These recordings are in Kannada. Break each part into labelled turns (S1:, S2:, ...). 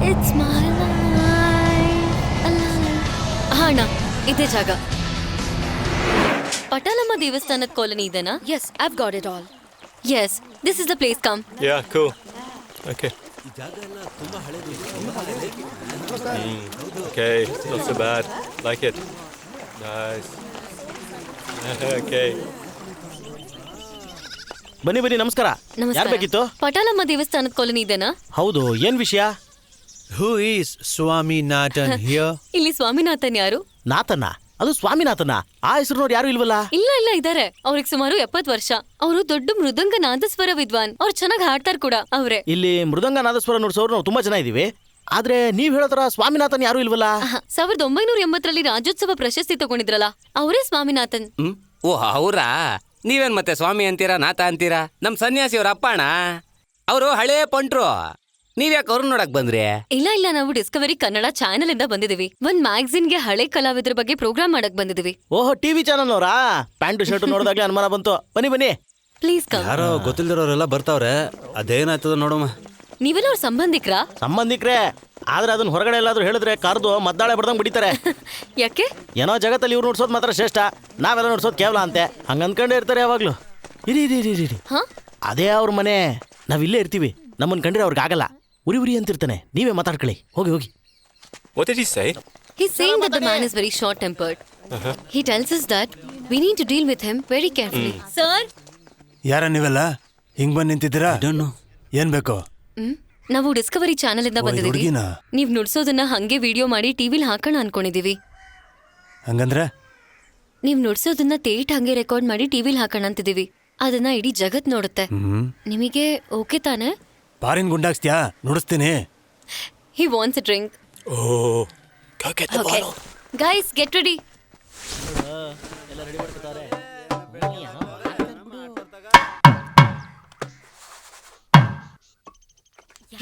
S1: It's my life. ಹಾ ಅಣ್ಣ, ಇದೇ ಜಾಗ. ಪಟಾಲಮ್ಮ ದೇವಸ್ಥಾನದ ಕಾಲೋನಿ ಇದೆನಾ?
S2: Yes, I've got it all.
S1: Yes, this is the place. Come.
S3: Yeah, cool. Okay. Okay, not so bad. Like it. Nice. Okay.
S4: ಬನ್ನಿ ಬನ್ನಿ, ನಮಸ್ಕಾರ. ಯಾರು ಬೇಕಿತ್ತು?
S1: ಪಟಾಲಮ್ಮ ದೇವಸ್ಥಾನದ ಕಾಲೋನಿ ಇದೆನಾ?
S4: ಹೌದು, ಏನ್ ವಿಷಯ?
S5: Who is Swaminathan here?
S1: ಇಲ್ಲಿ ಸ್ವಾಮಿನಾಥನ್ ಯಾರು?
S4: ನಾಥನ? ಅದು ಸ್ವಾಮಿನಾಥನ? ಆ ಹೆಸರು ನೋಡಿ ಯಾರು ಇಲ್ವಲ್ಲ?
S1: ಇಲ್ಲ ಇದಾರೆ. ಅವ್ರಿಗೆ ಸುಮಾರು 70 ವರ್ಷ. ಅವರು ದೊಡ್ಡ ಮೃದಂಗ ನಾದಸ್ವರ ವಿದ್ವಾನ್. ಅವ್ರು ಚೆನ್ನಾಗಿ ಹಾಡ್ತಾರ ಕೂಡ. ಅವ್ರೆ
S4: ಇಲ್ಲಿ ಮೃದಂಗ ನಾದಸ್ವರ ನುಡಿಸೋರು ನಾವು ತುಂಬಾ ಜನ ಇದೀವಿ. ಆದ್ರೆ ನೀವ್ ಹೇಳೋತರ ಸ್ವಾಮಿನಾಥನ್ ಯಾರು ಇಲ್ವಲ್ಲ?
S1: 1980ರಲ್ಲಿ ರಾಜ್ಯೋತ್ಸವ ಪ್ರಶಸ್ತಿ ತಗೊಂಡಿದ್ರಲ್ಲ, ಅವರೇ ಸ್ವಾಮಿನಾಥನ್.
S6: ಓ ಅವರಾ? ನೀವೇನ್ ಮತ್ತೆ ಸ್ವಾಮಿ ಅಂತೀರಾ, ನಾಥ ಅಂತೀರಾ? ನಮ್ ಸನ್ಯಾಸಿ ಅವ್ರ ಅಪ್ಪಣ. ಅವರು ಹಳೇ ಪಂಟ್ರು. ನೀವ್ಯಾಕೆ ಅವ್ರನ್ನ ನೋಡಕ್ ಬಂದ್ರಿ?
S1: ಇಲ್ಲ, ನಾವು ಡಿಸ್ಕವರಿ ಕನ್ನಡ ಚಾನೆಲ್ ಇಂದ ಬಂದಿದೀವಿ. ಒಂದ್ ಮ್ಯಾಗಝಿನ್ಗೆ ಹಳೆ ಕಲಾವಿದರ ಬಗ್ಗೆ ಪ್ರೋಗ್ರಾಮ್ ಮಾಡಕ್ ಬಂದಿದೀವಿ.
S4: ಓಹೋ, ಟಿವಿ ಚಾನಲ್ ಅವರಾ? ಪ್ಯಾಂಟು ಶರ್ಟ್ ನೋಡಿದಾಗ್ಲೇ ಅನುಮಾನ ಬಂತು. ಬನ್ನಿ.
S1: Please come.
S5: ಯಾರೋ ಗೊತ್ತಿಲ್ದಿರೋರೆಲ್ಲ ಬರ್ತಾವ್ರೆ. ಅದೇನಾಯ್ತದ ನೋಡಮ್ಮ.
S1: ನೀವೆಲ್ಲ ಅವ್ರ
S4: ಸಂಬಂಧಿಕ್ರೇ. ಆದ್ರೆ ಅದನ್ನ ಹೊರಗಡೆ ಎಲ್ಲಾದ್ರೂ ಹೇಳಿದ್ರೆ ಕಾರ್ದು ಮದ್ದಾಳೆ ಬಡ್ದಂಗ್ ಬಿಡಿತಾರೆ.
S1: ಯಾಕೆ?
S4: ಏನೋ ಜಗತ್ತಲ್ಲಿ ಇವ್ರು ನೋಡ್ಸೋದ್ ಮಾತ್ರ ಶ್ರೇಷ್ಠ, ನಾವೆಲ್ಲ ನೋಡ್ಸೋದ್ ಕೇವಲ ಅಂತೆ. ಹಂಗ ಅನ್ಕೊಂಡೇ ಇರ್ತಾರೆ ಯಾವಾಗ್ಲೂ. ಇರಿ. ಅದೇ ಅವ್ರ ಮನೆ. ನಾವಿಲ್ಲೇ ಇರ್ತೀವಿ. ನಮ್ಮನ್ ಕಂಡ್ರೆ ಅವ್ರಿಗೆ ಆಗಲ್ಲ. ಉರಿ ಅಂತಿರ್ತಾನೆ. ನೀವೇ ಮಾತಾಡ್ಕೊಳ್ಳಿ. ಹೋಗಿ.
S3: What did he say?
S1: He's saying that the man is very short-tempered. He tells us that we need to deal with him very carefully. Sir?
S5: ಯಾರ ನೀವೆಲ್ಲ ಹಿಂಗ್ ಬಂದ್ ನಿಂತಿದ್ದೀರಾ? ಏನ್ ಬೇಕು?
S1: ನಾವು ಡಿಸ್ಕವರಿ ಚಾನೆಲ್ ಇಂದ ಬಂದಿದ್ದೀವಿ.
S5: ಹುಡುಗಿನಾ?
S1: ನೀವ್ ನುಡ್ಸೋದನ್ನ ಹಂಗೆ ವಿಡಿಯೋ ಮಾಡಿ ಟಿವಿಲ್ ಹಾಕೋಣ ಅನ್ಕೊಂಡಿದೀವಿ.
S5: ಹಂಗಂದ್ರೆ
S1: ನೀವ್ ನುಡ್ಸೋದನ್ನ ತೇಟ್ ಹಂಗೆ ರೆಕಾರ್ಡ್ ಮಾಡಿ ಟಿವಿಲ್ ಹಾಕೋಣ ಅಂತಿದೀವಿ. ಅದನ್ನ ಇಡೀ ಜಗತ್ ನೋಡುತ್ತೆ. ನಿಮಗೆ ಓಕೆ ತಾನೆ?
S5: ಪಾರಿನ್ ಗುಂಡಾಕ್ಸ್ತ್ಯಾ? ನುಡಿಸ್ತೀನಿ.
S1: He wants a drink.
S3: Oh, go get the bottle.
S1: Guys, get ready.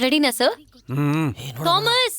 S1: Ready na sir? Thomas.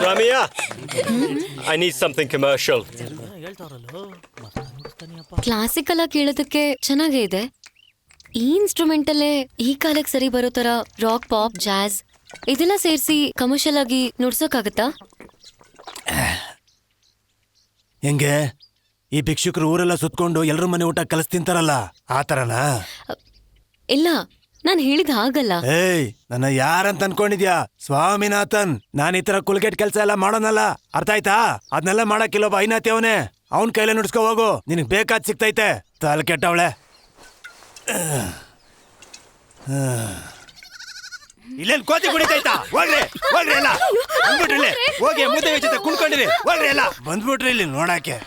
S3: Ramya, I need something commercial.
S1: Classical ಆಗಿ ಕೇಳೋದಕ್ಕೆ ಚೆನ್ನಾಗೇ ಇದೆ. ಈ ಇನ್ಸ್ಟ್ರೂಮೆಂಟ್ ಅಲ್ಲೇ ಈ ಕಾಲಕ್ಕೆ ಸರಿ ಬರೋ ತರ ರಾಕ್, ಪಾಪ್, ಜಾಝ್ ಇದೆಲ್ಲ ಸೇರಿಸಿ ಕಮರ್ಷಿಯಲ್ ಆಗಿ ನುಡ್ಸೋಕ್ಕಾಗತ್ತಾ?
S5: ಹೆಂಗೆ? ಈ ಭಿಕ್ಷುಕರು ಊರೆಲ್ಲ ಸುತ್ಕೊಂಡು ಎಲ್ರ ಮನೆ ಊಟ ಕಲಿಸ್ ತಿಂತಾರಲ್ಲ, ಆ ತರನಾ?
S1: ಇಲ್ಲ, ನಾನ್ ಹೇಳಿದ ಹಾಗಲ್ಲ.
S5: ಏಯ್, ನನ್ನ ಯಾರಂತ ಅನ್ಕೊಂಡಿದ್ಯಾ? ಸ್ವಾಮಿನಾಥನ್. ನಾನ್ ಈ ತರ ಕುಲ್ಗೆಟ್ ಕೆಲ್ಸ ಎಲ್ಲ ಮಾಡೋನಲ್ಲ, ಅರ್ಥ ಆಯ್ತಾ? ಅದನ್ನೆಲ್ಲ ಮಾಡಕ್ ಇಲ್ಲೊಬ್ಬ ಐನಾತಿ ಅವನೇ. ಅವನ್ ಕೈಲೇ ನುಡ್ಸ್ಕೊ ಹೋಗು. ನಿನಗ್ ಬೇಕಾದ್ ಸಿಗ್ತೈತೆ. ತಲೆ ಕೆಟ್ಟವಳೆ. ಇಲ್ಲೇನ್ ಕೋತಿ ಕುಡಿತೈತಾ? ಹೋಗ್ರಿ ಎಲ್ಲ ಬಂದ್ಬಿಟ್ರಿ. ಹೋಗಿ ಮುದ್ದೆ ಜೊತೆ ಕುಣ್ಕೊಂಡಿರಿ. ಹೋಗ್ರಿ ಎಲ್ಲ ಬಂದ್ಬಿಟ್ರಿ ಇಲ್ಲಿ ನೋಡಾಕೆ.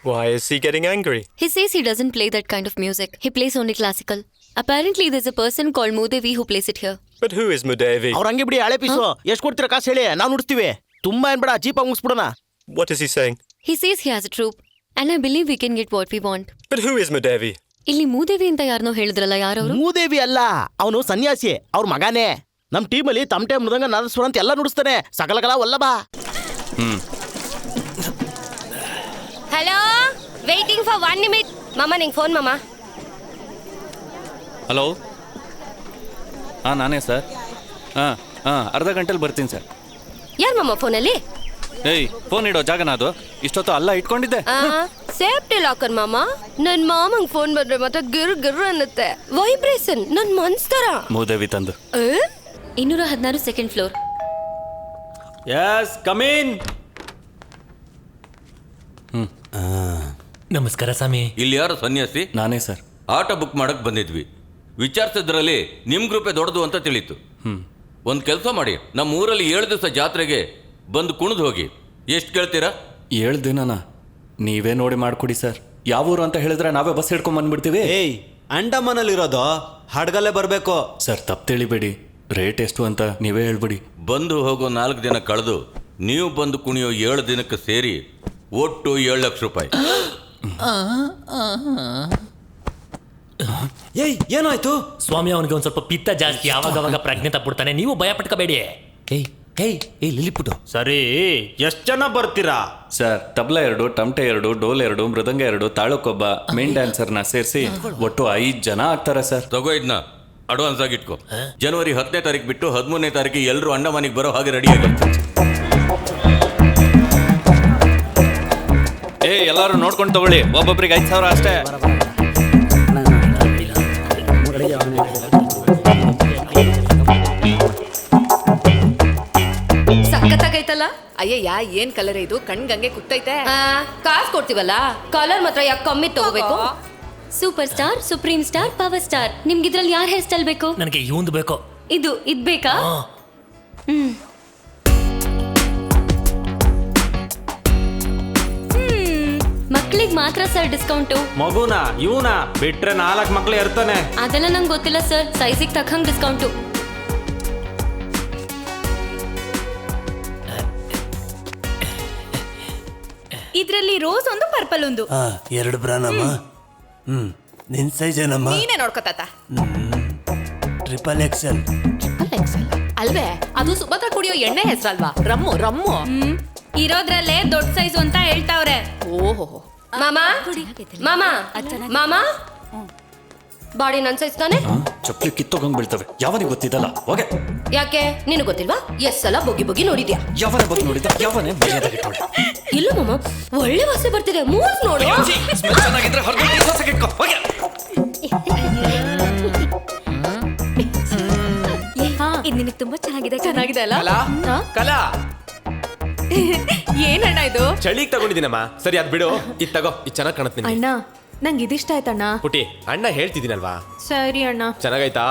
S3: Why is he getting angry?
S1: He says he doesn't play that kind of music. He plays only classical. Apparently there's a person called Mudevi who plays it here.
S3: But who is Mudevi?
S4: ಅವ್ರ ಹಂಗೆ ಬಿಡಿ, ಹಳೆ ಪೀಸು. ಎಷ್ಟು ಕೊಡ್ತೀರಾ ಕಾಸು ಹೇಳಿ, ನಾವು ನುಡಿಸ್ತೀವಿ. ತುಂಬಾ ಏನ್ಬೇಡ, ಚೀಪಾಗಿ ಮುಗಿಸ್ಬಿಡೋಣ.
S3: What is he saying?
S1: He says he has a troupe and I believe we can get what we want.
S3: But who is Mudevi?
S1: ಇಲ್ಲಿ ಮೂದೇವಿ ಅಂತ ಯಾರನ್ನೋ ಹೇಳಿದ್ರಲ್ಲ, ಯಾರವರು?
S4: ಮೂದೇವಿ ಅಲ್ಲ, ಅವನು ಸನ್ಯಾಸಿ. ಅವ್ರ ಮಗಾನೇ. ನಮ್ ಟೀಮಲ್ಲಿ ತಮಟೆ, ಮೃದಂಗ, ನಾದಸ್ವರ ಅಂತ ಎಲ್ಲ ನುಡಿಸ್ತಾನೆ. ಸಕಲಕಲಾ ವಲ್ಲಭ.
S2: Hello? Waiting for 1 minute. Mama, ನಿಂಗೆ ಫೋನ್ ಮಾಮ.
S7: ಹಲೋ, ನಾನೇ ಸರ್. ಅರ್ಧ ಗಂಟೆಲಿ ಬರ್ತೀನಿ ಸರ್.
S2: ಯಾರು ಮಾಮ ಫೋನಲ್ಲಿ?
S7: ಏಯ್ ಫೋನ್ ಇಡೋ ಜಾಗನ ಅದು ಇಷ್ಟೊತ್ತು ಅಲ್ಲ ಇಟ್ಕೊಂಡಿದ್ದೆ.
S2: ಸೇಫ್ಟಿ ಲಾಕರ್ ಮಾಮ. ನನ್ ಮಾಮಂಗ್ ಫೋನ್ ಬಂದ್ರೆ ಮತ್ತೆ ಗಿರ್ ಗಿರ್ ಅನ್ನತ್ತೆ. ವೈಬ್ರೇಷನ್ ನನ್ ಮನ್ಸ್ತರ.
S7: ಮೂದೇವಿ ತಂದು
S1: 216 second floor.
S7: Yes come in.
S8: ನಮಸ್ಕಾರ ಸ್ವಾಮಿ.
S9: ಇಲ್ಲಿ ಯಾರು ಸನ್ಯಾಸಿ?
S7: ನಾನೇ ಸರ್.
S9: ಆಟೋ ಬುಕ್ ಮಾಡಕ್ ಬಂದಿದ್ವಿ. ವಿಚಾರಿಸಿದ್ರಲ್ಲಿ ನಿಮ್ ಗ್ರೂಪೇ ದೊಡ್ಡದು ಅಂತ ತಿಳಿತು. ಒಂದ್ ಕೆಲಸ ಮಾಡಿ, ನಮ್ಮ ಊರಲ್ಲಿ 7 ದಿವಸ ಜಾತ್ರೆಗೆ ಬಂದು ಕುಣಿದು ಹೋಗಿ. ಎಷ್ಟು ಕೇಳ್ತೀರಾ?
S7: 7 ದಿನನಾ? ನೀವೇ ನೋಡಿ ಮಾಡ್ಕೊಡಿ ಸರ್. ಯಾವ ಊರು ಅಂತ ಹೇಳಿದ್ರೆ ನಾವೇ ಬಸ್ ಹಿಡ್ಕೊಂಡ್ ಬಂದ್ಬಿಡ್ತೀವಿ.
S10: ಏಯ್, ಅಂಡಮಾನಲ್ಲಿರೋದು ಹಡ್ಗಲ್ಲೇ ಬರಬೇಕು.
S7: ಸರ್ ತಪ್ಪು ತಿಳಿಬೇಡಿ, ರೇಟ್ ಎಷ್ಟು ಅಂತ ನೀವೇ ಹೇಳ್ಬಿಡಿ.
S9: ಬಂದು ಹೋಗೋ 4 ದಿನ ಕಳೆದು ನೀವು ಬಂದು ಕುಣಿಯೋ 7 ದಿನಕ್ಕೆ ಸೇರಿ ಒಟ್ಟು 7 ಲಕ್ಷ ರೂಪಾಯಿ.
S10: ಏಯ್, ಏನಾಯ್ತು?
S8: ಸ್ವಾಮಿ ಅವನಿಗೆ ಒಂದ್ ಸ್ವಲ್ಪ ಪಿತ್ತ ಜಾಸ್ತಿ, ಅವಾಗ ಪ್ರಜ್ಞೆ ತಪ್ಪಿಡ್ತಾನೆ. ನೀವು ಭಯ ಪಟ್ಕೋಬೇಡಿ.
S10: ಏಯ್ ಏಯ್ ಏಯ್ ಲಿಲಿಪುಟ್ಟು.
S11: ಸರಿ, ಎಷ್ಟು ಜನ ಬರ್ತೀರಾ?
S7: ಸರ್ ತಬ್ಲಾ 2, ಟಮಟೆ 2, ಡೋಲ್ 2, ಮೃದಂಗ 2, ತಾಳಕ್ಕೊಬ್ಬ, ಮೇನ್ ಡ್ಯಾನ್ಸರ್ನ ಸೇರಿಸಿ ಒಟ್ಟು 5 ಜನ ಆಗ್ತಾರೆ ಸರ್.
S9: ತಗೋ ಇದನ್ನ ಅಡ್ವಾನ್ಸ್ ಆಗಿ ಇಟ್ಕೋ. ಜನವರಿ 10ನೇ ತಾರೀಕು ಬಿಟ್ಟು 13ನೇ ತಾರೀಕಿಗೆ ಎಲ್ಲರೂ ಅಂಡಮಾನಿಗೆ ಬರೋ ಹಾಗೆ ರೆಡಿ ಆಗಿ.
S7: ಎಲ್ಲರೂ ನೋಡ್ಕೊಂಡು ತಗೊಳ್ಳಿ. ಒಬ್ಬೊಬ್ರಿಗೆ 5,000 ಅಷ್ಟೇ.
S2: ಸಖತ್ತಾಗೈತಲ್ಲ.
S12: ಅಯ್ಯಯ್ಯ, ಏನ್ ಕಲರ್ ಇದು? ಕಣ್ಗಂಗೆ ಕುತ್ತೈತೆ.
S2: ಕಾಸು ಕೊಡ್ತೀವಲ್ಲ, ಕಲರ್ ಮಾತ್ರ ಯಾಕೆ ಕಮ್ಮಿ ತಗೋಬೇಕು?
S1: Super star, supreme star, power star. ನಿಮ್ಗೆ ಇದ್ರಲ್ಲಿ ಯಾರ ಹೇರ್ ಸ್ಟೈಲ್ ಬೇಕು?
S8: ನನಗೆ ಇವಂದು ಬೇಕು.
S1: ಇದ್ ಬೇಕಾ? ಮಕ್ಳಿಗೆ ಮಾತ್ರ ಸರ್ ಡಿಸ್ಕೌಂಟು.
S11: ಮಗುನ ಇವನ ಬಿಟ್ರೆ 4 ಮಕ್ಳು ಇರ್ತಾನೆ.
S1: ಅದೆಲ್ಲ ನಂಗೆ ಗೊತ್ತಿಲ್ಲ ಸರ್. ಸೈಜಿಗೆ ತಕ್ಕಂಗೆ ಡಿಸ್ಕೌಂಟು.
S12: ಇದ್ರಲ್ಲಿ ರೋಸ್ ಒಂದು, ಪರ್ಪಲ್ ಒಂದು.
S5: 2 ಬ್ರಾನಮ್ಮ. ನಿನ್ ಸೈಜ್ ಏನಮ್ಮ?
S12: ನೀನೇ ನೋಡ್ಕೊತಾತ.
S5: Triple Excel.
S12: ಅಲ್ವೇ, ಅದು ಸುಭದ್ರ ಕುಡಿಯೋ ಎಣ್ಣೆ ಹೆಸರಲ್ವಾ? Rum rum.
S2: ಇರೋದ್ರಲ್ಲೇ ದೊಡ್ಡ ಸೈಜ್ ಅಂತ ಹೇಳ್ತಾವ್ರೆ.
S12: ಓಹೋ
S2: ಮಾಮ ಮಾಮ ಮಾಮ, ಬಾಡಿ ನನ್ ಸೈಜ್ ತಾನೆ?
S7: ಚಪ್ಪಲಿ ಕಿತ್ತೋಗಂಗ್ ಬೀಳ್ತವೆ. ಯಾವನಿಗೆ ಗೊತ್ತಿದ್ದಲ್ಲ. ಹೋಗೆ.
S2: ಯಾಕೆ ನಿನಗೆ ಗೊತ್ತಿಲ್ವಾ? ಎಷ್ಟ್ ಸಲ ಬೊಗಿ ಬೊಗಿ ನೋಡಿದ್ಯಾ?
S7: ಯಾವನೇ ಬಗ್ಗೆ ನೋಡಿದ್ದ? ಯಾವನೇ ಮರ್ಯಾದಾಗಿಟ್ಟೋಳೆ.
S2: ಇಲ್ಲ ಮಾಮ, ಒಳ್ಳೆ ವಾಸನೆ ಬರ್ತಿದೆ. ಮೂಸ್ ನೋಡು.
S7: ಚೆನ್ನಾಗಿದ್ರೆ ಹೊರಗಡೆ ಇಟ್ಕೋ. ಹೋಗೆ.
S12: ಇದು ನಿನಗೆ ತುಂಬಾ ಚೆನ್ನಾಗಿದೆ. ಚೆನ್ನಾಗಿದೆ ಅಲ್ಲ?
S11: ಕಲಾ
S12: ಏನಣ್ಣ ಇದು?
S11: ಚಳಿಗೆ ತಗೊಂಡಿದ್ದೀನಮ್ಮ. ಸರಿ, ಅದ್ ಬಿಡು. ಇದ್ ತಗೋ, ಇದು ಚೆನ್ನಾಗಿ ಕಾಣುತ್ತೆ.
S12: ಅಣ್ಣ, ನಂಗೆ ಇದಿಷ್ಟ ಆಯ್ತಣ್ಣ.
S11: ಪುಟಿ, ಅಣ್ಣ ಹೇಳ್ತಿದ್ದೀನಲ್ವಾ?
S12: ಸರಿ ಅಣ್ಣ.
S11: ಚೆನ್ನಾಗಾಯ್ತಾ?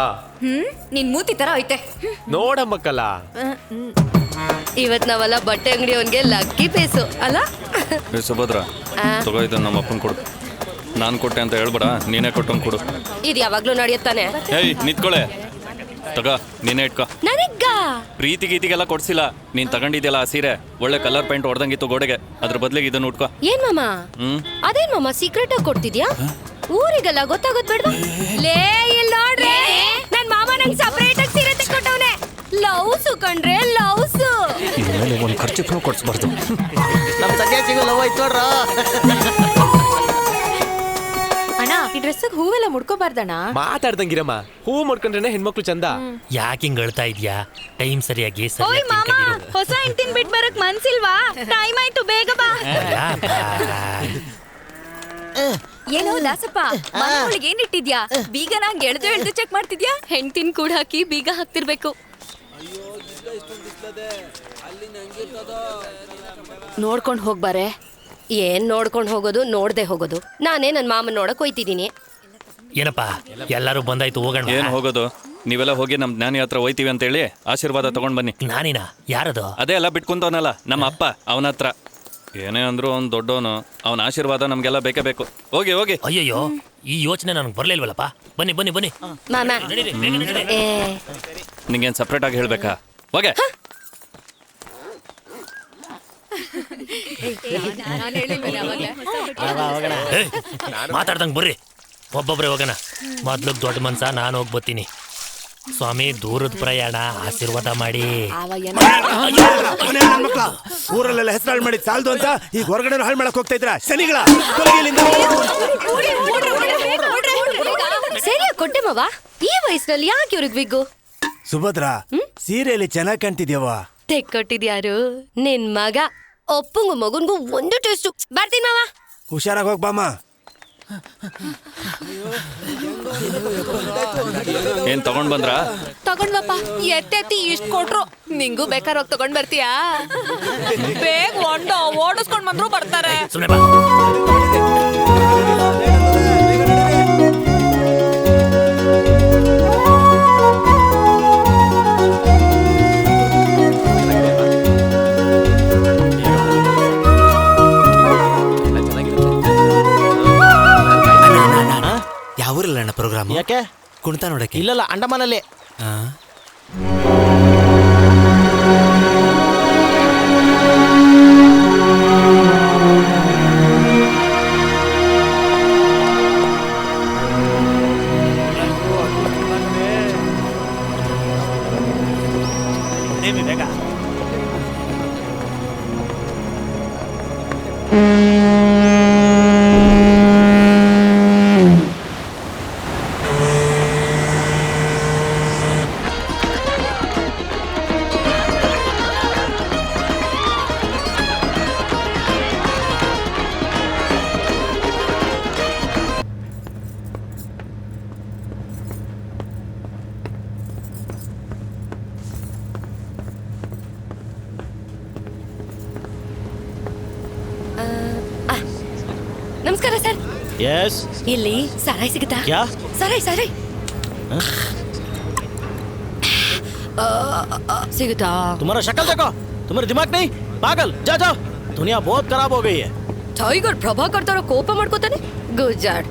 S12: ನಿನ್ ಮೂತಿ ತರ ಐತೆ.
S11: ನೋಡಮ್ಮ ಕಲಾ,
S2: ಇವತ್ ನಾವೆಲ್ಲ ಬಟ್ಟೆ ಅಂಗಡಿ ಅವನ್ಗೆ ಲಕ್ಕಿ ಪೇಸು ಅಲ್ಲ?
S7: ಸುಭದ್ರ, ತಗೋ ಇದನ್ನ ನಮ್ಮ ಅಪ್ಪನ್ ಕೊಡು. ನಾನು ಕೊಟ್ಟೆ ಅಂತ ಹೇಳ್ಬೇಡ, ನೀನೇ ಕೊಟ್ಟಂಗ್ ಕೊಡು.
S2: ಇದು ಯಾವಾಗ್ಲೂ ನಡೆಯುತ್ತಾನೆ.
S7: ಏಯ್ ನಿಂತ್ಕೊಳೆ. ತಗೋ, ನೀನೇ ಇಟ್ಕೋ.
S2: ನನಗ
S7: ಪ್ರೀತಿ ಗೀತಿಗೆಲ್ಲ ಕೊಡ್ಸಿಲ್ಲ. ನೀನ್ ತಗೊಂಡಿದ್ಯಲ್ಲ ಆ ಸೀರೆ, ಒಳ್ಳೆ ಕಲರ್ ಪೇಂಟ್ ಹೊಡೆದಂಗಿತ್ತು ಗೋಡೆಗೆ. ಅದ್ರ ಬದ್ಲಿಗೆ ಇದನ್ನ ಉಟ್ಕೋ.
S2: ಏನ್ ಮಾಮ? ಅದೇನ್ ಮಾಮ ಸೀಕ್ರೆಟ್ ಆಗಿ ಕೊಡ್ತಿದ್ಯಾ? ಊರಿಗೆಲ್ಲ ಗೊತ್ತಾಗೋದ್ ಬೇಡ. ಲೇ, ಇಲ್ಲಿ ನೋಡ್ರಿ, ನನ್ ಮಾಮ ನಂಗೆ ಸಪರೇಟ್ ಆಗಿ ಸೀರೆ ತೆಕ್ಕೊಟ್ಟವನೆ. ಲವ್ಸು ಕಂಡ್ರೆ ಲವ್ಸು.
S7: ಇನ್ಮೇಲೆ ಒಂದ್ ಖರ್ಚಿಗೂ ಕೊಡ್ಸ್ಬಾರ್ದು.
S4: ನಮ್ ಸನ್ಯಾಸಿಗೂ ಲವ್ ಆಯ್ತು ನೋಡ್ರ.
S12: ಅಣ್ಣ, ಈ ಡ್ರೆಸ್ಸಿಗೆ ಹೂವೆಲ್ಲ ಮುಡ್ಕೋಬಾರ್ದಣ್ಣ.
S11: ಮಾತಾಡ್ದಂಗಿರಮ್ಮ. ಹೂ ಮಾಡ್ಕೊಂಡ್ರೆ ಹೆಣ್ಮಕ್ಳು ಚಂದ.
S8: ಯಾಕೆ ಹಿಂಗ್ ಹೇಳ್ತಾ ಇದ್ಯಾ? ಟೈಮ್ ಸರಿಯಾಗಿ
S12: ಓಯ್ ಮಾಮ, ಹೊಸ ಹೆಂಡತಿನ ಬಿಟ್ ಬರಕ್ ಮನ್ಸಿಲ್ವಾ? ಟೈಮ್ ಆಯ್ತು, ಬೇಗ ಬಾ. ಏನೋ ದಾಸಪ್ಪ, ಮನೆಯೊಳಗೆ ಏನ್ ಇಟ್ಟಿದ್ಯಾ? ಬೀಗ ನಂಗೆ ಎಳ್ದು ಚೆಕ್ ಮಾಡ್ತಿದ್ಯಾ?
S1: ಹೆಂಡ್ತಿನ್ ಕೂಡ ಹಾಕಿ ಬೀಗ ಹಾಕ್ತಿರ್ಬೇಕು.
S2: ನೋಡ್ಕೊಂಡ್ ಹೋಗ್ಬಾರೆ. ಏನ್ ನೋಡ್ಕೊಂಡ್ ಹೋಗೋದು? ನೋಡ್ದೆ ಹೋಗೋದು. ನಾನೇ ನನ್ ಮಾಮನ್ ನೋಡಕ್ ಹೋಯ್ತಿದೀನಿ.
S8: ಏನಪ್ಪ, ಎಲ್ಲರೂ ಬಂದಾಯ್ತು, ಹೋಗೋಣ.
S7: ಏನ್ ಹೋಗೋದು? ನೀವೆಲ್ಲ ಹೋಗಿ ನಮ್ ಜ್ಞಾನಿ ಹತ್ರ ಹೋಯ್ತೀವಿ ಅಂತ ಹೇಳಿ ಆಶೀರ್ವಾದ ತಗೊಂಡ್ ಬನ್ನಿ.
S8: ಜ್ಞಾನಿನ? ಯಾರದು?
S7: ಅದೇ ಎಲ್ಲ ಬಿಟ್ಕೊಂತವನಲ್ಲ, ನಮ್ಮ ಅಪ್ಪ. ಅವನ ಹತ್ರ ಏನೇ ಅಂದ್ರು ಅವ್ನು ದೊಡ್ಡವನು. ಅವನ ಆಶೀರ್ವಾದ ನಮ್ಗೆಲ್ಲ ಬೇಕೇ ಬೇಕು. ಹೋಗಿ ಹೋಗಿ.
S8: ಅಯ್ಯಯ್ಯೋ, ಈ ಯೋಚನೆ ನನಗೆ ಬರ್ಲಿಲ್ವಲ್ಲಪ್ಪ. ಬನ್ನಿ ಬನ್ನಿ ಬನ್ನಿ.
S2: ಮಾಮ,
S7: ನಿಂಗೇನ್ ಸಪ್ರೇಟ್ ಆಗಿ ಹೇಳ್ಬೇಕಾ? ಹೋಗೆ.
S8: ಮಾತಾಡ್ದಂಗ್ ಬರ್ರಿ, ಒಬ್ಬೊಬ್ರೆ ಹೋಗೋಣ. ಮೊದ್ಲು ದೊಡ್ಡ ಮನ್ಸ, ನಾನು ಹೋಗಿ ಬರ್ತೀನಿ. ಸ್ವಾಮಿ, ದೂರದ ಪ್ರಯಾಣ, ಆಶೀರ್ವಾದ ಮಾಡಿ.
S5: ಊರಲ್ಲೆಲ್ಲ ಹೆಸರು ಮಾಡಿ ಸಾಲದು ಅಂತ ಈಗ ಹೊರಗಡೆ ಹಾಳು ಮಾಡಕ್ ಹೋಗ್ತಾ ಇದ್ರ ಶನಿಗಳ.
S2: ಸರಿ ಕೊಟ್ಟೆ ಮಾವ. ಈ ವಯಸ್ಸಲ್ಲಿ ಯಾಕೆ ಇವ್ರಿಗೆ ವಿಗ್ಗು?
S5: ಸುಭದ್ರ, ಸೀರೆಯಲ್ಲಿ ಚೆನ್ನಾಗಿ ಕಾಣ್ತಿದ್ಯವ.
S2: ತೆಕ್ಕೊಟ್ಟಿದ್ಯಾರು? ನಿನ್ ಮಗ. ಅಪ್ಪಂಗು ಮಗನ್ಗೂ ಒಂದು ಟೇಸ್ಟು. ಬರ್ತೀನಿ ಮಾವ.
S5: ಹುಷಾರಾಗಿ ಹೋಗ್ಬಾಮ.
S7: ಏನ್ ತಗೊಂಡ್ ಬಂದ್ರಾ?
S12: ತಗೊಂಡ್ವಪ್ಪ. ಎತ್ತೆತ್ತಿ ಇಷ್ಟ್ ಕೊಟ್ರು. ನಿಂಗೂ ಬೇಕಾದ್ರೆ ಹೋಗಿ ತಗೊಂಡ್ ಬರ್ತೀಯಾ? ಬೇಗ ಓಡಿಸ್ಕೊಂಡ್ ಬಂದ್ರು ಬರ್ತಾರೆ.
S8: ಸುಮ್ಮನೆ ಬಾ.
S10: ಯಾವೂರಲ್ಲ ಅಣ್ಣ ಪ್ರೋಗ್ರಾಮ್?
S4: ಯಾಕೆ?
S10: ಕುಣಿತ ನೋಡಕ್ಕೆ?
S4: ಇಲ್ಲಲ್ಲ, ಅಂಡಮಾನಲ್ಲಿ.
S8: ಬೇಗ.
S2: ನಮಸ್ಕಾರ ಸರ್.
S4: यस.
S2: ಇಲ್ಲಿ ಸಾರಾಯಿ ಸಿಗುತ್ತಾ?
S4: क्या?
S2: ಸಾರಾಯಿ ಸಿಗುತ್ತಾ?
S4: तुम्हारा शक्ल देखो, तुम्हारा दिमाग नहीं? पागल, जा जाओ. दुनिया बहुत खराब हो गई है.
S2: ಟೈಗರ್ ಪ್ರಭಾಕರ್ ತರ ಕೋಪ ಮಾಡ್ಕೋತಾನೆ. ಗುಜಾಡ್.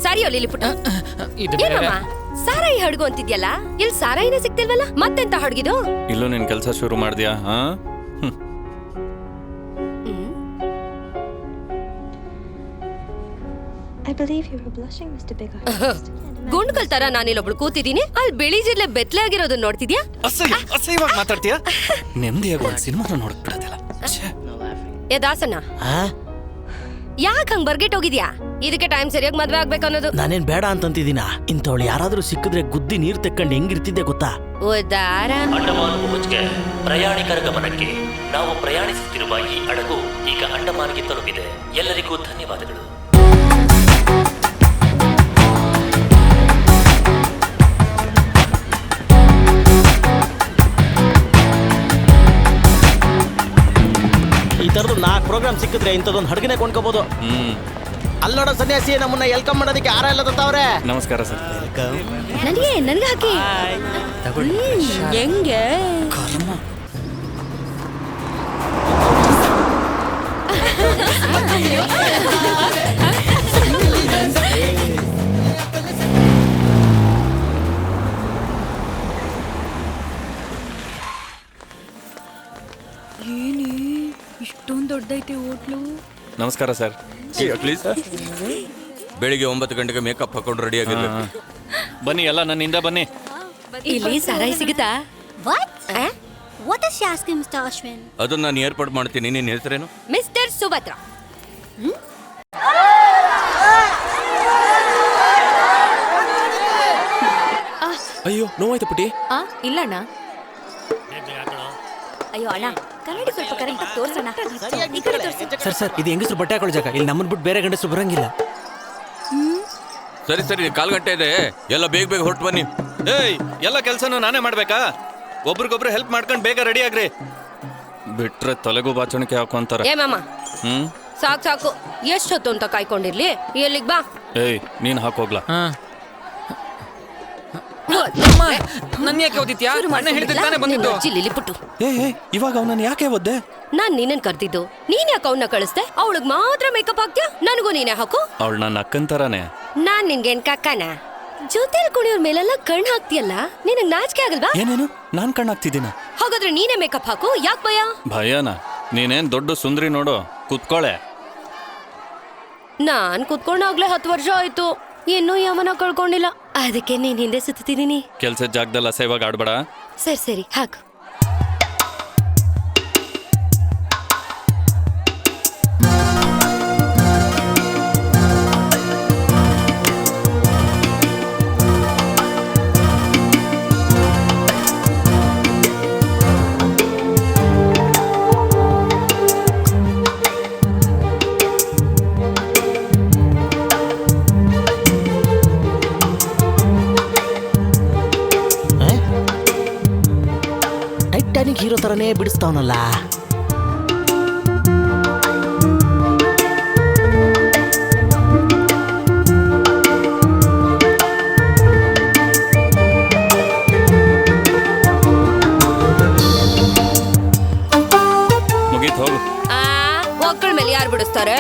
S2: ಸರಿ ಒಲಿ ಪುಟ್ಟ. ಏನಮ್ಮ ಸಾರಾಯಿ ಹಡ್ಗು ಅಂತಿದ್ಯಲ್ಲ, ಇಲ್ಲಿ ಸಾರಾಯಿನೇ ಸಿಗ್ತಿಲ್ವಲ್ಲ, ಮತ್ತೆಂತ ಹಡ್ಗಿದು?
S7: ಇಲ್ಲೂ ನಿನ್ ಕೆಲಸ ಶುರು ಮಾಡ್ದ್ಯಾ?
S2: ಗುಂಡ್ಕಲ್ ತರ ನಾನಿಲ್ಲೊಬ್ಳು ಕೂತಿದ್ದೀನಿ, ಅಲ್ಲಿ ಬಿಳಿ ಜಿಲ್ಲೆ ಬೆತ್ಲೆ ಆಗಿರೋದನ್ನ ನೋಡ್ತಿದ್ಯಾ?
S7: ಅಸಹ್ಯವಾಗಿ ಮಾತಾಡ್ತೀಯಾ? ನೆಮ್ಮದಿಯಾಗಿ ಒಂದು ಸಿನಿಮಾ ನೋಡಕ್ ಬಿಡೋದಿಲ್ಲ.
S2: ಏ ದಾಸಣ್ಣ, ಯಾಕೆ ಹಂಗ್ ಬರ್ಗೆಟ್ ಹೋಗಿದ್ಯಾ? ಇದಕ್ಕೆ ಟೈಮ್ ಸರಿಯಾಗಿ ಮದ್ವೆ ಆಗ್ಬೇಕು ಅನ್ನೋದು.
S4: ನಾನೇನ್ ಬೇಡ ಅಂತಂತಿದ್ದೀನ. ಇಂಥವಳು ಯಾರಾದ್ರೂ ಸಿಕ್ಕಿದ್ರೆ ಗುದ್ದಿ ನೀರ್ ತೆಕ್ಕೊಂಡು ಹೆಂಗಿರ್ತಿದ್ದೆ ಗೊತ್ತಾ?
S2: ಉದಾರ
S8: ಅಂಡಮಾನ್ ಭೋಜ್ಗೆ ಪ್ರಯಾಣಿಕರ ಗಮನಕ್ಕೆ. ನಾವು ಪ್ರಯಾಣಿಸುತ್ತಿರುವ ಈ ಹಡಗು ಈಗ ಅಂಡಮಾನ್ಗೆ ತಲುಪಿದೆ. ಎಲ್ಲರಿಗೂ ಧನ್ಯವಾದಗಳು.
S4: ಈ ತರದ್ದು 4 ಪ್ರೋಗ್ರಾಮ್ ಸಿಕ್ಕಿದ್ರೆ ಇಂಥದೊಂದು ಹಡಗಿನೇ ಕೊಂಡ್ಕೋಬಹುದು. ಅಲ್ಲೋಡ ಸನ್ಯಾಸಿ, ನಮ್ಮನ್ನ ವೆಲ್ಕಮ್ ಮಾಡೋದಕ್ಕೆ ಯಾರ ಎಲ್ಲ ತಂತಾವ್ರೆ.
S7: ನಮಸ್ಕಾರ ಸರ್.
S2: ನನಗೆ ಹಾಕಿ. ಹೆಂಗೆ?
S12: ಏನೇ ಇಷ್ಟೊಂದು ದೊಡ್ಡೈತೆ ಹೋಟ್ಲು.
S7: ನಮಸ್ಕಾರ ಸರ್.
S9: ಪ್ಲೀಸ್. ಬೆಳಿಗ್ಗೆ 9 ಗಂಟೆಗೆ ಮೇಕಪ್ ಹಾಕೊಂಡು ರೆಡಿ ಆಗಿರ್ಬೇಕು.
S7: ಬನ್ನಿ, ಎಲ್ಲ ನನ್ನಿಂದ ಬನ್ನಿ.
S2: ಇಲ್ಲಿ ಸಾರಾಯಿ ಸಿಗುತ್ತಾ?
S13: What is she asking, Mr. Ashwin?
S9: ಅದನ್ನ ನಾನು ಏರ್ಪಾಡು ಮಾಡ್ತೀನಿ. ನಿನ್ನ ಹೆಸರೇನು?
S2: ಮಿಸ್ಟರ್ ಸುಭದ್ರ.
S11: ಅಯ್ಯೋ, ನೋವಾಯ್ತು ಪುಟಿ.
S12: ಇಲ್ಲಣ್ಣ.
S13: ಅಯ್ಯೋ ಅಣ್ಣ, ಕನ್ನಡಿ ಸ್ವಲ್ಪ ಕರೆಕ್ಟ್ ಆಗಿ ತೋರ್ಸೋಣ.
S10: ಸರ್ ಇದು ಹೆಂಗಸ್ರು ಬಟ್ಟೆ ಹಾಕೊಳ್ಳೋ ಜಾಗ. ಇಲ್ಲಿ ನಮ್ಮನ್ ಬಿಟ್ಟು ಬೇರೆ ಗಂಡಸರು ಬರಂಗಿಲ್ಲ.
S9: ಸರಿ 1/4 ಗಂಟೆ ಇದೆ, ಎಲ್ಲ ಬೇಗ ಹೊರಟು ಬನ್ನಿ.
S7: ಏಯ್, ಎಲ್ಲ ಕೆಲಸನೂ ನಾನೇ ಮಾಡ್ಬೇಕಾ? ಒಬ್ರಿಗೊಬ್ರು ಹೆಲ್ಪ್ ಮಾಡ್ಕೊಂಡು ಬೇಗ ರೆಡಿ ಆಗ್ರಿ. ಬಿಟ್ರೆ ತಲೆಗೂ ಬಾಚಣಿಕೆ ಹಾಕೊಂತಾರೆ.
S2: ಏ ಮಾಮ, ಸಾಕು ಎಷ್ಟೊತ್ತು ಅಂತ ಕಾಯ್ಕೊಂಡಿರ್ಲಿ. ಎಲ್ಲಿಗ್ ಬಾ.
S7: ಏಯ್, ನೀನ್ ಹಾಕೋಗ್ಲಾ?
S6: ನನ್ನ ಯಾಕೆ ಓದಿತ್ಯಾ? ಅಣ್ಣ ಹೇಳ್ತಿದ್ದಾನೆ ಬಂದಿದ್ದು.
S7: ಇವಾಗ ಅವನನ್ನ ಯಾಕೆ ಓದ್ದೆ?
S2: ನಾನ್ ನಿನ್ನನ್ ಕರ್ತಿದ್ದು, ನೀನ್ ಯಾಕೆ ಅವನ್ನ ಕಳಿಸ್ದೆ? ಅವಳಿಗೆ ಮಾತ್ರ ಮೇಕಪ್ ಹಾಕ್ತ್ಯಾ, ನನಗೂ ನೀನೇ ಹಾಕು.
S7: ಅವಳು ನನ್ನ ಅಕ್ಕನ್ ತರಾನೆ.
S2: ನಾನ್ ನಿನ್ಗೇನ್ ಕಕ್ಕನ? ಜೊತೆಲಿ ಕುಣಿಯೋರ್ ಮೇಲೆಲ್ಲ ಕಣ್ ಹಾಕ್ತಿಯಲ್ಲ, ನಿನಗ್ ನಾಚಿಕೆ ಆಗಲ್ವಾ?
S7: ಏನೇನು ನಾನ್ ಕಣ್ ಹಾಕ್ತಿದ್ದೀನ?
S2: ಹಾಗಾದ್ರೆ ನೀನೇ ಮೇಕಪ್ ಹಾಕು. ಯಾಕೆ ಭಯ?
S7: ಭಯನಾ? ನೀನೇನ್ ದೊಡ್ಡ ಸುಂದ್ರಿ ನೋಡು, ಕುತ್ಕೊಳೆ.
S2: ನಾನ್ ಕುತ್ಕೊಂಡಾಗ್ಲೇ 10 ವರ್ಷ ಆಯ್ತು, ಇನ್ನೂ ಯಾವನ ಕಳ್ಕೊಂಡಿಲ್ಲ. ಅದಕ್ಕೆ ನೀನ್ ಹಿಂದೆ ಸುತ್ತಿದ್ದೀನಿ.
S7: ಕೆಲ್ಸದ ಜಾಗದಲ್ಲಿ ಅಸಹ್ಯವಾಗಿ ಆಡ್ಬೇಡ.
S2: ಸರಿ ಹಾಕು.
S4: ಹೀರೋ ಥರನೇ ಬಿಡಿಸ್ತಾವನಲ್ಲ.
S7: ಮುಗೀತ್ ಹೋಗು.
S2: ಒಕ್ಕಳ ಮೇಲೆ ಯಾರು ಬಿಡಿಸ್ತಾರೆ?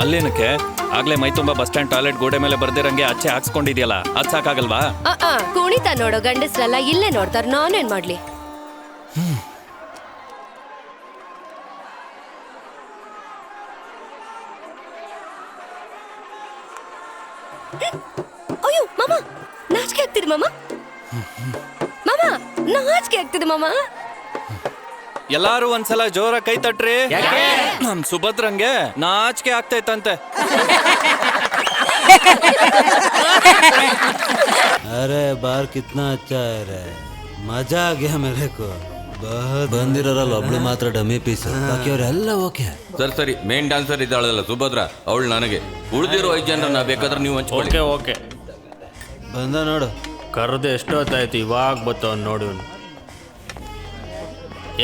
S7: ಅಲ್ಲೇನಕ್ಕೆ ಆಗ್ಲೇ ಮೈ ತುಂಬಾ ಬಸ್ ಸ್ಟ್ಯಾಂಡ್ ಟಾಯ್ಲೆಟ್ ಗೋಡೆ ಮೇಲೆ ಬರ್ದಿರಂಗೆ ಆಚೆ ಹಾಕ್ಸ್ಕೊಂಡಿದ್ಯಲ್ಲ ಅದ್ ಸಾಕಾಗಲ್ವಾ?
S2: ಕುಣಿತ ನೋಡೋ ಗಂಡಸ್ರಲ್ಲ ಇಲ್ಲೇ ನೋಡ್ತಾರ, ನಾನೇನ್ ಮಾಡ್ಲಿ? ಅಯ್ಯೋ ಮಾಮ, ನಾಚಿಕೆ ಆಗ್ತಿದೆ ಮಾಮ. ಮಾಮ, ನಾಚಿಕೆ ಆಗ್ತಿದೆ ಮಾಮ.
S7: ಎಲ್ಲಾರು ಒಂದ್ಸಲ ಜೋರ ಕೈ ತಟ್ರಿ. ನಮ್ ಸುಭದ್ರಂಗೆ ನಾಚಿಕೆ ಆಗ್ತೈತಂತೆ.
S14: अरे बार कितना अच्छा है रे, मजा आ गया मेरे को. ಬಂದಿರೋರಲ್ಲ ಒಬ್ಳು ಮಾತ್ರ ಡಮ್ಮಿ ಪೀಸ್, ಬಾಕಿ ಅವರೆಲ್ಲ ಓಕೆ.
S9: ಸರಿ ಮೇನ್ ಡ್ಯಾನ್ಸರ್ ಇದ್ದಾಳಲ್ಲ ಸುಭದ್ರ, ಅವಳು ನನಗೆ. ಉಳಿದಿರೋ 5 ಜನರನ್ನ ಬೇಕಾದ್ರೆ ನೀವು ಹಂಚ್ಕೊಳ್ಳಿ.
S8: ಓಕೆ
S14: ಬಂದ ನೋಡು.
S8: ಕರೆದು ಎಷ್ಟೊತ್ತಾಯ್ತು, ಇವಾಗ ಬತ್ತವ್ ನೋಡು.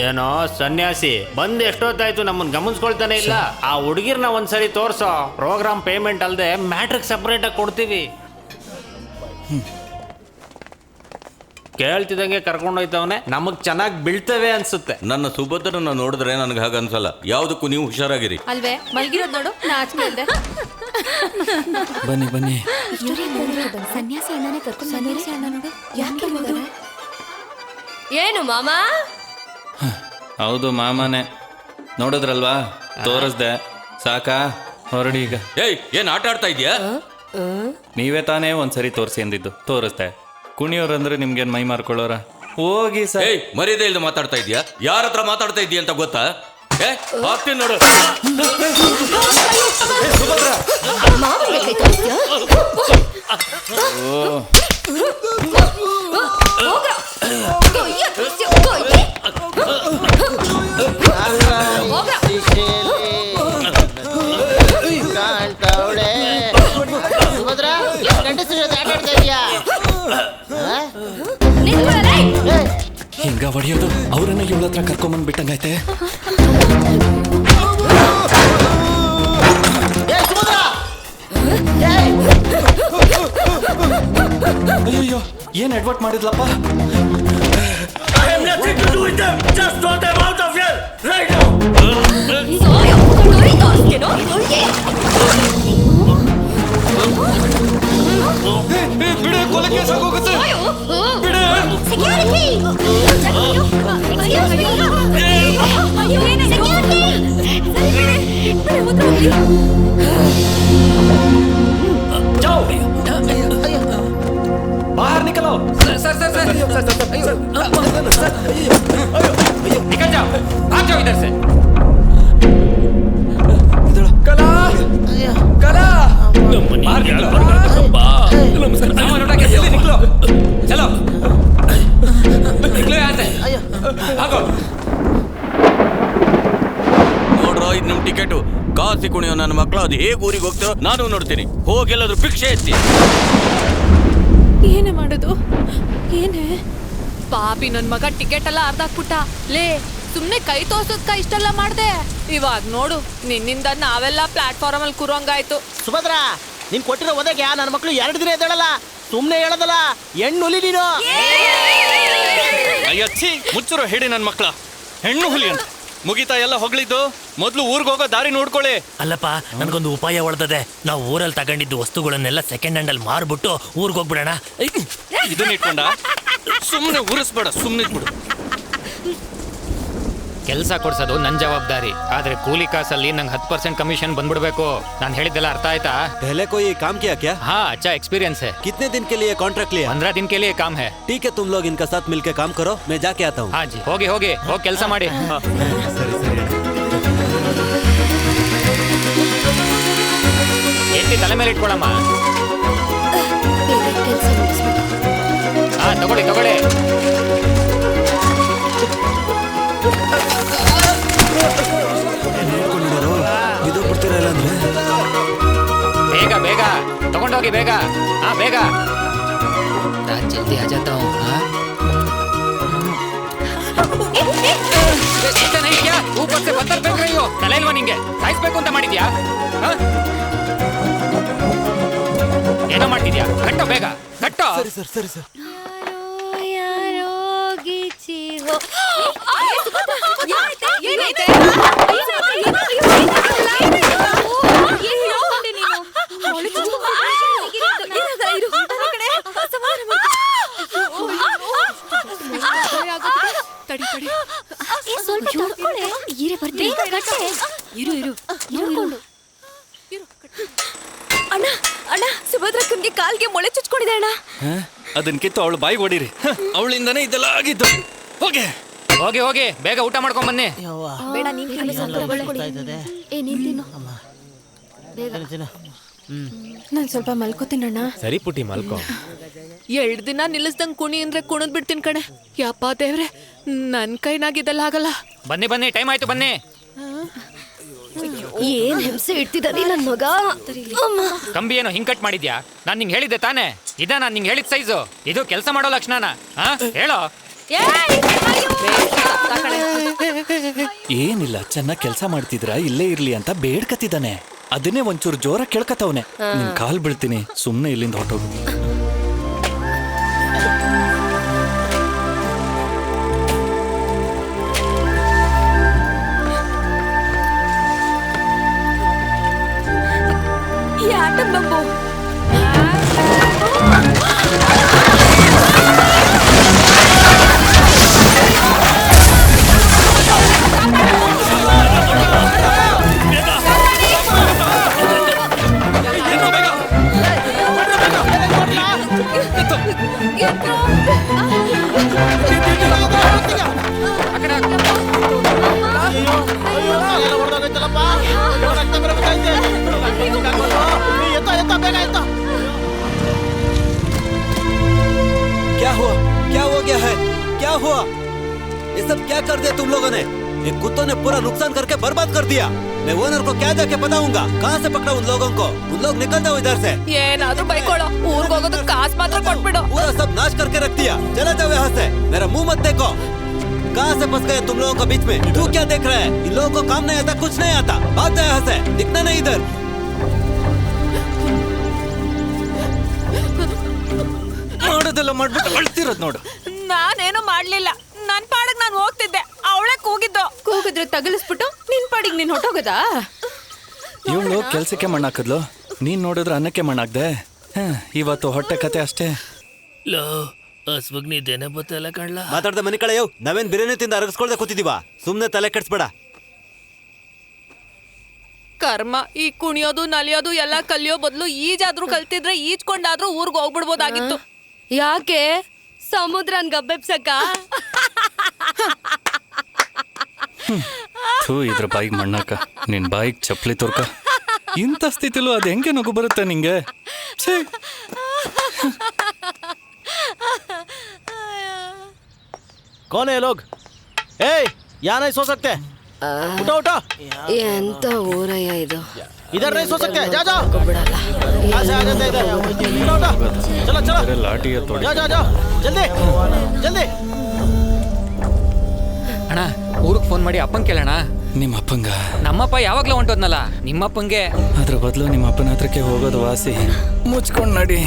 S8: ಏನೋ ಸನ್ಯಾಸಿ ಬಂದು ಎಷ್ಟೊತ್ತಾಯ್ತು, ನಮ್ಮನ್ನ ಗಮನಿಸ್ಕೊಳ್ತಾನೆ ಇಲ್ಲ. ಆ ಹುಡುಗಿರ್ನ ಒಂದ್ಸರಿ ತೋರ್ಸೋ, ಪ್ರೋಗ್ರಾಮ್ ಪೇಮೆಂಟ್ ಅಲ್ಲದೆ ಮ್ಯಾಟ್ರಿಕ್ ಸಪ್ರೇಟ್ ಆಗಿ ಕೊಡ್ತೀವಿ. ಕೇಳ್ತಿದಂಗೆ ಕರ್ಕೊಂಡೋಯ್ತವನೆ, ನಮಗ್ ಚೆನ್ನಾಗಿ ಬೀಳ್ತವೆ ಅನ್ಸುತ್ತೆ.
S9: ನನ್ನ ಸುಭದ್ರನ ನೋಡಿದ್ರೆ ನನಗೆ ಹಾಗೆ ಅನ್ಸಲ್ಲ. ಯಾವುದಕ್ಕೂ ನೀವು ಹುಷಾರಾಗಿರಿ.
S12: ಅಲ್ವೇ ಮಲ್ಗಿರೋದ್ ನೋಡು, ನಾಚಿಕೆ ಇಲ್ದೆ.
S7: ಬನ್ನಿ ಬನ್ನಿ.
S13: ಸನ್ಯಾಸಿ ಅಣ್ಣನೇ ಕರ್ಕೊಂಡು ಸನ್ಯಾಸಿ ಅಣ್ಣ ನೋಡು ಯಾಕೆ ಬಂದವ?
S2: ಏನು ಮಾಮ?
S7: ಹೌದು ಮಾಮನೆ. ನೋಡಿದ್ರಲ್ವಾ, ತೋರಿಸ್ದೆ ಸಾಕಾ? ಹೊರಡಿ ಈಗ.
S9: ಏನ್ ಆಟ ಆಡ್ತಾ ಇದೀಯಾ?
S7: ನೀವೇ ತಾನೇ ಒಂದ್ಸರಿ ತೋರಿಸಿ ಅಂದಿದ್ದು, ತೋರಿಸ್ದೆ. ಕುಣಿಯೋರಂದ್ರೆ ನಿಮ್ಗೇನ್ ಮೈ ಮಾರ್ಕೊಳ್ಳೋರ? ಹೋಗಿ ಸರ್.
S9: ಮರ್ಯಾದೆ ಇಲ್ದ ಮಾತಾಡ್ತಾ ಇದೀಯಾ? ಯಾರ ಹತ್ರ ಮಾತಾಡ್ತಾ ಇದೀಯ ಅಂತ ಗೊತ್ತಾ? ಆಗ್ತೀನಿ ನೋಡು.
S7: ಹಿಂಗ ಹೊಡೆಯೋದು? ಅವರನ್ನ ಇವಳ ಹತ್ರ ಕರ್ಕೊಂಬಂದ್ ಬಿಟ್ಟಂಗೈತೆ. ಅಯ್ಯೋ, ಏನ್ ಅಡ್ವರ್ಟ್ ಮಾಡಿದ್ಲಪ್ಪ? ಬಿಡು, ಕೊಲೆ ಕೇಸ್ ಆಗೋಗುತ್ತೆ. ಬಿಡು. बाहर निकलो. सर सर सर निकल जाओ, भाग जाओ इधर से. कला कला सामान उठा के जल्दी निकलो. चलो निकलो यहाँ से, भागो.
S9: ನೋಡ್ರೋ, ಇದು ನಮ್ ಟಿಕೆಟು. ಕಾಸಿ ಕುಣಿಯೋ ನನ್ನ ಮಕ್ಕಳು ಅದು ಹೇಗೆ ಊರಿಗೆ ಹೋಗ್ತಾರೋ ನಾನು ನೋಡ್ತೀನಿ. ಹೋಗೆಲ್ಲಾದ್ರೂ ಭಿಕ್ಷೆ ಎತ್ತಿ.
S12: ಏನೇ ಮಾಡೋದು? ಏನೇ ಪಾಪಿ ನನ್ ಮಗ ಟಿಕೆಟ್ ಎಲ್ಲ ಅರ್ಧಾಕ್ಬಿಟ್ಟ. ಲೇ, ಸುಮ್ನೆ ಕೈ ತೋರ್ಸೋದ್ಕ ಇಷ್ಟೆಲ್ಲ ಮಾಡ್ದೆ. ಇವಾಗ ನೋಡು, ನಿನ್ನಿಂದ ನಾವೆಲ್ಲ ಪ್ಲಾಟ್ಫಾರ್ಮ್ ಅಲ್ಲಿ ಕೂರೋಂಗಾಯ್ತು.
S4: ಸುಭದ್ರ, ನೀನ್ ಕೊಟ್ಟಿರೋ ಒದಗೆ ನನ್ನ ಮಕ್ಕಳು 2 ದಿನ ಎದ್ದೇಳಲ್ಲ. ಸುಮ್ನೆ ಹೇಳದಲ್ಲ, ಹೆಣ್ಣು ಹುಲಿ ನೀನು.
S7: ಅಯ್ಯಚ್ಚಿ, ಮುಚ್ಚರು ಹೇಳಿ ನನ್ನ ಮಕ್ಕಳ. ಹೆಣ್ಣು ಹುಲಿ ಅಂತ ಮುಗಿತಾ ಎಲ್ಲ ಹೊಗಳಿದ್ದು? ಮೊದ್ಲು ಊರ್ಗ್ ಹೋಗೋ ದಾರಿ ನೋಡ್ಕೊಳ್ಳಿ.
S8: ಅಲ್ಲಪ್ಪ, ನನ್ಗೊಂದು ಉಪಾಯ ಹೊಳ್ದದೆ. ನಾವು ಊರಲ್ಲಿ ತಗೊಂಡಿದ್ದು ವಸ್ತುಗಳನ್ನೆಲ್ಲ ಸೆಕೆಂಡ್ ಹ್ಯಾಂಡ್ ಅಲ್ಲಿ ಮಾರ್ಬಿಟ್ಟು ಊರ್ಗ್ ಹೋಗ್ಬಿಡೋಣ.
S7: ಇದನ್ನ ಇಟ್ಕೊಂಡ ಸುಮ್ನೆ ಉರಿಸ್ಬೇಡ, ಸುಮ್ನೆ ಇಟ್ಬಿಡು.
S15: ಕೆಲಸ ಕೊಡ್ಸೋದು ನನ್ನ ಜವಾಬ್ದಾರಿ, ಆದ್ರೆ ಕೂಲಿ ಕಾಸಲ್ಲಿ ನಂಗೆ 10% ಕಮಿಷನ್ ಬಂದ್ಬಿಡ್ಬೇಕು. ನಾನು ಹೇಳಿದ್ದೆಲ್ಲ ಅರ್ಥ ಆಯ್ತಾ?
S14: पहले कोई काम किया क्या?
S15: हाँ, अच्छा एक्सपीरियंस है.
S14: कितने दिन के लिए कॉन्ट्रैक्ट लिया?
S15: 15 दिन के लिए काम है.
S14: ठीक है, तुम लोग इनका साथ मिलकर काम करो, मैं जाके आता हूँ.
S15: हाँ जी, ಹೋಗಿ ಹೋಗಿ ಕೆಲಸ ಮಾಡಿ. ಎತ್ತಿ ತಲೆ ಮೇಲೆ ಇಟ್ಕೊಳಮ್ಮ. ಹಾ, ತಗೊಳ್ಳಿ ತಗೊಳ್ಳಿ. ಬೇಗ ಬೇಗ ತಗೊಂಡೋಗಿ, ಬೇಗ. ಹಾ, ಬೇಗ. ಜಲ್ದಿ ಆ ಜಾತಾ ಹೂಂ. ऊपर से पत्थर फेंक रही हो तಲೆ ಇಲ್ವಾ ನಿಂಗೆ ಸಾಯಿಸ್ಬೇಕು ಅಂತ ಮಾಡಿದ್ಯಾ ಏನೋ ಮಾಡ್ತಿದ್ಯಾ ಕಟ್ಟೋ ಬೇಗ ಕಟ್ಟೋ
S10: ಸರಿ ಸರ್
S2: ಯಾರೋ ಗೀಚಿ ಹೋ ಏನೈತೆ ಅಣ್ಣ ಅಣ್ಣ ಸುಭದ್ರಕ್ಕನ್ಗೆ ಕಾಲ್ಗೆ ಮೊಳೆ ಚುಚ್ಕೊಂಡಿದೆ ಅಣ್ಣ.
S7: ಅದನ್ ಕಿತ್ತು ಅವಳು ಬಾಯಿ ಹೊಡೀರಿ. ಅವಳಿಂದನೇ ಇದೆಲ್ಲ ಆಗಿದ್ದು. ಹೋಗಿ
S15: ಹೋಗಿ ಹೋಗಿ ಬೇಗ ಊಟ ಮಾಡ್ಕೊಂಡ್ ಬನ್ನಿ.
S2: ಬೇಡ ನೀನ್ ನಾನು ಸ್ವಲ್ಪ ಮಲ್ಕೋತೀನಣ್ಣ.
S11: ಸರಿ ಪುಟ್ಟಿ ಮಲ್ಕೋ.
S12: 2 ದಿನ ನಿಲ್ಲಿಸ್ದಂಗ್ ಕುಣಿ ಅಂದ್ರೆ ಕುಣದ್ ಬಿಡ್ತೀನಿ ಕಣೆ. ಯಪ್ಪ ದೇವ್ರೆ ನನ್ ಕೈನಾಗಿದ್ದಲ್ಲ ಆಗಲ್ಲ.
S15: ಬನ್ನಿ ಬನ್ನಿ ಟೈಮ್ ಆಯ್ತು ಬನ್ನಿ.
S2: ಏನ್ ಹಿಂಸೆ ಇಡ್ತಿದ್ದಾನೆ ನನ್ ಮಗ.
S15: ಕಂಬಿ ಏನೋ ಹಿಂಗ್ ಕಟ್ ಮಾಡಿದ್ಯಾ? ನಾನ್ ನಿಂಗೆ ಹೇಳಿದ್ದೆ ತಾನೇ ಇದ ನಾನ್ ನಿಂಗೆ ಹೇಳಿದ ಸೈಜು. ಇದು ಕೆಲಸ ಮಾಡೋ ಲಕ್ಷಣನ ಹೇಳೋ.
S7: ಏನಿಲ್ಲ ಚೆನ್ನಾಗಿ ಕೆಲಸ ಮಾಡ್ತಿದ್ರ ಇಲ್ಲೇ ಇರ್ಲಿ ಅಂತ ಬೇಡ್ಕತಿದ್ದಾನೆ. ಅದನ್ನೇ ಒಂಚೂರು ಜೋರ ಕೇಳ್ಕತವನೆ. ನಿನ್ ಕಾಲ್ ಬೀಳ್ತೀನಿ ಸುಮ್ನೆ ಇಲ್ಲಿಂದ ಹೊರಟೋಗು.
S14: क्या हुआ? क्या हो गया है? क्या हुआ? ये सब क्या कर दिया तुम लोगों ने? ये कुत्तों ने पूरा नुकसान करके बर्बाद कर दिया. मैं ओनर को क्या जाके बताऊंगा? कहाँ से पकड़ा उन लोगों को? उन लोग निकल जाओ इधर से.
S12: ಏನಾದ್ರೂ ಬೈಕೊಳ್ಳೋ. ಊರಿಗೆ ಹೋಗೋದು ಕಾಸು ಮಾತ್ರ ಕೊಟ್ಬಿಡು.
S14: पूरा सब नाश करके रख दिया. चले जाओ यहाँ से. मेरा मुंह मत देखो. कहाँ से फंस गए तुम लोगों के बीच में? तू क्या देख रहा है? इन लोगों को काम नहीं आता, कुछ नहीं आता. भाग जाओ यहाँ से. दिखना नहीं इधर.
S7: ಮಾಡೋದೆಲ್ಲ ಮಾಡ್ಬಿಟ್ಟು ಅಳ್ತಿರೋದು ನೋಡು.
S12: ನಾನೇನು ಮಾಡ್ಲಿಲ್ಲ. ನನ್ ಪಾಡಿಗೆ ನಾನು ಹೋಗ್ತಿದ್ದೆ. ಅವಳೇ ಕೂಗಿದ್ದು. ಕೂಗಿದ್ರೆ ತಗಲಿಸ್ಬಿಟ್ಟು ನಿನ್ ಪಾಡಿಗೆ ನೀನ್ ಹೊಟ್ಟೋಗದಾ?
S7: ಇವಳು ಕೆಲ್ಸಕ್ಕೆ ಮಣ್ಣಾಕದ್ಲು. ನೀನ್ ನೋಡಿದ್ರೆ ಅನ್ನಕ್ಕೆ ಮಣ್ಣಾಕ್ದೆ. ಇವತ್ತು ಹೊಟ್ಟೆ ಕತೆ ಅಷ್ಟೇ.
S8: ಲೋ ಹಸ್ವಗ್ ನಿದ್ದೆನೆ ಬತ್ತಲ್ಲ ಕಣ್ಲ.
S14: ಮಾತಾಡ್ದೆ ಮನೆ ಕಳೆಯೋ. ನಾವೇನ್ ಬಿರಿಯಾನಿ ತಿಂದ ಅರಗಿಸ್ಕೊಳ್ದೆ ಕೂತಿದೀವ. ಸುಮ್ನೆ ತಲೆ ಕೆಡ್ಸ್ಬೇಡ.
S12: ಕರ್ಮ ಈ ಕುಣಿಯೋದು ನಲಿಯೋದು ಎಲ್ಲ ಕಲಿಯೋ ಬದಲು ಈಜಾದ್ರೂ ಕಲ್ತಿದ್ರೆ ಈಜ್ಕೊಂಡಾದ್ರೂ ಊರ್ಗ್ ಹೋಗ್ಬಿಡ್ಬೋದಾಗಿತ್ತು.
S2: ಯಾಕೆ ಸಮುದ್ರನ್ ಗಬ್ಬೆಬ್ಸಕ್ಕ?
S7: ಇದ್ರ ಬಾಯಿಗೆ ಮಣ್ಣಾಕ ನಿನ್ ಬಾಯಿಗೆ ಚಪ್ಪಲಿ ತುರ್ಕ. ಇಂಥ ಸ್ಥಿತಿಲೂ ಅದು ಹೆಂಗೆ ನಗು ಬರುತ್ತೆ ನಿಂಗೆ?
S4: कौन है लोग? ए यहाँ नहीं सो सकते. उठो उठो.
S2: ಎಂತ ಊರಯ್ಯ ಇದು?
S4: इधर नहीं सो सकते. जा जाओ. यहाँ से आ जाते इधर. उठो उठो. चलो चलो.
S7: लाठी है थोड़ी.
S4: जाओ जाओ जाओ. जल्दी जल्दी.
S15: ಅಣ್ಣ ಊರಿಗೆ ಫೋನ್ ಮಾಡಿ ಅಪ್ಪಂಗೆ ಕೇಳೋಣ.
S7: ನಿಮ್ಮ ಅಪ್ಪಂಗ?
S15: ನಮ್ಮಪ್ಪ ಯಾವಾಗ್ಲೂ ಹೊಂಟೋದ್ನಲ್ಲ ನಿಮ್ಮಪ್ಪಂಗೆ.
S7: ಅದ್ರ ಬದಲು ನಿಮ್ಮ ಅಪ್ಪನ ಹತ್ರಕ್ಕೆ ಹೋಗೋದು ವಾಸಿ. ಮುಚ್ಕೊಂಡ್ ನಡಿ.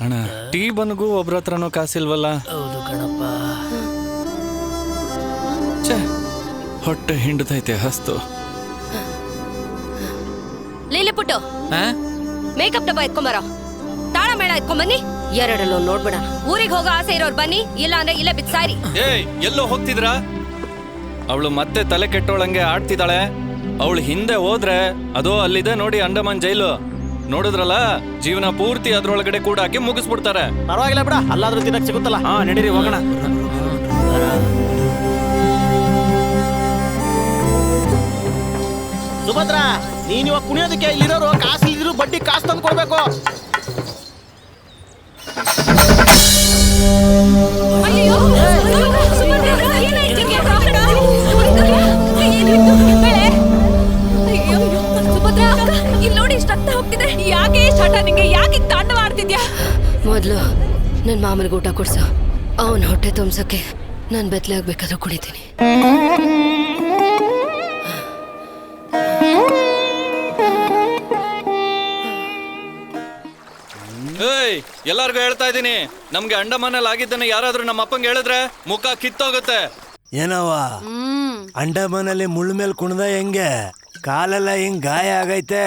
S7: ಅಣ್ಣ ಟೀ ಬನ್ಗೂ ಒಬ್ರ ಹತ್ರನೂ ಕಾಸಿಲ್ವಲ್ಲ?
S8: ಹೌದು ಕಣಪ್ಪ.
S7: ಹೊಟ್ಟೆ ಹಿಂಡತೈತೆ ಹಸ್ತು.
S2: ಲೀಲಿ ಪುಟ್ಟು ಮೇಕಪ್ ಡಬ್ಬ ಎತ್ಕೊಂಬರೋ. ತಾಳ ಮೇಳ ಎತ್ಕೊಂಬನ್ನಿ. ಎರಡಲ್ಲೂ ನೋಡ್ಬಿಡ. ಊರಿಗೆ ಹೋಗೋ ಆಸೆ ಇರೋರು ಬನ್ನಿ, ಇಲ್ಲ ಅಂದ್ರೆ ಇಲ್ಲೇ ಬಿತ್ಸಾರಿ.
S7: ಏಯ್ ಎಲ್ಲೋ ಹೋಗ್ತಿದ್ರಾ? ಅವಳು ಮತ್ತೆ ತಲೆ ಕೆಟ್ಟೋಳಂಗೆ ಆಡ್ತಿದ್ದಾಳೆ. ಅವಳು ಹಿಂದೆ ಹೋದ್ರೆ ಅದೋ ಅಲ್ಲಿದೆ ನೋಡಿ ಅಂಡಮಾನ್ ಜೈಲು. ನೋಡಿದ್ರಲ್ಲ ಜೀವನ ಪೂರ್ತಿ ಅದ್ರೊಳಗಡೆ ಕೂಡ ಹಾಕಿ ಮುಗಿಸ್ಬಿಡ್ತಾರೆ.
S4: ಪರವಾಗಿಲ್ಲ ಬಿಡ, ಅಲ್ಲಾದ್ರೂ ತಿನ್ನಕ್ ಸಿಗುತ್ತಲ್ಲ.
S10: ಹಾ ನಡೀರಿ ಹೋಗೋಣ.
S4: ಸುಭದ್ರ ನೀನ್ ಇವಾಗ ಕುಣಿಯೋದಕ್ಕೆ ಇಲ್ಲಿರೋರು ಕಾಸು ಇದ್ರು ಬಡ್ಡಿ ಕಾಸು ತಂದು ಕೊಡ್ಬೇಕು.
S2: ಸುಭದ್ರ ಇಲ್ಲಿ ನೋಡಿ ಇಷ್ಟ ಹೋಗ್ತಿದೆ. ಯಾಕೆ ಮೊದಲು ನನ್ನ ಮಾಮನಿಗೆ ಊಟ ಕೊಡ್ಸು. ಅವನ ಹೊಟ್ಟೆ ತುಂಬ್ಸಕ್ಕೆ ನಾನು ಬೆತ್ತಲೆ ಆಗ್ಬೇಕಾದ್ರೂ ಕುಡಿತೀನಿ.
S7: ಏಯ್ ಎಲ್ಲಾರ್ಗು ಹೇಳ್ತಾ ಇದೀನಿ, ನಮ್ಗೆ ಅಂಡಮಾನಲ್ಲಿ ಆಗಿದ್ದನ್ನ ಯಾರಾದ್ರೂ ನಮ್ಮ ಅಪ್ಪಂಗೆ ಹೇಳಿದ್ರೆ ಮುಖ ಕಿತ್ತೋಗುತ್ತೆ.
S5: ಏನವ್ವ ಅಂಡಮಾನಲ್ಲಿ ಮುಳ್ಳು ಮೇಲೆ ಕುಣ್ದ ಹೆಂಗೆ ಕಾಲೆಲ್ಲ ಹಿಂಗ್ ಗಾಯ ಆಗೈತೆ.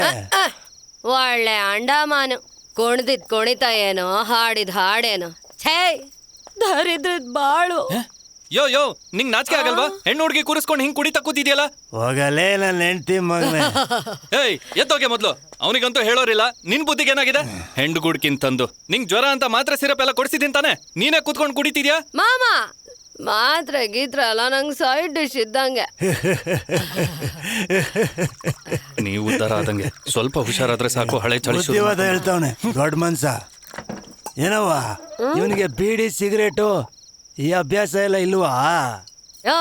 S2: ಒಳ್ಳೆ ಅಂಡಮಾನು. ಕುಣ್ದಿದ್ ಕುಣಿತ ಏನೋ, ಹಾಡಿದ್ ಹಾಡೇನೋ. ಛೇ, ದರಿದ್ರದ್ ಬಾಳು.
S7: ಯೋ ಯೋ ನಿಂಗ್ ನಾಚಿಕೆ ಆಗಲ್ವಾ? ಹೆಣ್ಣು ಹುಡುಗಿ ಕೂರಿಸ್ಕೊಂಡು ಹಿಂಗ್ ಕುಡಿತಾ ಕೂತಿದ್ಯಲ್ಲ.
S5: ಹೋಗಲೇ ನನ್ನ ಹೆಂಡತಿ ಮಗನೇ.
S7: ಏಯ್ ಎತ್ತೋಗೆ ಮೊದ್ಲು. ಅವನಿಗಂತೂ ಹೇಳೋರಿಲ್ಲ, ನಿನ್ ಬುದ್ಧಿಗೆ ಏನಾಗಿದೆ? ಹೆಂಡು ಗುಡ್ಕಿಂತಂದು ನಿಂಗ್ ಜ್ವರ ಅಂತ ಮಾತ್ರ ಸಿರಪ್ ಎಲ್ಲ ಕೊಡ್ಸಿದೀನಿ ತಾನೆ, ನೀನೇ ಕೂತ್ಕೊಂಡು ಕುಡಿತಿದ್ಯಾ?
S2: ಮಾಮ ಮಾತ್ರ ಗೀತ್ರ ಅಲ್ಲ, ನಂಗೆ ಸೈಡ್ ಡಿಶ್ ಇದ್ದಂಗೆ.
S7: ನೀವು ಉದ್ದಾರ ಆದಂಗೆ ಸ್ವಲ್ಪ ಹುಷಾರಾದ್ರೆ ಸಾಕು. ಹಳೆ ಚಳಿ
S5: ಹೇಳ್ತಾವನೆ ದೊಡ್ಡ ಮನ್ಸ. ಏನವ್ವ ಇವನಿಗೆ ಬೀಡಿ ಸಿಗರೇಟು ಈ ಅಭ್ಯಾಸ ಎಲ್ಲ ಇಲ್ವಾ?
S2: ಯೋ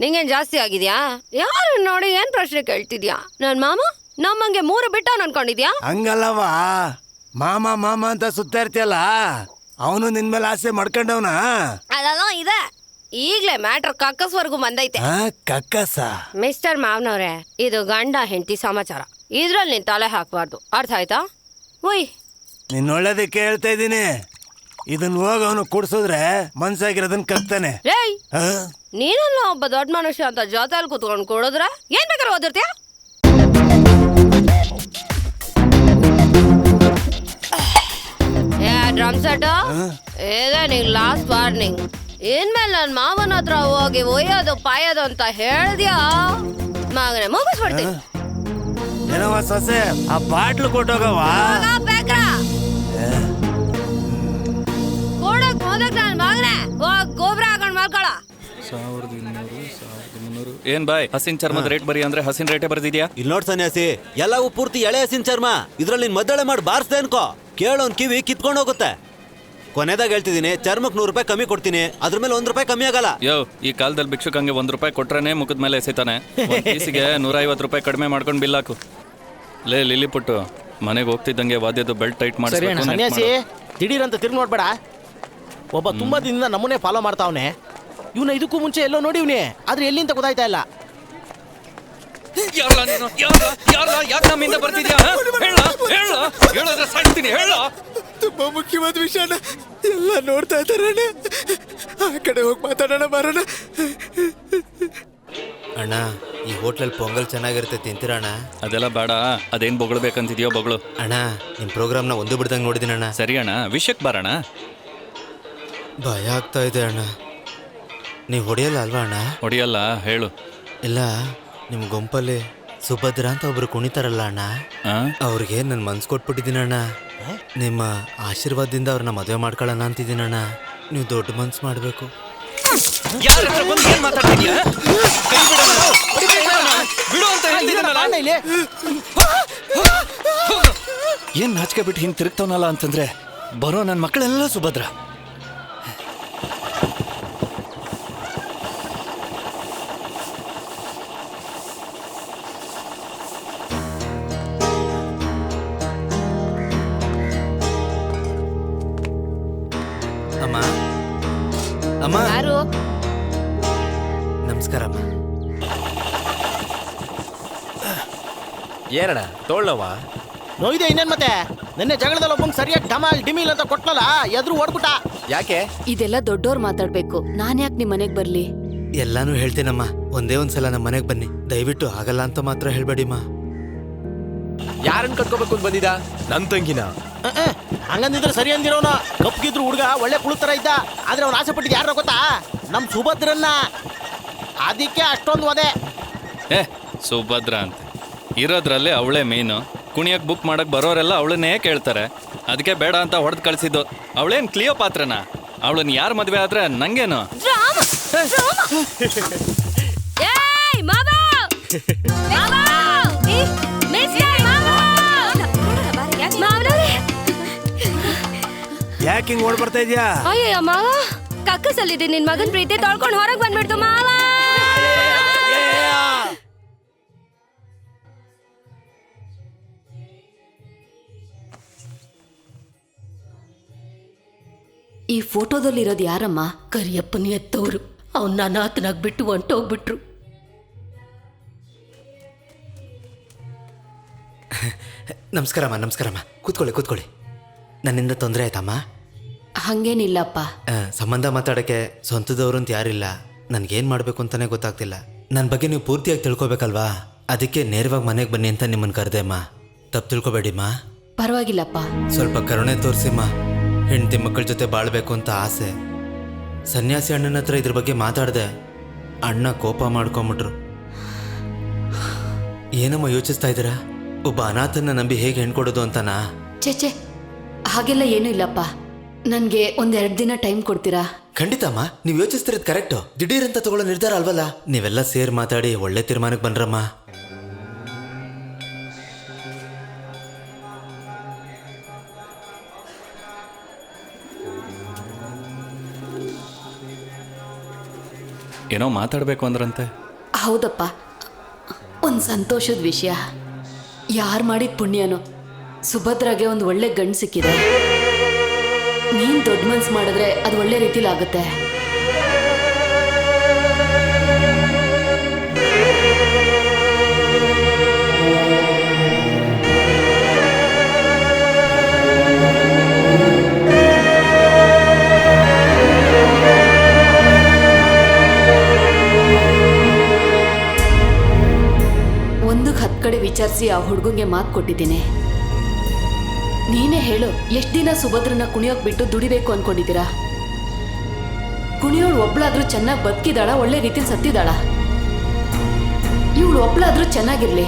S2: ನಿಂಗೇನ್ ಜಾಸ್ತಿ ಆಗಿದ್ಯಾ? ಯಾರು ನೋಡಿ ಏನ್ ಪ್ರಶ್ನೆ ಕೇಳ್ತಿದ್ಯಾ? ನನ್ ಮಾಮ ನಮ್ಮಂಗೆ 3 ಬಿಟ್ಟು ಅನ್ಕೊಂಡಿದ್ಯಾ?
S5: ಹಂಗಲ್ಲವಾ, ಮಾಮ ಮಾಮ ಅಂತ ಸುತ್ತಾ ಇರ್ತಿಯಲ್ಲ, ಅವನು ನಿನ್ ಮೇಲೆ ಆಸೆ ಮಾಡ್ಕೊಂಡವನ.
S2: ಅದೆಲ್ಲ ಇದೆ. ಈಗ್ಲೇ ಮ್ಯಾಟ್ರ್ ಕಕ್ಕಸ್ವರ್ಗು ಬಂದೈತೆ.
S5: ಕಕ್ಕಸ
S2: ಮಿಸ್ಟರ್ ಮಾವನವ್ರೆ, ಇದು ಗಂಡ ಹೆಂಡತಿ ಸಮಾಚಾರ. ಇದ್ರಲ್ಲಿ ನೀನ್ ತಲೆ ಹಾಕ್ಬಾರ್ದು, ಅರ್ಥ ಆಯ್ತಾ? ಉಯ್,
S5: ನಿನ್ ಒಳ್ಳೇದಕ್ಕೆ ಹೇಳ್ತಾ ಇದ್ದೀನಿ. ಇದನ್ ಹೋಗ ಅವನು ಕುಡ್ಸಿದ್ರೆ ಮನ್ಸಾಗಿರೋದನ್ ಕಕ್ತಾನೆ.
S2: ರೇಯ್, ನೀನಲ್ಲ ಒಬ್ಬ ದೊಡ್ಡ ಮನುಷ್ಯ ಅಂತ ಜೊತೆಲಿ ಕುತ್ಕೊಂಡು ಕೊಡಿದ್ರ ಏನ್ ಬೇಕಾದ್ರೆ ಓದಿರ್ತೀಯ? ಡ್ರಮ್ ಸೆಟ್ ಇದೆ ನಿಂಗ್ ಲಾಸ್ಟ್ ವಾರ್ನಿಂಗ್. ಇನ್ಮೇಲೆ ನನ್ ಮಾವನ ಹತ್ರ ಹೋಗಿ ಒಯ್ಯೋದು ಪಾಯೋದು ಅಂತ ಹೇಳ್ದ್ಯಾ ಮಗನೆ ಮುಗಿಸ್ಬಿಡ್ತೀನಿ.
S5: ಏನವ ಸೊಸೆ, ಆ ಬಾಟ್ಲು ಕೊಟ್ಟೋಗವ.
S2: ಕೊಡಕ್ ಹೋದಕ್ ನನ್ ಮಗನೆ ಹೋಗ್ ಗೊಬ್ಬರ ಹಾಕೊಂಡ್ ಮಾಡ್ಕೊಳ.
S7: 1200 ಏನ್ ಬಾಯ್, ಹಸಿನ್ ಚರ್ಮದ ರೇಟ್ ಬರಿ ಅಂದ್ರೆ ಹಸಿನ್ ರೇಟೇ ಬರ್ದಿದ್ಯಾ?
S14: ಇಲ್ಲಿ ನೋಡ್ ಸನ್ಯಾಸಿ, ಎಲ್ಲವೂ ಪೂರ್ತಿ ಎಳೆ ಹಸಿನ್ ಚರ್ಮ. ಇದ್ರಲ್ಲಿ ನಿನ್ ಮದ್ದಳೆ ಮಾಡಿ ಬಾರಿಸ್ದೆ ಅನ್ಕೋ, ಕೇಳೋನ್ ಕಿವಿ ಕಿತ್ಕೊಂಡು ಹೋಗುತ್ತೆ. ಕೊನೆದಾಗ ಹೇಳ್ತಿದ್ದೀನಿ, ಚರ್ಮಕ್ 100 ರೂಪಾಯಿ ಕಮ್ಮಿ ಕೊಡ್ತೀನಿ, ಅದ್ರ ಮೇಲೆ 1 ರೂಪಾಯಿ ಕಮ್ಮಿ ಆಗಲ್ಲ.
S7: ಯೋ, ಈ ಕಾಲದಲ್ಲಿ ಭಿಕ್ಷುಕಂಗೆ 1 ರೂಪಾಯಿ ಕೊಟ್ರೇನೆ ಮುಖದ ಮೇಲೆ ಎಸಿತಾನೆ. ಪೀಸಿಗೆ 150 ರೂಪಾಯಿ ಕಡಿಮೆ ಮಾಡ್ಕೊಂಡು ಬಿಲ್ ಹಾಕು. ಲೇ ಲಿಲಿ ಪುಟ್ಟು, ಮನೆಗೆ ಹೋಗ್ತಿದ್ದಂಗೆ ವಾದ್ಯದ ಬೆಲ್ಟ್ ಟೈಟ್ ಮಾಡಿ.
S4: ಸನ್ಯಾಸಿ ದಿಢೀರ್ ಅಂತ ತಿರ್ಗಿ ನೋಡ್ಬೇಡ. ಒಬ್ಬ ತುಂಬಾ ದಿನದಿಂದ ನಮ್ಮನ್ನೇ ಫಾಲೋ ಮಾಡ್ತಾವನೆ. ಇವನ ಇದಕ್ಕೂ ಮುಂಚೆ ಎಲ್ಲೋ ನೋಡಿವ್ನಿ, ಆದ್ರೆ ಎಲ್ಲಿಂತ ಗೊತ್ತಾಯ್ತಾ ಇಲ್ಲ.
S5: ತುಂಬಾ ಮುಖ್ಯವಾದ ವಿಷಯನ ಎಲ್ಲ ನೋಡ್ತಾ ಇದ್ದಾರಣ್ಣ. ಆ ಕಡೆ ಹೋಗಿ ಮಾತಾಡೋಣ ಬರೋಣ.
S10: ಅಣ್ಣ, ಈ ಹೋಟ್ಲಲ್ಲಿ ಪೊಂಗಲ್ ಚೆನ್ನಾಗಿರುತ್ತೆ, ತಿಂತೀರಣ್ಣ?
S7: ಅದೆಲ್ಲ ಬೇಡ, ಅದೇನ್ ಬೊಗಳ್ಬೇಕಂತಿದ್ಯೋ ಬೊಗಳು.
S10: ಅಣ್ಣ, ನಿಮ್ ಪ್ರೋಗ್ರಾಮ್ನ ಒಂದು ಬಿಡ್ದಂಗೆ ನೋಡಿದೀನಿ ಅಣ್ಣ.
S7: ಸರಿ ಅಣ್ಣ, ವಿಷಯಕ್ಕೆ ಬರೋಣ.
S10: ಭಯ ಆಗ್ತಾ ಇದೆ ಅಣ್ಣ. ನೀವು ಹೊಡೆಯಲ್ಲ ಅಲ್ವಾ ಅಣ್ಣ?
S7: ಹೊಡೆಯಲ್ಲ, ಹೇಳು.
S10: ಇಲ್ಲ, ನಿಮ್ ಗುಂಪಲ್ಲಿ ಸುಭದ್ರ ಅಂತ ಒಬ್ರು ಕುಣಿತಾರಲ್ಲ ಅಣ್ಣ, ಅವ್ರಿಗೆ ನನ್ ಮನ್ಸು ಕೊಟ್ಬಿಟ್ಟಿದ್ದೀನಿ ಅಣ್ಣ. ನಿಮ್ಮ ಆಶೀರ್ವಾದದಿಂದ ಅವ್ರನ್ನ ಮದುವೆ ಮಾಡ್ಕೊಳ್ಳೋಣ ಅಂತಿದ್ದೀನಣ್ಣ. ನೀವು ದೊಡ್ಡ ಮನ್ಸು ಮಾಡ್ಬೇಕು.
S7: ಏನ್ ನಾಚಿಕೆ ಬಿಟ್ಟು ಹಿಂಗ್ ತಿರುಗ್ತವನಲ್ಲ ಅಂತಂದ್ರೆ ಬರೋ ನನ್ನ ಮಕ್ಕಳೆಲ್ಲ ಸುಭದ್ರ.
S10: ಅಮ್ಮ, ಅಮ್ಮ.
S2: ಯಾರು?
S10: ನಮಸ್ಕಾರ ಅಮ್ಮ.
S11: ಏನಣ್ಣ ತೋಳ್ನವ
S4: ನೋಯ್ದೆ ಇನ್ನೇನ್ ಮತ್ತೆ? ನಿನ್ನೆ ಜಗಳದಲ್ಲಿ ಒಬ್ಬಂಗ್ ಸರಿಯಾಗಿ ಡಮಾಲ್ ಡಿಮಿಲ್ ಅಂತ ಕೊಟ್ಲಲ್ಲ, ಎದ್ರು ಓಡ್ಬಿಟ್ಟ.
S11: ಯಾಕೆ?
S12: ಇದೆಲ್ಲ ದೊಡ್ಡೋರ್ ಮಾತಾಡ್ಬೇಕು, ನಾನ್ ಯಾಕೆ ನಿಮ್ ಮನೆಗ್ ಬರ್ಲಿ?
S10: ಎಲ್ಲಾನು ಹೇಳ್ತೀನಮ್ಮ, ಒಂದೇ ಒಂದ್ಸಲ ನಮ್ಮ ಮನೆಗ್ ಬನ್ನಿ, ದಯವಿಟ್ಟು ಆಗಲ್ಲ ಅಂತ ಮಾತ್ರ ಹೇಳ್ಬೇಡಿಮ್ಮ.
S11: ಯಾರನ್ನ ಕಟ್ಕೋಬೇಕು ಅಂತ ಬಂದಿದ್ದ? ನನ್ ತಂಗಿನ.
S4: ಹಂಗಂದಿದ್ರೆ ಸರಿ ಅಂದಿರೋನ. ಕಪ್ಗಿದ್ರು ಹುಡುಗ ಒಳ್ಳೆ ಕುಳುತರ ಇದ್ದ, ಆದ್ರೆ ಅವ್ನು ಆಸೆ ಪಟ್ಟಿದ್ ಯಾರ ಗೊತ್ತಾ? ನಮ್ ಸುಭದ್ರನ್ನ. ಅದಕ್ಕೆ ಅಷ್ಟೊಂದು ಒದೆ.
S7: ಸುಭದ್ರ ಅಂತ ಇರೋದ್ರಲ್ಲಿ ಅವಳೇ ಮೇನು. ಕುಣಿಯಕ್ ಬುಕ್ ಮಾಡಕ್ ಬರೋರೆಲ್ಲ ಅವಳನ್ನೇ ಕೇಳ್ತಾರೆ. ಅದಕ್ಕೆ ಬೇಡ ಅಂತ ಹೊಡೆದ್ ಕಳ್ಸಿದ್ದು. ಅವಳೇನ್ ಕ್ಲಿಯೋ ಪಾತ್ರನ? ಅವಳನ್ನ ಯಾರು ಮದ್ವೆ ಆದ್ರೆ ನಂಗೇನು?
S5: ಯಾಕೆ ಹಿಂಗ್ ಓಡ್ ಬರ್ತಾ ಇದ್ಯಾ?
S2: ಅಯ್ಯಯ್ಯ ಮಾವ, ಕಕ್ಕಸಲ್ಲಿದ್ದೆ ನಿನ್ ಮಗನ್ ಪ್ರೀತಿ ತೊಳ್ಕೊಂಡು ಹೊರಗೆ ಬಂದ್ಬಿಡ್ತು ಮಾವ.
S16: ಈ ಫೋಟೋದಲ್ಲಿರೋದು ಯಾರಮ್ಮ? ಕರಿಯಪ್ಪನ ಎತ್ತವರು. ಅವನ್ನ ಅನಾಥನಾಗ್ ಬಿಟ್ಟು ಹೊಂಟೋಗ್ಬಿಟ್ರು.
S10: ನಮಸ್ಕಾರಮ್ಮ. ನಮಸ್ಕಾರಮ್ಮ. ಕೂತ್ಕೊಳ್ಳಿ. ನನ್ನಿಂದ ತೊಂದರೆ ಆಯ್ತಮ್ಮ?
S16: ಹಂಗೇನಿಲ್ಲಪ್ಪ.
S10: ಸಂಬಂಧ ಮಾತಾಡೋಕ್ಕೆ ಸ್ವಂತದವರು ಅಂತ ಯಾರಿಲ್ಲ. ನನಗೇನು ಮಾಡಬೇಕು ಅಂತಲೇ ಗೊತ್ತಾಗ್ತಿಲ್ಲ. ನನ್ನ ಬಗ್ಗೆ ನೀವು ಪೂರ್ತಿಯಾಗಿ ತಿಳ್ಕೊಬೇಕಲ್ವಾ? ಅದಕ್ಕೆ ನೇರವಾಗಿ ಮನೆಗೆ ಬನ್ನಿ ಅಂತ ನಿಮ್ಮನ್ನು ಕರೆದೆಮ್ಮ. ತಪ್ಪು ತಿಳ್ಕೊಬೇಡಿಮ್ಮ.
S16: ಪರವಾಗಿಲ್ಲಪ್ಪ.
S10: ಸ್ವಲ್ಪ ಕರುಣೆ ತೋರಿಸಿಮ್ಮ. ಹೆಂಡತಿ ಮಕ್ಕಳ ಜೊತೆ ಬಾಳ್ಬೇಕು ಅಂತ ಆಸೆ. ಸನ್ಯಾಸಿ ಅಣ್ಣನ ಹತ್ರ ಇದ್ರ ಬಗ್ಗೆ ಮಾತಾಡಿದೆ. ಅಣ್ಣ ಕೋಪ ಮಾಡ್ಕೊಂಬಿಟ್ರು. ಏನಮ್ಮ ಯೋಚಿಸ್ತಾ ಇದ್ದೀರಾ? ಒಬ್ಬ ಅನಾಥನ ನಂಬಿ ಹೇಗೆ ಹೆಣ್ಕೊಡೋದು ಅಂತನಾ?
S16: ಚೇಚೆ, ಹಾಗೆಲ್ಲ ಏನೂ ಇಲ್ಲಪ್ಪ. ನನಗೆ 1-2 ದಿನ ಟೈಮ್ ಕೊಡ್ತೀರಾ?
S10: ಖಂಡಿತಮ್ಮ. ನೀವು ಯೋಚಿಸ್ತಿರೋದು ಕರೆಕ್ಟು. ದಿಢೀರಂತ ತಗೊಳ್ಳೋ ನಿರ್ಧಾರ ಅಲ್ವಲ್ಲ. ನೀವೆಲ್ಲ ಸೇರಿ ಮಾತಾಡಿ ಒಳ್ಳೆ ತೀರ್ಮಾನಕ್ಕೆ ಬನ್ರಮ್ಮ.
S7: ಏನೋ ಮಾತಾಡಬೇಕು ಅಂದ್ರಂತೆ.
S16: ಹೌದಪ್ಪ, ಒಂದು ಸಂತೋಷದ ವಿಷಯ. ಯಾರು ಮಾಡಿದ ಪುಣ್ಯನೋ ಸುಭದ್ರಾಗೆ ಒಂದು ಒಳ್ಳೆ ಗಂಡು ಸಿಕ್ಕಿದೆ. ನೀನು ದೊಡ್ಡ ಮನ್ಸು ಮಾಡಿದ್ರೆ ಅದು ಒಳ್ಳೆ ರೀತಿಲಿ ಆಗುತ್ತೆ. ಒಂದಕ್ಕೆ 10 ಕಡೆ ವಿಚಾರಿಸಿ ಆ ಹುಡುಗಂಗೆ ಮಾತು ಕೊಟ್ಟಿದ್ದೀನಿ. ನೀನೇ ಹೇಳು, ಎಷ್ಟು ದಿನ ಸುಭದ್ರನ ಕುಣಿಯೋಕ್ ಬಿಟ್ಟು ದುಡಿಬೇಕು ಅನ್ಕೊಂಡಿದ್ದೀರಾ? ಕುಣಿಯೋಳು ಒಬ್ಳಾದ್ರೂ ಚೆನ್ನಾಗಿ ಬದುಕಿದಾಳ, ಒಳ್ಳೆ ರೀತಿಲಿ ಸತ್ತಿದಾಳ? ಇವಳು ಒಬ್ಳಾದ್ರೂ ಚೆನ್ನಾಗಿರ್ಲಿ.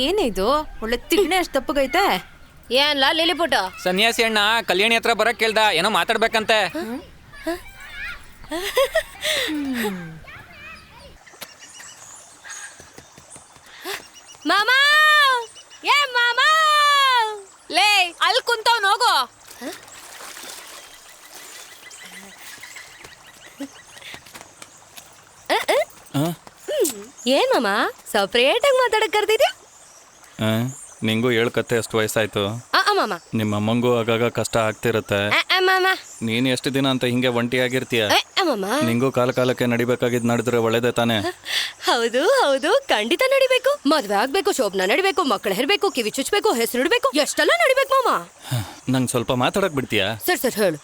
S12: ಏನಿದು ಒಳ್ಳೆ ತಿಗಣೆ ಅಷ್ಟು ತಪ್ಪಗೈತೆ.
S2: ಏನ್ಲಾ ಲಿಲಿಪುಟ?
S15: ಸನ್ಯಾಸಿ ಅಣ್ಣ ಕಲ್ಯಾಣಿ ಹತ್ರ ಬರಕ್ ಕೇಳ್ದ, ಏನೋ ಮಾತಾಡ್ಬೇಕಂತೆ.
S2: ಮಾಮಾ, ಏ ಮಾಮಾ,
S12: ಲೇ ಅಲ್ಲಿ ಕುಂತವ್ನು ಹೋಗೋ.
S2: ಏನ್ ಮಾಮಾ ಸಪ್ರೇಟ್ ಆಗಿ ಮಾತಾಡಕ್ ಕರ್ದಿದ್ಯಾ?
S7: ನಿಂಗೂ ಕತ್ತೆ ಎಷ್ಟು ವಯಸ್ಸಾಯ್ತು?
S2: ಮಾಮ,
S7: ನಿಮ್ಮ ಅಮ್ಮಂಗೂ ಆಗಾಗ ಕಷ್ಟ ಆಗ್ತಿರತ್ತೆ. ನೀನ್ ಎಷ್ಟು ದಿನ ಅಂತ ಹಿಂಗೆ ಒಂಟಿಯಾಗಿರ್ತೀಯ? ನಿಂಗೂ ಕಾಲಕ್ಕೆ ನಡಿಬೇಕಾಗಿದ್ ನಡೆದ್ರೆ ಒಳ್ಳೇದೇ ತಾನೆ?
S2: ಹೌದು ಹೌದು, ಖಂಡಿತ ನಡಿಬೇಕು. ಮದ್ವೆ ಆಗ್ಬೇಕು, ಶೋಭನ ನಡಿಬೇಕು, ಮಕ್ಕಳು ಹೆರ್ಬೇಕು, ಕಿವಿ ಚುಚ್ಬೇಕು, ಹೆಸರು ಇಡ್ಬೇಕು, ಎಷ್ಟೆಲ್ಲ ನಡಿಬೇಕು ಮಾಮ.
S7: ನಂಗೆ ಸ್ವಲ್ಪ ಮಾತಾಡಕ್ ಬಿಡ್ತೀಯಾ?
S2: ಸರ್ ಹೇಳು.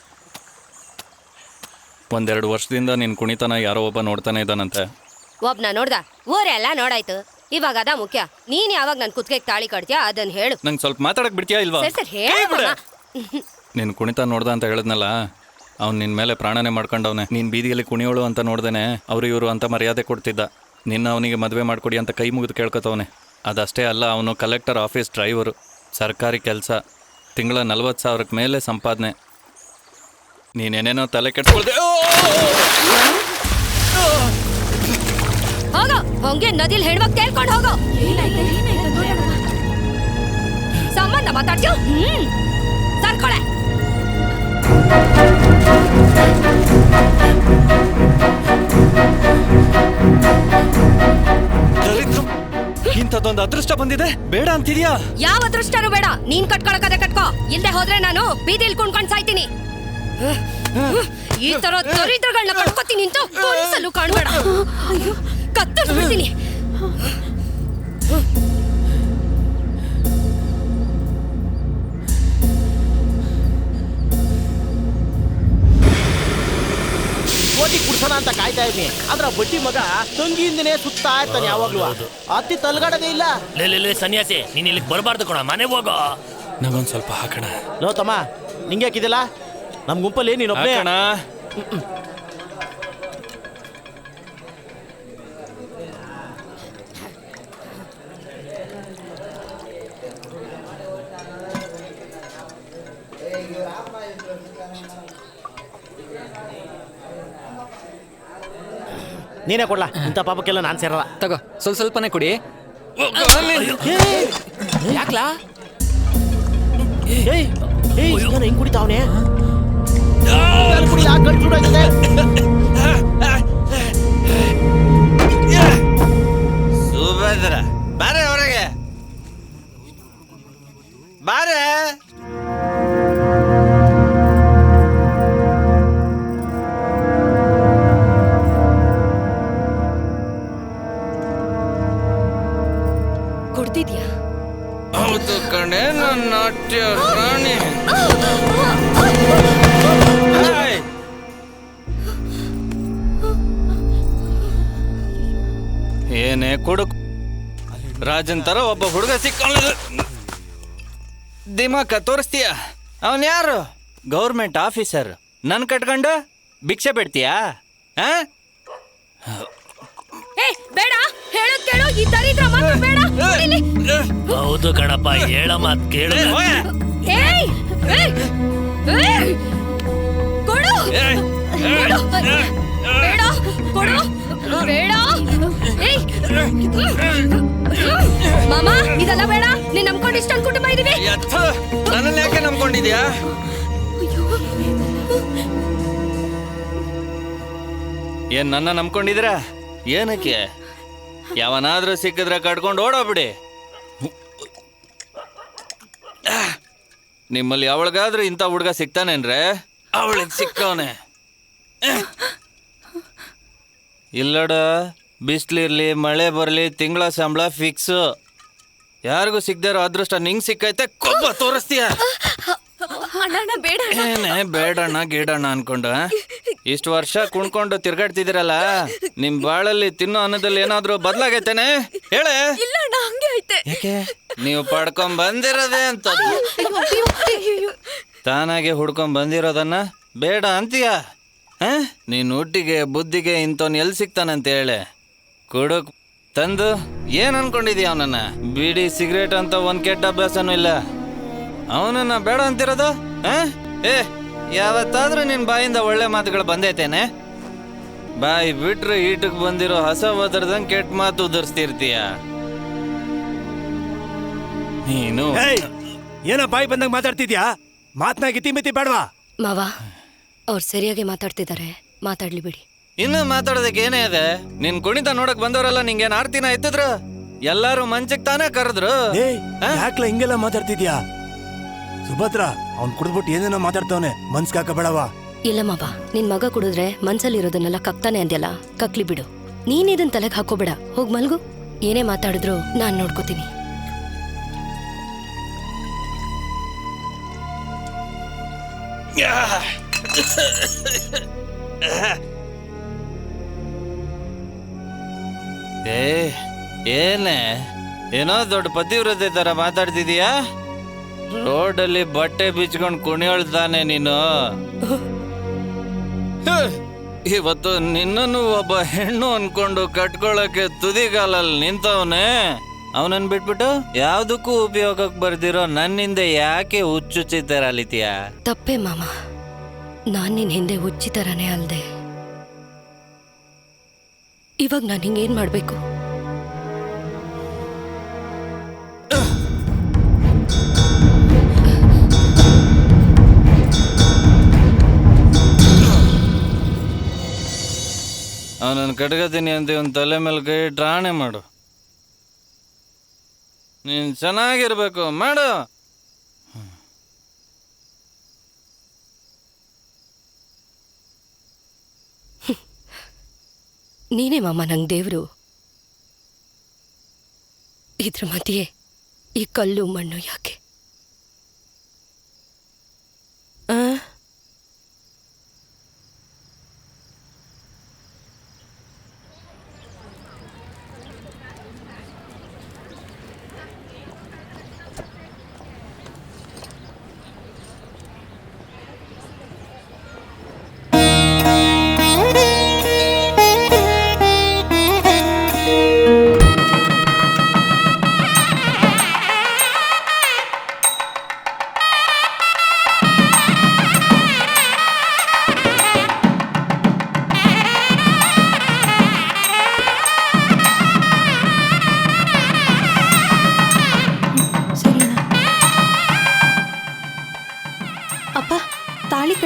S7: 1-2 ವರ್ಷದಿಂದ ನಿನ್ ಕುಣಿತನ ಯಾರೋ ಒಬ್ಬ ನೋಡ್ತಾನೆ ಇದ್ದಾನಂತೆ.
S2: ಒಬ್ನ ನೋಡ್ದ, ಊರೆಲ್ಲ ನೋಡಾಯ್ತು. ಇವಾಗ ಅದ ಮುಖ್ಯ. ನೀನ್ ಯಾವಾಗ ನನ್ ಕುತ್ತಿಗೆ ತಾಳಿ ಕಟ್ತೀಯಾ ಅದನ್ನ ಹೇಳು.
S7: ನಂಗೆ ಸ್ವಲ್ಪ ಮಾತಾಡಕ್ ಬಿಡ್ತೀಯಾ ಇಲ್ವಾ?
S2: ಸರ್ ಹೇಳು.
S7: ನೀನ್ ಕುಣಿತ ನೋಡ್ದ ಅಂತ ಹೇಳಿದ್ನಲ್ಲ, ಅವ್ನು ನಿನ್ ಮೇಲೆ ಪ್ರಾಣನೆ ಮಾಡ್ಕೊಂಡವ್ನೆ. ನೀನ್ ಬೀದಿಯಲ್ಲಿ ಕುಣಿಯೋಳು ಅಂತ ನೋಡ್ದೇನೆ ಅವ್ರು ಇವರು ಅಂತ ಮರ್ಯಾದೆ ಕೊಡ್ತಿದ್ದ. ನಿನ್ನ ಅವನಿಗೆ ಮದುವೆ ಮಾಡ್ಕೊಡಿ ಅಂತ ಕೈ ಮುಗಿದು ಕೇಳ್ಕೊತವನೆ. ಅದಷ್ಟೇ ಅಲ್ಲ, ಅವನು ಕಲೆಕ್ಟರ್ ಆಫೀಸ್ ಡ್ರೈವರು, ಸರ್ಕಾರಿ ಕೆಲಸ, ತಿಂಗಳ 40,000 ಮೇಲೆ ಸಂಪಾದನೆ. ನೀನೇನೇನೋ ತಲೆ ಕೆಡ್ಸ್ಕೊಳ್ದೆ.
S2: ಹೋಗೋ, ಹಂಗೆ ನದಿಲ್ ಹೆಣ್ಮಕ್ ಕೇಳ್ಕೊಂಡು ಹೋಗೋ. ಸಂಬಂಧ ಮಾತಾಡ್ತೀಯ? ಸರ್ಕೊಳೆ.
S7: ಇಂಥದ್ದೊಂದು ಅದೃಷ್ಟ ಬಂದಿದೆ, ಬೇಡ ಅಂತಿದ್ಯಾ?
S2: ಯಾವ ಅದೃಷ್ಟನೂ ಬೇಡ. ನೀನ್ ಕಟ್ಕೊಳಕದೆ ಕಟ್ಕೋ, ಇಲ್ದೆ ಹೋದ್ರೆ ನಾನು ಬೀದಿಲ್ ಕುಣ್ಕೊಂಡ್ ಸಾಯ್ತೀನಿ. ಈ ತರ ದರಿದ್ರಗಳನ್ನ ಕಟ್ಕೋತೀನಿ ಅಂತ ಒಂದ್ಸಲೂ ಕಾಣ್ಬೇಡ. ಕತ್ತರಿಸ್ಬಿಡ್ತೀನಿ.
S4: ಕೋಟಿ ಕುಡ್ಸೋಣ ಅಂತ ಕಾಯ್ತಾ ಇದ್ದೀನಿ. ಆದ್ರೆ ಬಡ್ಡಿ ಮಗ ತಂಗಿಯಿಂದನೇ ಸುತ್ತಾ ಇರ್ತಾನೆ ಯಾವಾಗ್ಲೂ. ಅತ್ತಿ ತಲ್ಗಾಡೋದೇ ಇಲ್ಲ.
S8: ಲೇ ಸನ್ಯಾಸಿ, ನೀನ್ ಇಲ್ಲಿಗೆ ಬರಬಾರ್ದು ಕಣ, ಮನೆ ಹೋಗೋ.
S7: ನಂಗೊಂದು ಸ್ವಲ್ಪ ಹಾಕೋಣ.
S4: ಲೋ ತಮ್ಮ, ನಿಂಗೆ ಹಾಕಿದಿಲ್ಲ ನಮ್ ಗುಂಪಲ್ಲಿ ನೀನೊಬ್ಬನೇ. ನೀನೇ ಕೊಡ್ಲಾ, ಇಂಥ ಪಾಪಕ್ಕೆಲ್ಲ ನಾನು ಸೇರಲ್ಲ.
S15: ತಗೋ, ಸ್ವಲ್ಪನೇ ಕುಡಿ. ಯಾಕ್ಲಾ?
S4: ಹಿಂಗ್ ಕುಡಿತಾವನೆ
S7: ಸುಭದ್ರ ಬಾರೆ ಹೊರಗೆ ಬಾರೆ.
S2: ಕುಡ್ದಿದ್ಯಾ?
S7: ಹೌದು ಕಣೆ ನನ್ನ ನಾಟ್ಯ ರಾಣಿ. ಏನೇ ಕುಡುಕ್ ರಾಜನ್ ತರ ಒಬ್ಬ ಹುಡುಗ ಸಿಕ್ಕ ದಿಮಾಕ ತೋರಿಸ್ತೀಯ? ಅವನ್ ಯಾರು? Government officer. ನನ್ ಕಟ್ಕೊಂಡು ಭಿಕ್ಷೆ ಬಿಡ್ತೀಯಾ?
S2: ಬೇಡ, ಹೇಳೋದ್ ಕೇಳು, ಈ ದರಿದ್ರ ಮಾತು ಬೇಡ.
S8: ಹೌದು ಕಣಪ್ಪ, ಹೇಳ ಮಾತ್ ಕೇಳು.
S2: ಕೊಡು, ಬೇಡ, ಕೊಡು, ಬೇಡ. ಮಾಮ, ಇದೆಲ್ಲ ಬೇಡ. ನೀನ್ ನಂಬ್ಕೊಂಡು ಇಷ್ಟೊಂದು ಕುಟುಂಬ ಇದೀವಿ.
S7: ನನ್ನ ಯಾಕೆ ನಂಬ್ಕೊಂಡಿದ್ಯಾ? ಏನ್ ನನ್ನ ನಂಬ್ಕೊಂಡಿದ್ರ? ಏನಕ್ಕೆ? ಯಾವನಾದ್ರೂ ಸಿಕ್ಕಿದ್ರೆ ಕಟ್ಕೊಂಡು ಓಡೋಗ್ಬಿಡಿ. ನಿಮ್ಮಲ್ಲಿ ಯಾವಳಿಗಾದ್ರೂ ಇಂಥ ಹುಡುಗ ಸಿಗ್ತಾನೇನ್ರೆ? ಅವಳಿಗೆ ಸಿಕ್ಕವನೆ. ಇಲ್ಲಡ, ಬಿಸ್ಲಿರ್ಲಿ ಮಳೆ ಬರ್ಲಿ ತಿಂಗಳ ಸಂಬಳ ಫಿಕ್ಸು. ಯಾರಿಗೂ ಸಿಗ್ದಾರೋ ಅದೃಷ್ಟ ನಿಂಗೆ ಸಿಕ್ಕೈತೆ. ಕೊಬ್ಬ ತೋರಿಸ್ತೀಯ? ಏನೇ ಬೇಡಣ್ಣ ಗೀಡಣ್ಣ ಅನ್ಕೊಂಡು ಇಷ್ಟು ವರ್ಷ ಕುಣ್ಕೊಂಡು ತಿರ್ಗಾಡ್ತಿದಿರಲ್ಲ, ನಿಮ್ ಬಾಳಲ್ಲಿ ತಿನ್ನೋ ಅನ್ನದಲ್ಲಿ ಏನಾದ್ರೂ ಬದಲಾಗೈತೇನೆ? ಹೇಳೆ. ಯಾಕೆ? ನೀವು ಪಡ್ಕೊಂಡ್ ಬಂದಿರೋದೇ ಅಂತ ತಾನಾಗೆ ಹುಡ್ಕೊಂಡ್ ಬಂದಿರೋದನ್ನ ಬೇಡ ಅಂತೀಯ? ನೀನ್ ಹುಟ್ಟಿಗೆ ಬುದ್ಧಿಗೆ ಇಂಥವ್ನ ಎಲ್ಲಿ ಸಿಗ್ತಾನಂತ ಹೇಳೆ. ಕುಡುಕ್ ತಂದು ಏನ್ ಅನ್ಕೊಂಡಿದೀಯ ಅವನನ್ನ? ಬೀಡಿ ಸಿಗರೇಟ್ ಅಂತ ಒಂದ್ ಕೆಟ್ಟ ಅಭ್ಯಾಸನೂ ಇಲ್ಲ. ಅವನನ್ನ ಬೇಡ ಅಂತಿರೋದು? ಯಾವತ್ತಾದ್ರೂ ನಿನ್ ಬಾಯಿಂದ ಒಳ್ಳೆ ಮಾತುಗಳು ಬಂದೈತೇನೆ? ಬಾಯಿ ಬಿಟ್ರೆ ಈಟಕ್ ಬಂದಿರೋ ಹಸ ಒದರ್ದಂಗ್ ಕೆಟ್ಟ ಮಾತು ಉದರ್ಸ್ತಿರ್ತೀಯ ನೀನು.
S5: ಏನ ಬಾಯಿ ಬಂದಂಗ್ ಮಾತಾಡ್ತಿದ್ಯಾ? ಮಾತ್ನಾಗ ಇತಿ ಬೇಡವಾ?
S2: ಮಾವ, ಅವ್ರು ಸರಿಯಾಗಿ ಮಾತಾಡ್ತಿದ್ದಾರೆ, ಮಾತಾಡ್ಲಿ ಬಿಡಿ.
S7: ಇನ್ನು ಮಾತಾಡೋದಕ್ಕೆ ಏನೇ ಇದೆ? ನಿನ್ ಕುಣಿತ ನೋಡಕ್ ಬಂದವರೆಲ್ಲ ನಿಂಗೇನ್ ಆರ್ತಿನ ಎತ್ತಿದ್ರು? ಎಲ್ಲಾರು ಮಂಚಕ್ ತಾನೇ ಕರೆದ್ರು.
S5: ಯಾಕ್ಲ ಹಿಂಗೆಲ್ಲ ಮಾತಾಡ್ತಿದ್ಯಾ? ಸುಭದ್ರ, ಅವ್ನ್ ಕುಡಿದ್ಬಿಟ್ಟು ಏನೇನೋ ಮಾತಾಡ್ತವನೆ, ಮನ್ಸ್ಕಾಕಬೇಡವಾ?
S2: ಇಲ್ಲ ಮಾವ, ನಿನ್ ಮಗ ಕುಡಿದ್ರೆ ಮನ್ಸಲ್ಲಿರೋದನ್ನೆಲ್ಲ ಕಕ್ತಾನೆ ಅಂದ್ಯಲ್ಲ, ಕಕ್ಲಿ ಬಿಡು. ನೀನ್ ಇದನ್ ತಲೆಗೆ ಹಾಕೋಬೇಡ, ಹೋಗ್ ಮಲ್ಗು. ಏನೇ ಮಾತಾಡಿದ್ರು ನಾನ್ ನೋಡ್ಕೋತೀನಿ.
S7: ಏನೇ ಏನೋ ದೊಡ್ಡ ಪತಿವ್ರತೆ ತರ ಮಾತಾಡ್ತಿದೀಯಾ? ರೋಡಲ್ಲಿ ಬಟ್ಟೆ ಬಿಚ್ಕೊಂಡು ಕುಣಿಯೋಳ್ತಾನೆ ನೀನು. ಇವತ್ತು ನಿನ್ನನ್ನು ಒಬ್ಬ ಹೆಣ್ಣು ಅನ್ಕೊಂಡು ಕಟ್ಕೊಳಕ್ಕೆ ತುದಿಗಾಲಲ್ಲಿ ನಿಂತವನೇ. ಅವನನ್ನ ಬಿಟ್ಬಿಟ್ಟು ಯಾವ್ದಕ್ಕೂ ಉಪಯೋಗಕ್ಕೆ ಬರ್ದಿರೋ ನನ್ನಿಂದ ಯಾಕೆ ಹುಚ್ಚುಚ್ಚಿ ತರ ಅಲಿತೀಯ?
S2: ತಪ್ಪೇ ಮಾಮ, ನಾನ್ ನಿನ್ ಹಿಂದೆ ಹುಚ್ಚಿ ತರಾನೇ ಅಲ್ದೆ. ಇವಾಗ ನಾನು ಹಿಂಗೇನ್ ಮಾಡ್ಬೇಕು?
S7: ಅವನನ್ನು ಕಟ್ಕೋತೀನಿ ಅಂತ ಒಂದು ತಲೆ ಮೇಲೆ ಕೈ ಡ್ರಾಣೆ ಮಾಡು. ನೀನ್ ಚೆನ್ನಾಗಿರ್ಬೇಕು, ಮಾಡು.
S2: ನೀನೇ ಮಾಮ ನಂಗೆ ದೇವ್ರು. ಇದ್ರ ಮಧ್ಯೆ ಈ ಕಲ್ಲು ಮಣ್ಣು ಯಾಕೆ?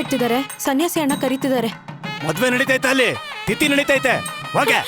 S17: ಕೆಡ್ತಿದ್ದಾರೆ. ಸನ್ಯಾಸಿ ಅಣ್ಣ ಕರೀತಿದ್ದಾರೆ.
S5: ಮದ್ವೆ ನಡೀತೈತೆ ಅಲ್ಲಿ, ತಿಥಿ ನಡೀತೈತೆ, ಹೋಗೆ.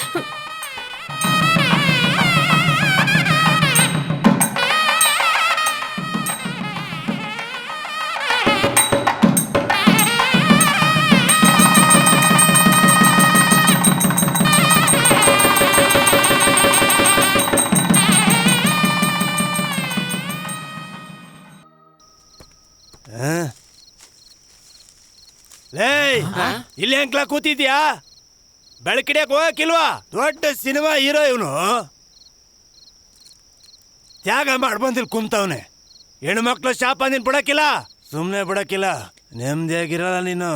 S5: ಇಲ್ಲಿ ಅಂಕ್ಲ ಕೂತಿದ್ಯಾ? ಬೆಳಕಿಡಿಯಕ್ ಹೋಗಕ್ಕಿಲ್ವಾ? ದೊಡ್ಡ ಸಿನಿಮಾ ಹೀರೋ ಇವನು. ತ್ಯಾಗ ಮಾಡ್ಬಂದಿಲ್ ಕುಂತವನೆ. ಹೆಣ್ಮಕ್ಳು ಶಾಪ ನೀನ್ ಬಿಡಕ್ಕಿಲ್ಲ, ಸುಮ್ನೆ ಬಿಡಕ್ಕಿಲ್ಲ. ನೆಮ್ಮದಿಯಾಗಿರಲ್ಲ ನೀನು.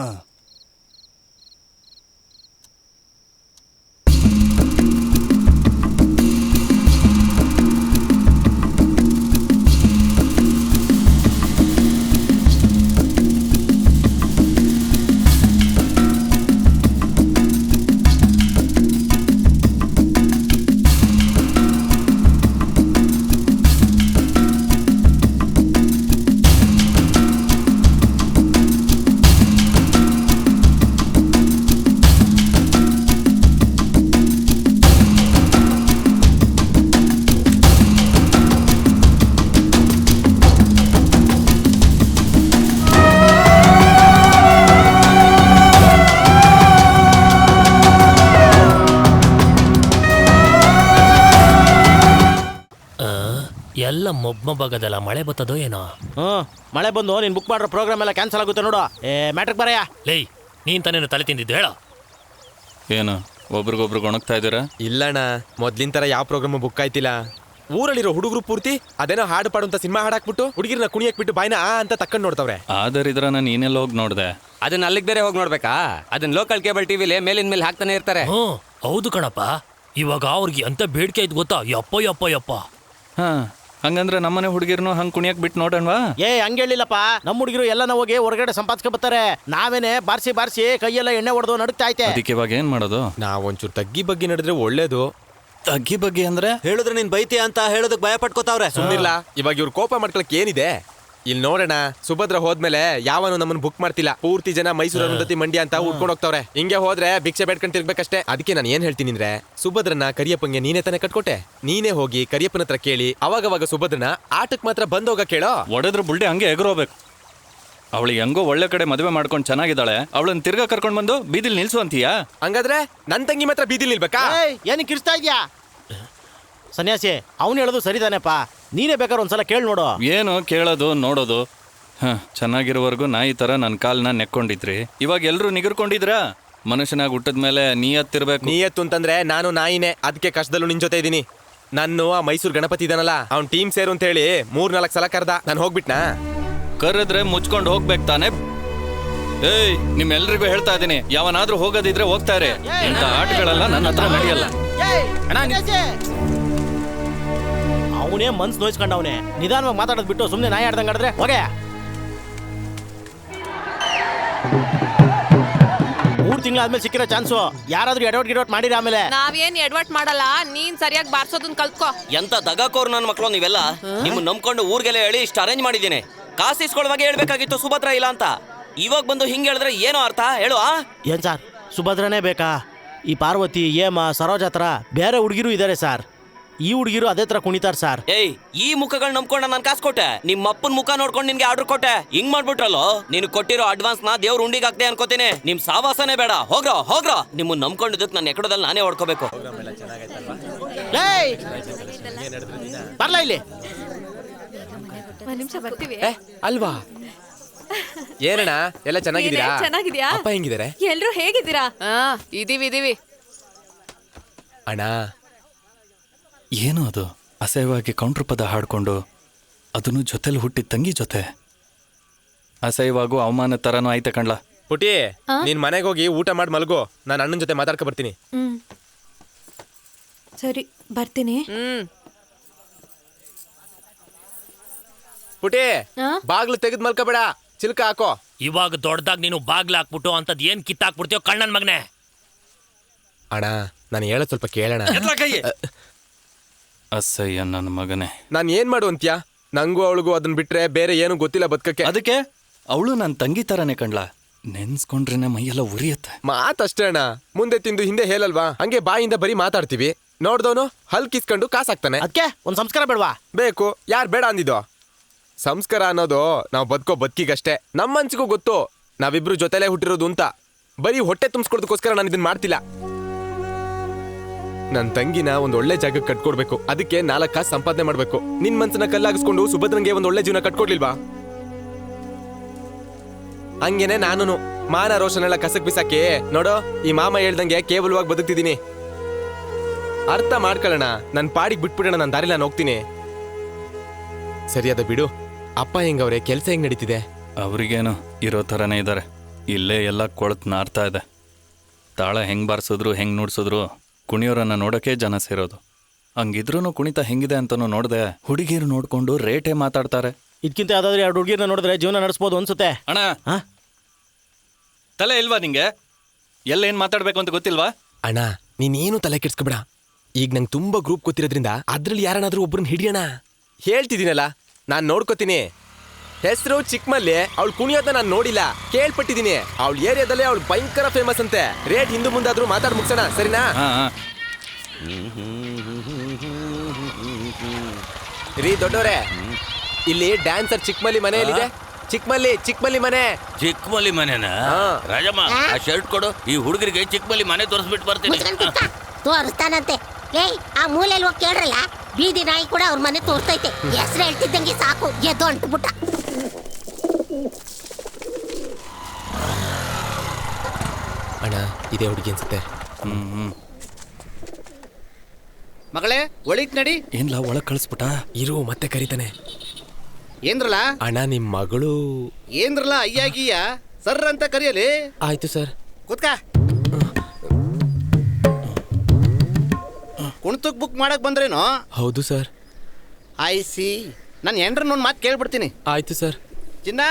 S8: ಎಲ್ಲ ಮೊಬ್ಬಾಗದಲ್ಲ, ಮಳೆ ಬರ್ತದೋ ಏನೋ.
S4: ಮಳೆ ಬಂದು ನೀನ್ ಬುಕ್ ಮಾಡಿರೋ ಪ್ರೋಗ್ರಾಮ್ ಎಲ್ಲ ಕ್ಯಾನ್ಸಲ್ ಆಗುತ್ತೆ ನೋಡು. ಮ್ಯಾಟ್ರಿಕ್ ಬರಯ್ಯ.
S8: ಲೇ, ನೀನ್ ತಾನೇನು ತಲೆ ತಿಂದಿದ್ದು ಹೇಳೋ.
S7: ಏನು ಒಬ್ರಿಗೊಬ್ರು ಗೊಣಗ್ತಾ ಇದ್ದೀರಾ?
S11: ಇಲ್ಲಣ್ಣ, ಮೊದ್ಲಿನ ತರ ಯಾವ ಪ್ರೋಗ್ರಾಮ್ ಬುಕ್ ಆಯ್ತಿಲ್ಲ. ಊರಲ್ಲಿರೋ ಹುಡುಗರು ಪೂರ್ತಿ ಅದೇನೋ ಹಾಡು ಪಾಡು ಅಂತ ಸಿನಿಮಾ ಹಾಡಾಕ್ಬಿಟ್ಟು ಹುಡುಗಿರನ್ನ ಕುಣಿಯಕ್ ಬಿಟ್ಟು ಬಾಯ್ನ ಅಂತ ತಕ್ಕೊಂಡು ನೋಡ್ತಾವ್ರೆ.
S7: ಆದರಿದ್ರ ನಾನು ನೀನೆಲ್ಲ ಹೋಗಿ ನೋಡ್ದೆ.
S6: ಅದನ್ನ ಅಲ್ಲಿಗೆ ಬೇರೆ ಹೋಗಿ ನೋಡ್ಬೇಕಾ? ಅದನ್ನ ಲೋಕಲ್ ಕೇಬಲ್ ಟಿವಿಲಿ ಮೇಲಿನ ಮೇಲೆ ಹಾಕ್ತಾನೆ ಇರ್ತಾರೆ.
S8: ಹೌದು ಕಣಪ್ಪ, ಇವಾಗ ಅವ್ರಿಗೆ ಅಂತ ಬೇಡಿಕೆ ಆಯ್ತು ಗೊತ್ತಾ? ಯಪ್ಪ ಯಪ್ಪ ಯಪ್ಪ.
S7: ಹಾ, ಹಂಗಂದ್ರೆ ನಮ್ಮನೆ ಹುಡುಗಿರ್ನು ಹಂಗ್ ಕುಣಿಯಕ್ ಬಿಟ್ಟು ನೋಡೋಣವಾ?
S4: ಹಂಗ ಹೇಳಿಲ್ಲಪ್ಪ. ನಮ್ಮ ಹುಡುಗಿರು ಎಲ್ಲ ಹೋಗಿ ಹೊರಗಡೆ ಸಂಪಾದಿಸ್ಕೊ ಬರ್ತಾರೆ. ನಾವೇನೆ ಬಾರ್ಸಿ ಕೈಯೆಲ್ಲ ಎಣ್ಣೆ ಹೊಡೆದು ನಡುಕ್ತಾ ಐತೆ.
S7: ಅದಕ್ಕೆ ಇವಾಗ ಏನ್ ಮಾಡೋದು?
S11: ನಾವೊಂಚೂರು ತಗ್ಗಿ ಬಗ್ಗೆ ನಡೆದ್ರೆ ಒಳ್ಳೇದು.
S7: ತಗ್ಗಿ ಬಗ್ಗೆ ಅಂದ್ರೆ
S14: ಹೇಳಿದ್ರೆ ನೀನ್ ಬೈತಿ ಅಂತ ಹೇಳೋದಕ್ ಭಯ ಪಟ್ಕೋತಾವ್ರೆ.
S11: ಸುಮ್ನಿಲ್ಲ, ಇವಾಗ ಇವ್ರು ಕೋಪ ಮಾಡ್ಕೊಳಕ್ ಏನಿದೆ? ಇಲ್ಲಿ ನೋಡೋಣ, ಸುಭದ್ರ ಹೋದ್ಮೇಲೆ ಯಾವನು ನಮ್ಮನ್ನ ಬುಕ್ ಮಾಡ್ತಿಲ್ಲ. ಪೂರ್ತಿ ಜನ ಮೈಸೂರು ಅರುಂಧತಿ ಮಂಡ್ಯ ಅಂತ ಉಟ್ಕೊಂಡು ಹೋಗ್ತಾವ್ರೆ. ಹಿಂಗೆ ಹೋದ್ರೆ ಭಿಕ್ಷೆ ಬೇಡ್ಕೊಂಡು ತಿರ್ಬೇಕಷ್ಟೇ. ಅದಕ್ಕೆ ನಾನು ಏನ್ ಹೇಳ್ತೀನಿ ಅಂದ್ರೆ, ಸುಭದ್ರನ ಕರಿಯಪ್ಪಂಗೆ ನೀನೇ ತಾನೇ ಕಟ್ಕೊಟ್ಟೆ. ನೀನೇ ಹೋಗಿ ಕರಿಯಪ್ಪನ ಹತ್ರ ಕೇಳಿ ಅವಾಗವಾಗ ಸುಭದ್ರನ ಆಟಕ್ ಮಾತ್ರ ಬಂದೋಗ ಕೇಳೋ.
S7: ಒಡೆದ್ರ ಬುಲ್ಡೆ ಹಂಗೆ ಎಗರೋಬೇಕು. ಅವಳಿಗೆ ಹೆಂಗೋ ಒಳ್ಳೆ ಕಡೆ ಮದುವೆ ಮಾಡ್ಕೊಂಡು ಚೆನ್ನಾಗಿದ್ದಾಳೆ, ಅವಳನ್ನ ತಿರ್ಗಾ ಕರ್ಕೊಂಡ್ ಬಂದು ಬೀದಿಲ್ ನಿಲ್ಸುವಂತೀಯಾ?
S11: ಹಂಗಾದ್ರೆ ನನ್ ತಂಗಿ ಮಾತ್ರ ಬೀದಿಲ್ ನಿಲ್ಬೇಕಾ?
S4: ಏನಕ್ಕೆ ಕಿರ್ಸ್ತಾ ಇದ್ಯಾ ಸನ್ಯಾಸಿ? ಅವ್ನು ಹೇಳೋದು ಸರಿತಾನೆಪ್ಪ, ನೀನೇ ಬೇಕಾದ್ರೆ ಒಂದ್ಸಲ ಕೇಳಿ ನೋಡು.
S7: ಏನು ಕೇಳೋದು ನೋಡೋದು? ಚೆನ್ನಾಗಿರೋವರೆಗೂ ನಾಯಿ ತರ ನನ್ನ ಕಾಲ್ನ ನೆಕ್ಕೊಂಡಿದ್ರಿ, ಇವಾಗ ಎಲ್ರು ನಿಗರ್ಕೊಂಡಿದ್ರಾ? ಮನುಷ್ಯನಾಗ ಹುಟ್ಟದ್ಮೇಲೆ ನೀಯತ್ತಿರ್ಬೇಕು.
S11: ನೀಯತ್ತು ಅಂತಂದ್ರೆ ನಾನು ನಾಯಿನೇ, ಅದಕ್ಕೆ ಕಷ್ಟದಲ್ಲೂ ನಿನ್ ಜೊತೆ ಇದೀನಿ. ನಾನು ಆ ಮೈಸೂರು ಗಣಪತಿ ಇದಾನಲ್ಲ, ಅವ್ನ್ ಟೀಮ್ ಸೇರು ಅಂತ ಹೇಳಿ 3-4 ಸಲ ಕರ್ದ. ನಾನು ಹೋಗ್ಬಿಟ್ನಾ?
S7: ಕರೆದ್ರೆ ಮುಚ್ಕೊಂಡು ಹೋಗ್ಬೇಕು ತಾನೆ. ಏಯ್, ನಿಮ್ಮೆಲ್ರಿಗೂ ಹೇಳ್ತಾ ಇದೀನಿ, ಯಾವನಾದ್ರೂ ಹೋಗೋದಿದ್ರೆ ಹೋಗ್ತಾರೆ. ಇಂಥ ಆಟಗಳೆಲ್ಲ ನನ್ನ ಹತ್ರ ನಡೆಯಲ್ಲ.
S4: ಅವನೇ ಮನ್ಸು ನೋಯಿಸ್ಕೊಂಡವನೇ. ನಿಧಾನವಾಗಿ ಮಾತಾಡೋದು ಬಿಟ್ಟು ಸುಮ್ಮನೆ ನಾಯಿ ಆಡ್ದಂಗೆ ಆಡಿದ್ರೆ ಹೋಗೆ. 3 ತಿಂಗಳಾದ್ಮೇಲೆ ಸಿಕ್ಕಿರೋ ಚಾನ್ಸು. ಯಾರಾದ್ರೂ ಎಡವಟ್ ಮಾಡಿರಿ ಆಮೇಲೆ.
S12: ನಾವೇನ್ ಎಡವಟ್ ಮಾಡಲ್ಲ, ನೀನ್ ಸರಿಯಾಗಿ ಬಾರ್ಸೋದನ್ನ ಕಲ್ತ್ಕೋ.
S18: ಎಂತ ದಗಾಕೋರು ನನ್ನ ಮಕ್ಕಳು ನೀವೆಲ್ಲ. ನಿಮ್ಮನ್ನ ನಂಬ್ಕೊಂಡು ಊರ್ಗೆಲ್ಲ ಹೇಳಿ ಇಷ್ಟು ಅರೇಂಜ್ ಮಾಡಿದ್ದೀನಿ. ಕಾಸು ಇಸ್ಕೊಳ್ಳುವಾಗ ಹೇಳ್ಬೇಕಾಗಿತ್ತು ಸುಭದ್ರ ಇಲ್ಲ ಅಂತ. ಇವಾಗ ಬಂದು ಹಿಂಗೆ ಹೇಳಿದ್ರೆ ಏನೋ ಅರ್ಥ ಹೇಳು?
S4: ಏನ್ ಸಾರ್, ಸುಭದ್ರನೇ ಬೇಕಾ? ಈ ಪಾರ್ವತಿ, ಹೇಮ, ಸರೋಜ ಹತ್ರ ಬೇರೆ ಹುಡುಗಿರು ಇದಾರೆ ಸರ್. ಈ ಹುಡುಗಿರು ಅದೇ ತರ ಕುಣಿತಾರ ಸರ್.
S18: ಏಯ್, ಈ ಮುಖಗಳು ನಂಬ್ಕೊಂಡ ನಾನು ಕಾಸು ಕೊಟ್ಟೆ. ನಿಮ್ಮ ಅಪ್ಪನ ಮುಖ ನೋಡ್ಕೊಂಡು ನಿನ್ಗೆ ಆರ್ಡರ್ ಕೊಟ್ಟೆ. ಹಿಂಗ್ ಮಾಡ್ಬಿಟ್ರಲ್ಲೋ. ನೀನು ಕೊಟ್ಟಿರೋ ಅಡ್ವಾನ್ಸ್ ನ ದೇವ್ರ ಉಂಡಿಗೆ ಹಾಕ್ದೆ ಅನ್ಕೋತೀನಿ. ನಿಮ್ ಸಾವಾಸನೇ ಬೇಡ. ಹೋಗ್ರೋ. ನಿಮ್ಮನ್ನ ನಂಬ್ಕೊಂಡಿದ್ದಕ್ಕೆ ನನ್ನ ಎಕಡದಲ್ಲಿ ನಾನೇ ಹೊಡ್ಕೋಬೇಕು.
S4: ಬರ್ಲ ಇಲ್ಲಿ.
S12: ನಿಮಿಷ ಬರ್ತೀವಿ.
S11: ಅಲ್ವಾ? ಏನಣ್ಣ, ಎಲ್ಲ ಚೆನ್ನಾಗಿದ್ದೀರಾ?
S12: ಚೆನ್ನಾಗಿದ್ಯಾ?
S11: ಅಪ್ಪ ಹೆಂಗಿದ್ದಾರೆ?
S12: ಎಲ್ರು ಹೇಗಿದ್ದೀರಾ? ಇದೀವಿ.
S11: ಅಣ್ಣ,
S7: ಏನು ಅದು ಅಸಹ್ಯವಾಗಿ ಕೌಂಟ್ರ್ ಪದ ಹಾಡ್ಕೊಂಡು, ಅದನ್ನು ಜೊತೆಲಿ ಹುಟ್ಟಿದ ತಂಗಿ ಜೊತೆ. ಅಸಹ್ಯವಾಗೂ ಅವಮಾನ ತರನೂ ಆಯ್ತ ಕಣ್ಲ.
S11: ಪುಟಿ, ನೀನ್ ಮನೆಗೆ ಹೋಗಿ ಊಟ ಮಾಡಿ ಮಲ್ಗೋ. ನಾನು ಅಣ್ಣನ ಜೊತೆ ಮಾತಾಡ್ಕೊ ಬರ್ತೀನಿ.
S17: ಸರಿ, ಬರ್ತೀನಿ.
S11: ಪುಟಿ, ಬಾಗ್ಲು ತೆಗೆದ್ ಮಲ್ಕೋಬೇಡ, ಚಿಲ್ಕ ಹಾಕೋ.
S8: ಇವಾಗ ದೊಡ್ಡದಾಗ ನೀನು ಬಾಗ್ಲ ಹಾಕ್ಬಿಟ್ಟು ಅಂತದ್ ಏನ್ ಕಿತ್ತಾಕ್ಬಿಡ್ತೀಯೋ ಕಣ್ಣನ್ ಮಗನೆ.
S11: ಅಣ್ಣ, ನಾನು ಹೇಳೋದ್ ಸ್ವಲ್ಪ ಕೇಳೋಣ.
S7: ಅಸಹ್ಯ ನನ್ನ ಮಗನೇ.
S11: ನಾನು ಏನ್ ಮಾಡು ಅಂತ್ಯಾ? ನಂಗೂ ಅವಳಿಗೂ ಅದನ್ನ ಬಿಟ್ರೆ ಬೇರೆ ಏನು ಗೊತ್ತಿಲ್ಲ ಬದುಕಕ್ಕೆ.
S7: ಅದಕ್ಕೆ ಅವಳು ನನ್ನ ತಂಗಿ ತರನೇ ಕಣ್ಲಾ. ನೆನ್ಸ್ಕೊಂಡ್ರೇನೆ ಮೈಯೆಲ್ಲ ಉರಿಯುತ್ತೆ.
S11: ಮಾತಷ್ಟೇ ಅಣ್ಣ, ಮುಂದೆ ತಿಂದು ಹಿಂದೆ ಹೇಳಲ್ವಾ? ಹಂಗೆ ಬಾಯಿಂದ ಬರೀ ಮಾತಾಡ್ತೀವಿ. ನೋಡ್ದವನು ಹಲ್ ಕಿಸ್ಕೊಂಡು ಕಾಸಾಕ್ತಾನೆ.
S4: ಅದಕ್ಕೆ ಒಂದ್ ಸಂಸ್ಕಾರ ಬೇಡವಾ?
S11: ಬೇಕು. ಯಾರು ಬೇಡ ಅಂದಿದ್ದು? ಸಂಸ್ಕಾರ ಅನ್ನೋದು ನಾವು ಬದುಕೋ ಬದುಕಿಗಷ್ಟೇ. ನಮ್ಮ ಮನ್ಸಿಗೂ ಗೊತ್ತು ನಾವಿಬ್ರು ಜೊತೆಲೇ ಹುಟ್ಟಿರೋದು ಅಂತ. ಬರೀ ಹೊಟ್ಟೆ ತುಂಬಿಸ್ಕೊಡೋದಕ್ಕೋಸ್ಕರ ನಾನು ಇದನ್ನ ಮಾಡ್ತಿಲ್ಲ. ನನ್ನ ತಂಗಿನ ಒಂದ್ ಒಳ್ಳೆ ಜಾಗಕ್ಕೆ ಕಟ್ಕೊಡ್ಬೇಕು. ಅದಕ್ಕೆ 4 ಕಾಸು ಸಂಪಾದನೆ ಮಾಡ್ಬೇಕು. ನಿನ್ ಮನ್ಸನ್ನ ಕಲ್ಲಾಗಿಸ್ಕೊಂಡು ಸುಭದ್ರಂಗೆ ಒಂದ್ ಒಳ್ಳೆ ಜೀವನ ಕಟ್ಕೊಡ್ಲಿಲ್ವಾ? ಹಂಗೇನೆ ನಾನು ಮಾನ ರೋಷನೆಲ್ಲ ಕಸಕ್ ಬಿಸಾಕಿ ನೋಡೋ ಈ ಮಾಮ ಹೇಳ್ದಂಗೆ ಕೇವಲವಾಗಿ ಬದುಕ್ತಿದ್ದೀನಿ. ಅರ್ಥ ಮಾಡ್ಕೊಳ್ಳೋಣ. ನನ್ ಪಾಡಿಗೆ ಬಿಟ್ಬಿಡೋಣ, ನನ್ನ ದಾರಿ ನಾನು ಹೋಗ್ತೀನಿ. ಸರಿಯಾದ ಬಿಡು. ಅಪ್ಪ ಹೆಂಗವ್ರೆ? ಕೆಲ್ಸ ಹೆಂಗ್ ನಡೀತಿದೆ?
S7: ಅವ್ರಿಗೇನು ಇರೋ ಥರನೇ ಇದ್ದಾರೆ. ಇಲ್ಲೇ ಎಲ್ಲ ಕೊಳತ್ ನಾರ್ತಾ ಇದೆ. ತಾಳ ಹೆಂಗ್ ಬಾರಿಸಿದ್ರು ಹೆಂಗ್ ನುಡ್ಸಿದ್ರು ಕುಣಿಯೋರನ್ನ ನೋಡೋಕೆ ಜನ ಸೇರೋದು. ಹಂಗಿದ್ರೂ ಕುಣಿತ ಹೆಂಗಿದೆ ಅಂತನೂ ನೋಡ್ದೆ ಹುಡುಗಿರು ನೋಡ್ಕೊಂಡು ರೇಟೇ ಮಾತಾಡ್ತಾರೆ.
S4: ಇದಕ್ಕಿಂತ ಯಾವ್ದಾದ್ರು 2 ಹುಡುಗಿರನ್ನ ನೋಡಿದ್ರೆ ಜೀವನ ನಡೆಸ್ಬೋದು ಅನ್ಸುತ್ತೆ.
S7: ಅಣ್ಣ ತಲೆ ಇಲ್ವಾ ನಿಂಗೆ? ಎಲ್ಲೇನ್ ಮಾತಾಡ್ಬೇಕು ಅಂತ ಗೊತ್ತಿಲ್ವಾ?
S11: ಅಣ್ಣ ನೀನೇನು ತಲೆ ಕೆಡ್ಸ್ಕೊಬೇಡ. ಈಗ ನಂಗೆ ತುಂಬಾ ಗ್ರೂಪ್ ಗೊತ್ತಿರೋದ್ರಿಂದ ಅದ್ರಲ್ಲಿ ಯಾರನ್ನಾದ್ರೂ ಒಬ್ಬರನ್ನ ಹಿಡಿಯೋಣ. ಹೇಳ್ತಿದ್ದೀನಲ್ಲ, ನಾನ್ ನೋಡ್ಕೋತೀನಿ. ಹೆಸರು ಚಿಕ್ಕಮಲ್ಲಿ. ಅವಳು ಕುಣಿಯೋದನ್ನ ನಾನು ನೋಡಿಲ್ಲ, ಕೇಳ್ಪಟ್ಟಿದ್ದೀನಿ. ಅವಳ ಏರಿಯಾದಲ್ಲೇ ಅವಳು ಭಯಂಕರ ಫೇಮಸ್ ಅಂತೆ. ರೇಟ್ ಹಿಂದೂ ಮುಂದಾದ್ರೂ ಮಾತಾಡ್ ಮುಗ್ಸೋಣ, ಸರಿನಾ? ರೀ ದೊಡ್ಡೋರೆ, ಇಲ್ಲಿ ಡ್ಯಾನ್ಸರ್ ಚಿಕ್ಕಮಲ್ಲಿ ಮನೆಯಲ್ಲಿದೆ. ಚಿಕ್ಕಮಲ್ಲಿ ಮನೆ.
S9: ಚಿಕ್ಕಮಲ್ಲಿ ಮನೆನಾ? ರಾಜಮ್ಮ ಆ ಶರ್ಟ್ ಕೊಡು. ಈ ಹುಡುಗರಿಗೆ ಚಿಕ್ಕಮಲ್ಲಿ ಮನೆ ತೋರಿಸ್ಬಿಟ್ಟು ಬರ್ತೀನಿ.
S19: ತೋರಿಸ್ತಾನಂತೆ. ಏಯ್, ಆ ಮೂಲೆಯಲ್ಲಿ ಹೋಗಿ ಕೇಳ್ರಲ್ಲ, ಬೀದಿ ನಾಯಿ ಕೂಡ ಅವ್ರ ಮನೆ ತೋರಿಸ್ತೈತೆ. ಹೆಸರು ಹೇಳ್ತಿದ್ದಂಗೆ ಸಾಕು ಎದ್ದು ಅಂಟ್ಬಿಟ್ಟ.
S11: ಅಣ್ಣ ಇದೇ ಹುಡುಗಿ ಅನ್ಸುತ್ತೆ.
S20: ಮಗಳೇ ಒಳಿತ್ ನಡಿ.
S7: ಏನ್ಲ ಒಳಗ್ ಕಳಿಸ್ಬಿಟ್ಟ?
S11: ಇರು ಮತ್ತೆ ಕರೀತಾನೆ.
S20: ಏನ್ರಲ್ಲ
S11: ಅಣ್ಣ ನಿಮ್ ಮಗಳು
S20: ಏನ್ರಲ್ಲ ಅಯ್ಯಾಗಿಯ ಸರ್ ಅಂತ ಕರೆಯಲಿ.
S11: ಆಯ್ತು ಸರ್.
S20: ಕೂತ್ಕ. ಕುಣ್ತಕ್ ಬುಕ್ ಮಾಡಕ್ ಬಂದ್ರೇನೋ?
S11: ಹೌದು ಸರ್.
S20: ಸಿ ನಾನು ಎಂಡ್ರನ್ನ ಒಂದು ಮಾತು ಕೇಳ್ಬಿಡ್ತೀನಿ.
S11: ಆಯ್ತು ಸರ್.
S20: ಚಿನ್ನ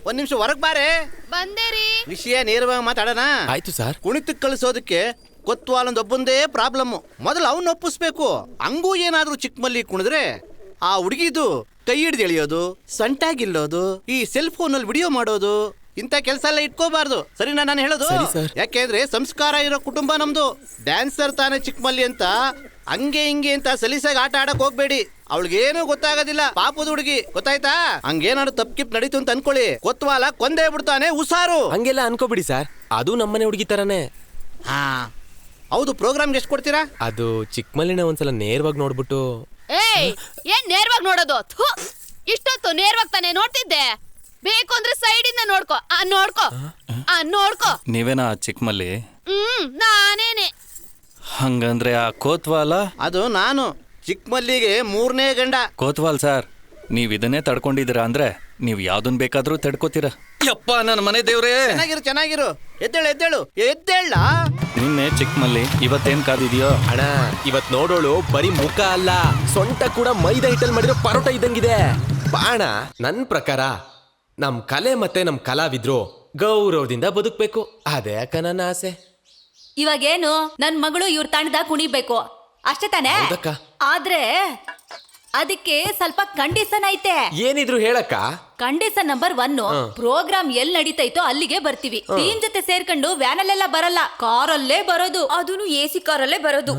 S20: ಒಂದ್ ನಿಮಿಷ ಹೊರಗ್ ಬಾರೆ.
S2: ಬಂದೇರಿ.
S20: ವಿಷಯ ನೇರವಾಗಿ ಮಾತಾಡೋಣ.
S11: ಆಯ್ತು ಸರ್.
S20: ಕುಣಿತಕ್ ಕಳಿಸೋದಕ್ಕೆ ಕೊತ್ವಾಲೊಂದು ಒಬ್ಬಂದೇ ಪ್ರಾಬ್ಲಮ್. ಮೊದಲು ಅವನ್ನ ಒಪ್ಪಿಸ್ಬೇಕು. ಹಂಗೂ ಏನಾದ್ರೂ ಚಿಕ್ಕಮಲ್ಲಿ ಕುಣಿದ್ರೆ ಆ ಹುಡುಗಿದು ಕೈ ಹಿಡ್ದು ಎಳಿಯೋದು, ಸಂಟಾಗಿಲ್ಲೋದು, ಈ ಸೆಲ್ ಫೋನಲ್ಲಿ ವಿಡಿಯೋ ಮಾಡೋದು, ಇಂಥ ಕೆಲಸ ಎಲ್ಲ ಇಟ್ಕೋಬಾರ್ದು. ಸರಿನಾ ನಾನು ಹೇಳೋದು? ಯಾಕೆಂದ್ರೆ ಸಂಸ್ಕಾರ ಇರೋ ಕುಟುಂಬ ನಮ್ದು. ಡ್ಯಾನ್ಸರ್ ತಾನೇ ಚಿಕ್ಕಮಲ್ಲಿ ಅಂತ ಹಂಗೆ ಹಿಂಗೆ ಅಂತ ಸಲೀಸಾಗಿ ಆಟ ಆಡಕ್ ಹೋಗ್ಬೇಡಿ. ಅವಳಿಗೇನು ಗೊತ್ತಾಗೋದಿಲ್ಲ, ಪಾಪದ ಹುಡುಗಿ, ಗೊತ್ತಾಯ್ತಾ? ಹಂಗೇನಾದ್ರು ತಪ್ಪಿಪ್ ನಡೀತು ಅಂತ ಅನ್ಕೊಳ್ಳಿ, ಕೊತ್ವಾಲ ಕೊಂದೇ ಬಿಡ್ತಾನೆ, ಹುಷಾರು.
S11: ಹಂಗೆಲ್ಲ ಅನ್ಕೋಬಿಡಿ ಸರ್, ಅದು ನಮ್ಮನೆ ಹುಡುಗಿ ತರಾನೇ.
S20: ಹೌದು. ಪ್ರೋಗ್ರಾಮ್ಗೆ ಎಷ್ಟು ಕೊಡ್ತೀರಾ?
S11: ಅದು ಚಿಕ್ಕಮಲ್ಲಿನ ಒಂದ್ಸಲ ನೇರವಾಗಿ ನೋಡ್ಬಿಟ್ಟು.
S2: ಏಯ್, ಏನ್ ನೇರವಾಗಿ ನೋಡೋದು? ಇಷ್ಟೊತ್ತು ನೇರವಾಗಿ ತಾನೇ ನೋಡ್ತಿದ್ದೆ. ಬೇಕು ಅಂದ್ರೆ ಸೈಡ್ ಇಂದ ನೋಡ್ಕೋ. ನೋಡ್ಕೋ.
S7: ನೀವೇನಾ ಚಿಕ್ಕಮಲ್ಲಿ?
S2: ನಾನೇನೆ.
S7: ಹಂಗಂದ್ರೆ ಆ ಕೋತ್ವಾಲ?
S20: ಅದು ನಾನು. ಚಿಕ್ಕಮಲ್ಲಿಗೆ 3ನೇ ಗಂಡ.
S7: ಕೋತ್ವಾಲ್ ಸರ್, ನೀವ್ ಇದನ್ನೇ ತಡ್ಕೊಂಡಿದ್ದೀರಾ ಅಂದ್ರೆ ನೀವ್ ಯಾವ್ದನ್ ಬೇಕಾದ್ರೂ ತಡ್ಕೋತೀರಾ. ಯಪ್ಪ ನನ್ನ ಮನೆ ದೇವ್ರೇ.
S20: ಚೆನ್ನಾಗಿರು. ಎದ್ದೇಳ.
S7: ನಿನ್ನೆ ಚಿಕ್ಕಮಲ್ಲಿ, ಇವತ್ತೇನ್ ಕಾದಿದ್ಯೋ?
S11: ಅಣ್ಣ ಇವತ್ ನೋಡೋಳು ಬರೀ ಮುಖ ಅಲ್ಲ, ಸೊಂಟ ಕೂಡ ಮೈದಾ ಹಿಟ್ಟಲ್ಲಿ ಮಾಡಿರೋ ಪರೋಟ ಇದ್ದಂಗಿದೆ. ಬಾಣ ನನ್ ಪ್ರಕಾರ ನಮ್ ಕಲೆ ಮತ್ತೆ ನಮ್ ಕಲಾವಿದ್ರು ಗೌರವದಿಂದ ಬದುಕ್ಬೇಕು. ಅದೇ ಅಕ್ಕ ನನ್ನ ಆಸೆ.
S21: ಇವಾಗೇನು ನನ್ ಮಗಳು ಇವ್ರ ತಂಡದಾಗ ಕುಣಿಬೇಕು ಅಷ್ಟೇ ತಾನೇ? ಆದ್ರೆ ಅದಕ್ಕೆ ಸ್ವಲ್ಪ ಕಂಡೀಷನ್ ಐತೆ.
S11: ಏನಿದ್ರು ಹೇಳಕ್ಕ.
S21: ಕಂಡೀಷನ್ ನಂಬರ್ 1, ಪ್ರೋಗ್ರಾಮ್ ಎಲ್ಲಿ ನಡೀತೈತೋ ಅಲ್ಲಿಗೆ ಬರ್ತೀವಿ. ಟೀಮ್ ಜೊತೆ ಸೇರ್ಕೊಂಡು ವ್ಯಾನಲ್ಲೆಲ್ಲ ಬರಲ್ಲ, ಕಾರಲ್ಲೇ ಬರೋದು. ಅದನ್ನು AC ಕಾರಲ್ಲೇ ಬರೋದು.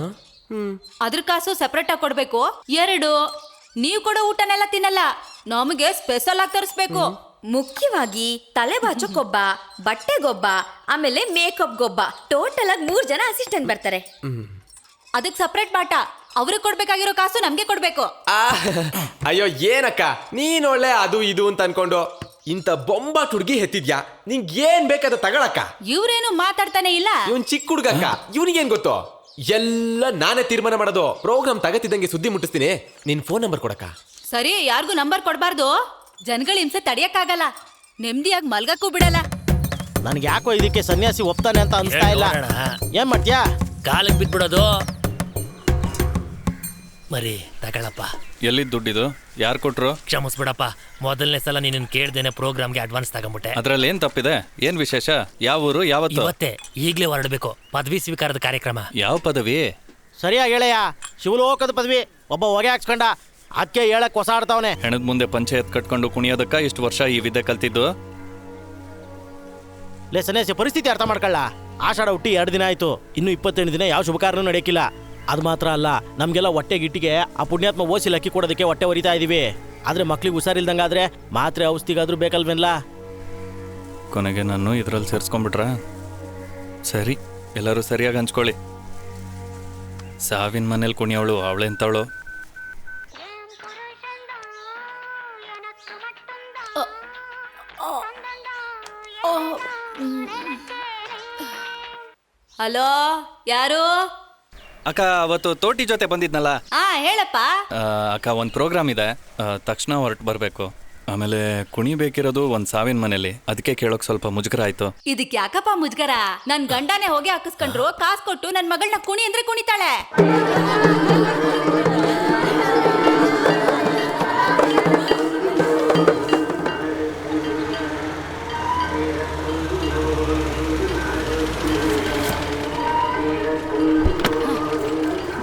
S21: ಅದ್ರ ಕಾಸು ಸೆಪರೇಟ್ ಆಗಿ ಕೊಡ್ಬೇಕು. 2, ನೀವು ಕೊಡೋ ಊಟನೆಲ್ಲ ತಿನ್ನಲ್ಲ, ನಮಗೆ ಸ್ಪೆಷಲ್ ಆಗಿ ತರಿಸ್ಬೇಕು. ಮುಖ್ಯವಾಗಿ ತಲೆ ಬಾಚಕ್ಕೊಬ್ಬ, ಬಟ್ಟೆಗೊಬ್ಬ, ಆಮೇಲೆ ಮೇಕಪ್ ಗೊಬ್ಬ. ಟೋಟಲ್ ಆಗಿ 3 ಜನ ಅಸಿಸ್ಟೆಂಟ್ ಬರ್ತಾರೆ. ಅದಕ್ಕೆ ಸಪರೇಟ್ ಬಾಟ. ಅವ್ರಿಗೆ ಕೊಡ್ಬೇಕಾಗಿರೋ ಕಾಸು ನಮ್ಗೆ ಕೊಡ್ಬೇಕು.
S11: ಅಯ್ಯೋ ಏನಕ್ಕ ನೀನ್ ಒಳ್ಳೆ ಅದು ಇದು ಅಂತ ಅನ್ಕೊಂಡು ಇಂತ ಬೊಂಬಾಟ್ ಹುಡುಗಿ ಹೆತ್ತಿದ್ಯಾ. ನಿಂಗೆ ಏನ್ ಬೇಕಾದ ತಗೊಳಕ್ಕ.
S21: ಇವ್ರೇನು ಮಾತಾಡ್ತಾನೆ ಇಲ್ಲ.
S11: ಇವನ್ ಚಿಕ್ಕ ಹುಡುಗಕ್ಕ, ಇವನಿಗೇನ್ ಗೊತ್ತು? ಎಲ್ಲ ನಾನೇ ತೀರ್ಮಾನ ಮಾಡೋದು. ಪ್ರೋಗ್ರಾಮ್ ತಗತಿದ್ದಂಗೆ ಸುದ್ದಿ ಮುಟ್ಟಿಸ್ತೀನಿ. ನಿನ್ ಫೋನ್ ನಂಬರ್ ಕೊಡಕ್ಕ.
S21: ಸರಿ, ಯಾರಿಗೂ ನಂಬರ್ ಕೊಡ್ಬಾರ್ದು. ಜನಗಳ ಹಿಂಸೆ ತಡಿಯಕ್ಕಾಗಲ್ಲ, ನೆಮ್ಮದಿಯಾಗಿ ಮಲ್ಗಕ್ಕೂ ಬಿಡಲ್ಲ.
S4: ನನ್ಗೆ ಯಾಕೋ ಇದಕ್ಕೆ ಸನ್ಯಾಸಿ ಒಪ್ತಾನೆ ಅಂತ ಅನ್ಸ್ತಾ ಇಲ್ಲ. ಏನ್ ಮಾಡ್ತೀಯಾ?
S8: ಕಾಲಿಗೆ ಬಿಟ್ಬಿಡೋದು. ಮರಿ ತಗೊಳಪ್ಪ.
S7: ಎಲ್ಲಿದ್ ದುಡ್ಡಿದು? ಯಾರು ಕೊಟ್ರು?
S8: ಕ್ಷಮಿಸ್ಬಿಡಪ್ಪ, ಮೊದಲನೇ ಸಲ ನೀನು ಕೇಳ್ದೇನೆ ಪ್ರೋಗ್ರಾಮ್ಗೆ ಅಡ್ವಾನ್ಸ್ ತಗೊಂಬಿಟ್ಟೆ.
S7: ಅದ್ರಲ್ಲಿ ಏನ್ ತಪ್ಪಿದೆ? ಏನ್ ವಿಶೇಷ? ಯಾವ ಊರು, ಯಾವತ್ತು?
S8: ಇವತ್ತೇ, ಈಗ್ಲೇ ಹೊರಡ್ಬೇಕು. ಪದವಿ ಸ್ವೀಕಾರದ ಕಾರ್ಯಕ್ರಮ.
S7: ಯಾವ ಪದವಿ?
S4: ಸರಿಯಾಗಿ ಹೇಳಯ್ಯ. ಶಿವಲೋಕದ ಪದವಿ. ಒಬ್ಬ ಹೊಗೆ ಹಾಕ್ಸ್ಕೊಂಡ, ಅದಕ್ಕೆ ಹೇಳಕ್ ಹೊಸ ಆಡ್ತಾವನೆ.
S7: ಹೆಣದ ಮುಂದೆ ಪಂಚಾಯತ್ ಕಟ್ಕೊಂಡು ಕುಣಿಯೋದಕ್ಕ ಇಷ್ಟು ವರ್ಷ ಈ ವಿದ್ಯೆ ಕಲ್ತಿದ್ದು?
S4: ಲೇ ಸನ್ಯಾಸಿ, ಪರಿಸ್ಥಿತಿ ಅರ್ಥ ಮಾಡ್ಕೊಳ್ಳ. ಆಷಾಢ ಹುಟ್ಟಿ 2 ದಿನ ಆಯ್ತು, ಇನ್ನು 28 ದಿನ ಯಾವ ಶುಭ ಕಾರ್ಯನೂ ನಡೆಯಕ್ಕಿಲ್ಲ. ಅದು ಮಾತ್ರ ಅಲ್ಲ, ನಮ್ಗೆಲ್ಲ ಹೊಟ್ಟೆ ಗಿಟ್ಟಿಗೆ ಆ ಪುಣ್ಯಾತ್ಮ ಓಸಿಲ್ ಅಕ್ಕಿ ಕೊಡೋದಕ್ಕೆ ಹೊಟ್ಟೆ ಹೊರಿತಾ ಇದೀವಿ. ಆದ್ರೆ ಮಕ್ಳಿಗೆ ಹುಷಾರಿಲ್ದಂಗಾದ್ರೆ ಮಾತ್ರೆ ಔಷಧಿಗಾದ್ರೂ ಬೇಕಲ್ವೇನ್ಲ?
S7: ಕೊನೆಗೆ ನಾನು ಇದ್ರಲ್ಲಿ ಸೇರಿಸ್ಕೊಂಡ್ಬಿಟ್ರ? ಸರಿ, ಎಲ್ಲರೂ ಸರಿಯಾಗಿ ಹಂಚ್ಕೊಳ್ಳಿ. ಸಾವಿನ ಮನೇಲಿ ಕುಣಿಯವಳು ಅವಳೆಂತವಳು?
S21: ಹಲೋ, ಯಾರು?
S7: ಅಕ್ಕ, ಅವತ್ತು ತೋಟಿ ಜೊತೆ ಬಂದಿದ್ನಲ್ಲ.
S21: ಹೇಳಪ್ಪ.
S7: ಅಕ್ಕ, ಒಂದು ಪ್ರೋಗ್ರಾಮ್ ಇದೆ, ತಕ್ಷಣ ಹೊರಟು ಬರಬೇಕು. ಆಮೇಲೆ ಕುಣಿಬೇಕಿರೋದು ಒಂದು ಸಾವಿನ ಮನೇಲಿ, ಅದಕ್ಕೆ ಕೇಳೋಕೆ ಸ್ವಲ್ಪ ಮುಜುಗರ ಆಯ್ತು.
S21: ಇದಕ್ಕೆ ಯಾಕಪ್ಪ ಮುಜುಗರ? ನನ್ ಗಂಡನೇ ಹೋಗಿ ಹಾಕಿಸ್ಕೊಂಡ್ರು, ಕಾಸು ಕೊಟ್ಟು ನನ್ ಮಗಳನ್ನ ಕುಣಿ ಅಂದ್ರೆ ಕುಣಿತಾಳೆ.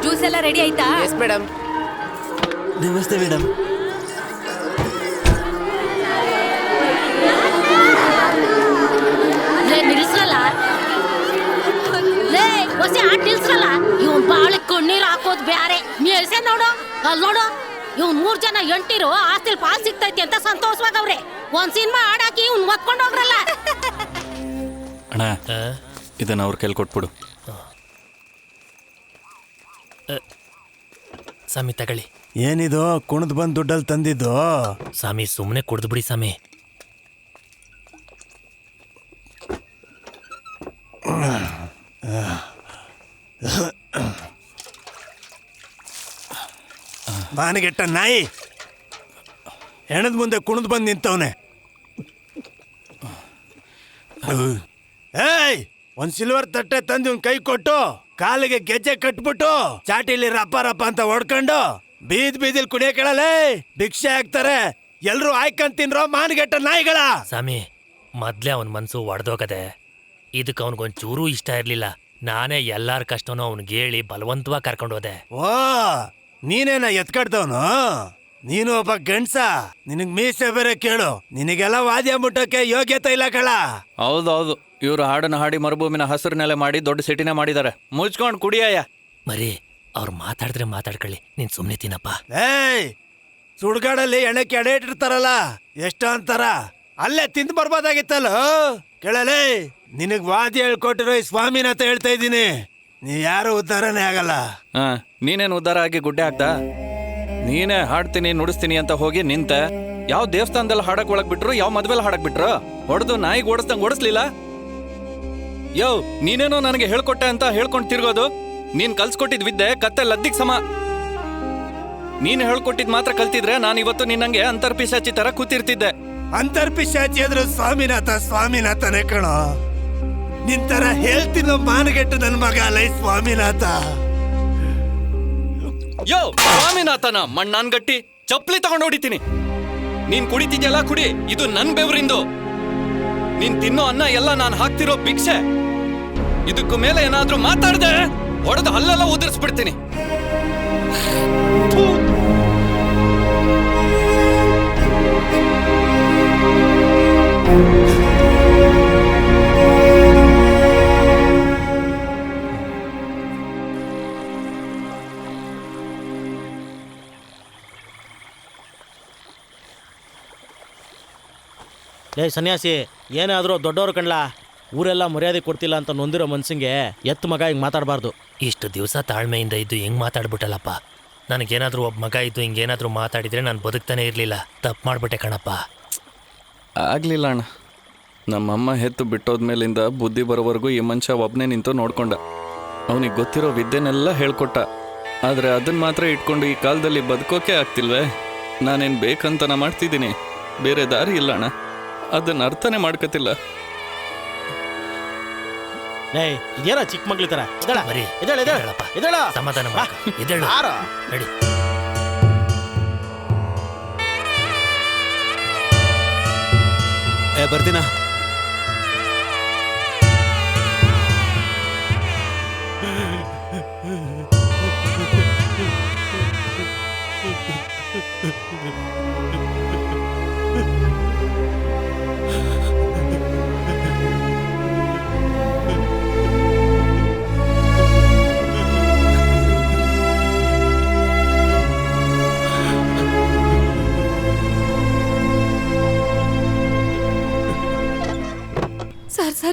S21: ಜ್ಯೂಸ್ ಎಲ್ಲ ರೆಡಿ ಆಯ್ತಾ?
S11: Yes madam.
S10: ನಮಸ್ತೆ ಮೇಡಮ್.
S19: ನಿಲ್ಸಲ್ಲ ಲೇ, ಹೊಸ ಆಟ ನಿಲ್ಸಲ್ಲ. ಇವನ್ ಬಾಳಿ ಕಣ್ಣೀರ್ ಹಾಕೋದ್ ಬ್ಯಾರೆ. ಮೇಲ್ಸೆ ನೋಡು, ಅಲ್ಲಿ ನೋಡು, ಇವ್ನ್ 3 ಜನ ಎಂಟಿರು ಆಸ್ತಿಲ್ ಪಾಸ್ ಸಿಗ್ತೈತಿ ಅಂತ ಸಂತೋಷವಾಗವ್ರೆ. ಒಂದ್ ಸಿನಿಮಾ ಆಡಾಕಿ ಇವ್ನ್ ಒತ್ಕೊಂಡ್ ಹೋಗ್ರಲ್ಲ.
S7: ಅಣ್ಣ, ಇದನ್ನ ಅವ್ರ ಕೈಲಿ ಕೊಟ್ಬಿಡು.
S8: ಸ್ವಾಮಿ ತಗೊಳ್ಳಿ.
S5: ಏನಿದು ಕುಣದ್ ಬಂದ್ ದುಡ್ಡಲ್ಲಿ ತಂದಿದ್ದು?
S8: ಸ್ವಾಮಿ ಸುಮ್ಮನೆ ಕುಡ್ದು ಬಿಡಿ ಸ್ವಾಮಿ.
S5: ಮಾನಗೆಟ್ಟ ನಾಯಿ, ಹೆಣದ ಮುಂದೆ ಕುಣದ್ ಬಂದು ನಿಂತವನೆ. ಏಯ್, ಒಂದ್ ಸಿಲ್ವರ್ ತಟ್ಟೆ ತಂದು ಇವ್ನ್ ಕೈ ಕೊಟ್ಟು ಕಾಲಿಗೆ ಗೆಜ್ಜೆ ಕಟ್ಬಿಟ್ಟು ಚಾಟಿಲಿ ರಪ್ಪ ರಪ್ಪ ಅಂತ ಹೊಡ್ಕೊಂಡು ಬೀದಿಲ್ ಕುಡಿಯ ಕೇಳಲೇ ಭಿಕ್ಷೆ ಹಾಕ್ತಾರೆ. ಎಲ್ರು ಆಯ್ಕೊಂಡ್ ತಿನ್ರೋ ಮಾನಗೆಟ್ಟ ನಾಯಿಗಳ.
S8: ಸ್ವಾಮಿ, ಮೊದ್ಲೇ ಅವನ ಮನ್ಸು ಒಡೆದೋಗದೆ. ಇದಕ್ಕೆ ಅವನಿಗೊಂಚೂರೂ ಇಷ್ಟ ಇರ್ಲಿಲ್ಲ. ನಾನೇ ಎಲ್ಲಾರ ಕಷ್ಟನೂ ಅವ್ನಿಗೆ ಹೇಳಿ ಬಲವಂತವಾಗಿ ಕರ್ಕೊಂಡು ಹೋದೆ.
S5: ಓ, ನೀನೇನ ಎತ್ಕಡ್ದವನು? ನೀನು ಒಬ್ಬ ಗಂಡ್ಸ, ನಿನಗ್ ಮೀಸೆ ಬೇರೆ ಕೇಳು. ನಿನಗೆಲ್ಲ ವಾದ್ಯ ಮುಟ್ಟಕ್ಕೆ ಯೋಗ್ಯತೆ ಇಲ್ಲ ಕಳ.
S7: ಹೌದೌದು, ಇವ್ರು ಹಾಡನ್ನ ಹಾಡಿ ಮರುಭೂಮಿನ ಹಸಿರಿನೆಲೆ ಮಾಡಿ ದೊಡ್ಡ ಸಿಟಿನೇ ಮಾಡಿದ್ದಾರೆ. ಮುಚ್ಕೊಂಡು ಕುಡಿಯಯ್ಯ.
S8: ಮರಿ, ಅವ್ರು ಮಾತಾಡಿದ್ರೆ ಮಾತಾಡ್ಕೊಳ್ಳಿ, ನೀನ್ ಸುಮ್ಮನೆ ತಿನ್ನಪ್ಪ.
S5: ಏಯ್, ಸುಡ್ಗಾಡಲ್ಲಿ ಎಣ್ಣೆಕ್ಕೆ ಎಡೆ ಇಟ್ಟಿರ್ತಾರಲ್ಲ, ಎಷ್ಟೋ ಅಂತಾರ, ಅಲ್ಲೇ ತಿಂದು ಬರ್ಬೋದಾಗಿತ್ತಲ್ಲ. ಕೇಳಲೇ, ನಿನಗ್ ವಾದ್ಯ ಹೇಳ್ಕೊಟ್ಟಿರೋ ಈ ಸ್ವಾಮಿನ ಅಂತ ಹೇಳ್ತಾ ಇದ್ದೀನಿ. ನೀ ಯಾರು ಉದ್ಧಾರನೇ ಆಗಲ್ಲ.
S7: ನೀನೇನು ಉದ್ಧಾರ ಆಗಿ ಗುಡ್ಡೆ ಹಾಕ್ದ? ನೀನೇ ಹಾಡ್ತೀನಿ ನುಡಿಸ್ತೀನಿ ಅಂತ ಹೋಗಿ ನಿಂತೆ. ಯಾವ ದೇವಸ್ಥಾನದಲ್ಲಿ ಹಾಡಕ್ ಒಳಗ್ ಬಿಟ್ರು, ಯಾವ ಮದ್ವೆಲ್ ಹಾಡಕ್ ಬಿಟ್ರು? ಹೊಡೆದು ನಾಯಿಗೆ ಓಡಿಸ್ದಂಗ್ ಓಡಿಸ್ಲಿಲ್ಲ? ಯೋ, ನೀನೇನೋ ನನಗೆ ಹೇಳ್ಕೊಟ್ಟೆ ಅಂತ ಹೇಳ್ಕೊಂಡು ತಿರ್ಗೋದು. ನೀನ್ ಕಲ್ಸ್ಕೊಟ್ಟಿದ್ ವಿದ್ಯೆ ಕತ್ತೆ ಲದ್ದಿಗ್ ಸಮ. ನೀನ್ ಹೇಳ್ಕೊಟ್ಟಿದ್ ಮಾತ್ರ ಕಲ್ತಿದ್ರೆ ನಾನು ಇವತ್ತು ನಿನ್ನಂಗೆ ಅಂತರ್ಪಿಶಾಚಿ ತರ ಕೂತಿರ್ತಿದ್ದೆ.
S5: ಅಂತರ್ಪಿಶಾಚಿ ಆದ್ರೂ ಸ್ವಾಮಿನಾಥನೇ ಕಣೋ. ನಿಂತರ ಹೇಳ್ತೀನೋ ಮಾನಗೆಟ್ಟು ನನ್ ಮಗ ಅಲೈ ಸ್ವಾಮಿನಾಥ.
S7: ಯೋ, ಸ್ವಾಮಿನಾಥನ ಮಣ್ಣಾನ್ ಗಟ್ಟಿ ಚಪ್ಲಿ ತಗೊಂಡು ಹೊಡಿತೀನಿ. ನೀನ್ ಕುಡಿತಿದ್ಯಲ್ಲ ಕುಡಿ, ಇದು ನನ್ ಬೆವರಿಂದು. ನೀನ್ ತಿನ್ನೋ ಅನ್ನ ಎಲ್ಲ ನಾನು ಹಾಕ್ತಿರೋ ಭಿಕ್ಷೆ. ಇದಕ್ಕೂ ಮೇಲೆ ಏನಾದ್ರೂ ಮಾತಾಡ್ದೆ ಹೊಡೆದು ಹಲ್ಲೆಲ್ಲ ಉದುರಿಸ್ಬಿಡ್ತೀನಿ.
S4: ಲೇ ಸನ್ಯಾಸಿ, ಏನಾದರೂ ದೊಡ್ಡವ್ರು ಕಣ್ಲಾ, ಊರೆಲ್ಲ ಮರ್ಯಾದೆ ಕೊಡ್ತಿಲ್ಲ ಅಂತ ನೊಂದಿರೋ ಮನ್ಸಿಗೆ ಎತ್ತು ಮಗ ಹಿಂಗೆ ಮಾತಾಡಬಾರ್ದು.
S8: ಇಷ್ಟು ದಿವಸ ತಾಳ್ಮೆಯಿಂದ ಇದ್ದು ಹೆಂಗ್ ಮಾತಾಡ್ಬಿಟ್ಟಲ್ಲಪ್ಪ. ನನಗೇನಾದ್ರೂ ಒಬ್ಬ ಮಗ ಇದ್ದು ಹಿಂಗೇನಾದ್ರೂ ಮಾತಾಡಿದ್ರೆ ನಾನು ಬದುಕ್ತಾನೆ ಇರಲಿಲ್ಲ. ತಪ್ಪು ಮಾಡ್ಬಿಟ್ಟೆ ಕಣಪ್ಪ.
S7: ಆಗ್ಲಿಲ್ಲ ಅಣ್ಣ. ನಮ್ಮಮ್ಮ ಹೆತ್ತು ಬಿಟ್ಟೋದ್ಮೇಲಿಂದ ಬುದ್ಧಿ ಬರೋವರೆಗೂ ಈ ಮನುಷ್ಯ ಒಬ್ಬನೇ ನಿಂತು ನೋಡ್ಕೊಂಡ. ಅವನಿಗೆ ಗೊತ್ತಿರೋ ವಿದ್ಯೆನೆಲ್ಲ ಹೇಳ್ಕೊಟ್ಟ. ಆದರೆ ಅದನ್ನ ಮಾತ್ರ ಇಟ್ಕೊಂಡು ಈ ಕಾಲದಲ್ಲಿ ಬದುಕೋಕೆ ಆಗ್ತಿಲ್ವೇ? ನಾನೇನು ಬೇಕಂತ ಮಾಡ್ತಿದ್ದೀನಿ, ಬೇರೆ ದಾರಿ ಇಲ್ಲ ಅಣ್ಣ. ಅದನ್ನ ಅರ್ಥನೇ ಮಾಡ್ಕತಿಲ್ಲ.
S4: ಇದೇನ ಚಿಕ್ಕ ಮಗ್ಳ ತರ
S8: ಸಮಾಧಾನ ನಡಿ.
S14: ಬರ್ತೀನ.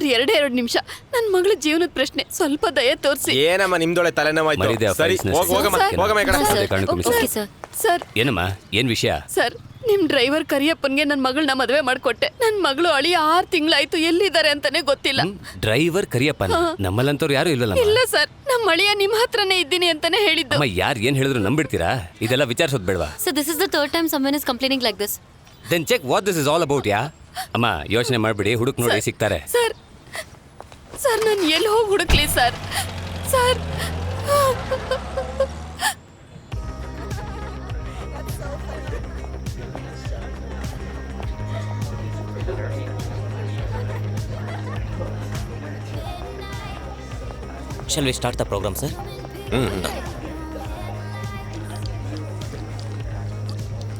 S16: ಸರ್ 2 ನಿಮಿಷ ನನ್ನ ಮಗಳ ಜೀವನದ ಪ್ರಶ್ನೆ, ಸ್ವಲ್ಪ ದಯ ತೋರಿಸಿ.
S11: ಏನಮ್ಮ ನಿಮ್ದೊಳೆ ತಲೆನೋವಾಯ್ತು. ಸರಿ ಹೋಗಮ್ಮ ಹೋಗಮ್ಮ ಈ ಕಡೆ.
S16: ಸರ್
S6: ಏನಮ್ಮ ಏನ್ ವಿಷಯ?
S16: ಸರ್ ನಿಮ್ ಡ್ರೈವರ್ ಕರಿಯಪ್ಪನ್ಗೆ ನನ್ನ ಮಗಳನ್ನ ಮದುವೆ ಮಾಡ್ಕೊಟ್ಟೆ. ನನ್ನ ಮಗಳು ಅಳಿ 6 ತಿಂಗಳಾಯ್ತು, ಎಲ್ಲಿದ್ದಾರೆ ಅಂತಾನೆ ಗೊತ್ತಿಲ್ಲ.
S6: ಡ್ರೈವರ್ ಕರಿಯಪ್ಪನ? ನಮ್ಮಲ್ಲಂತವ್ರು ಯಾರು ಇಲ್ಲಲ್ಲ.
S16: ಇಲ್ಲ ಸರ್, ನಮ್ಮ ಅಳಿಯ ನಿಮ್ ಹತ್ರನೇ ಇದ್ದೀನಿ ಅಂತಾನೆ ಹೇಳಿದ್ದು.
S6: ಅಮ್ಮ ಯಾರು ಏನ್ ಹೇಳಿದ್ರು ನಂಬಿಡ್ತೀರಾ? ಇದೆಲ್ಲ ವಿಚಾರಿಸೋದು ಬೇಡವಾ?
S1: So this is the third time someone is complaining like this.
S6: Then check what this is all about. ಯಾ ಅಮ್ಮ ಯೋಚನೆ ಮಾಡ್ಬಿಡಿ, ಹುಡುಕ್ ನೋಡಿ ಸಿಗ್ತಾರೆ.
S16: ಸರ್ ಸರ್ ನಾನು ಎಲ್ಲಿ ಹೋಗಿ ಹುಡುಕ್ಲಿ sir? Sir
S18: Shall we start the program, sir?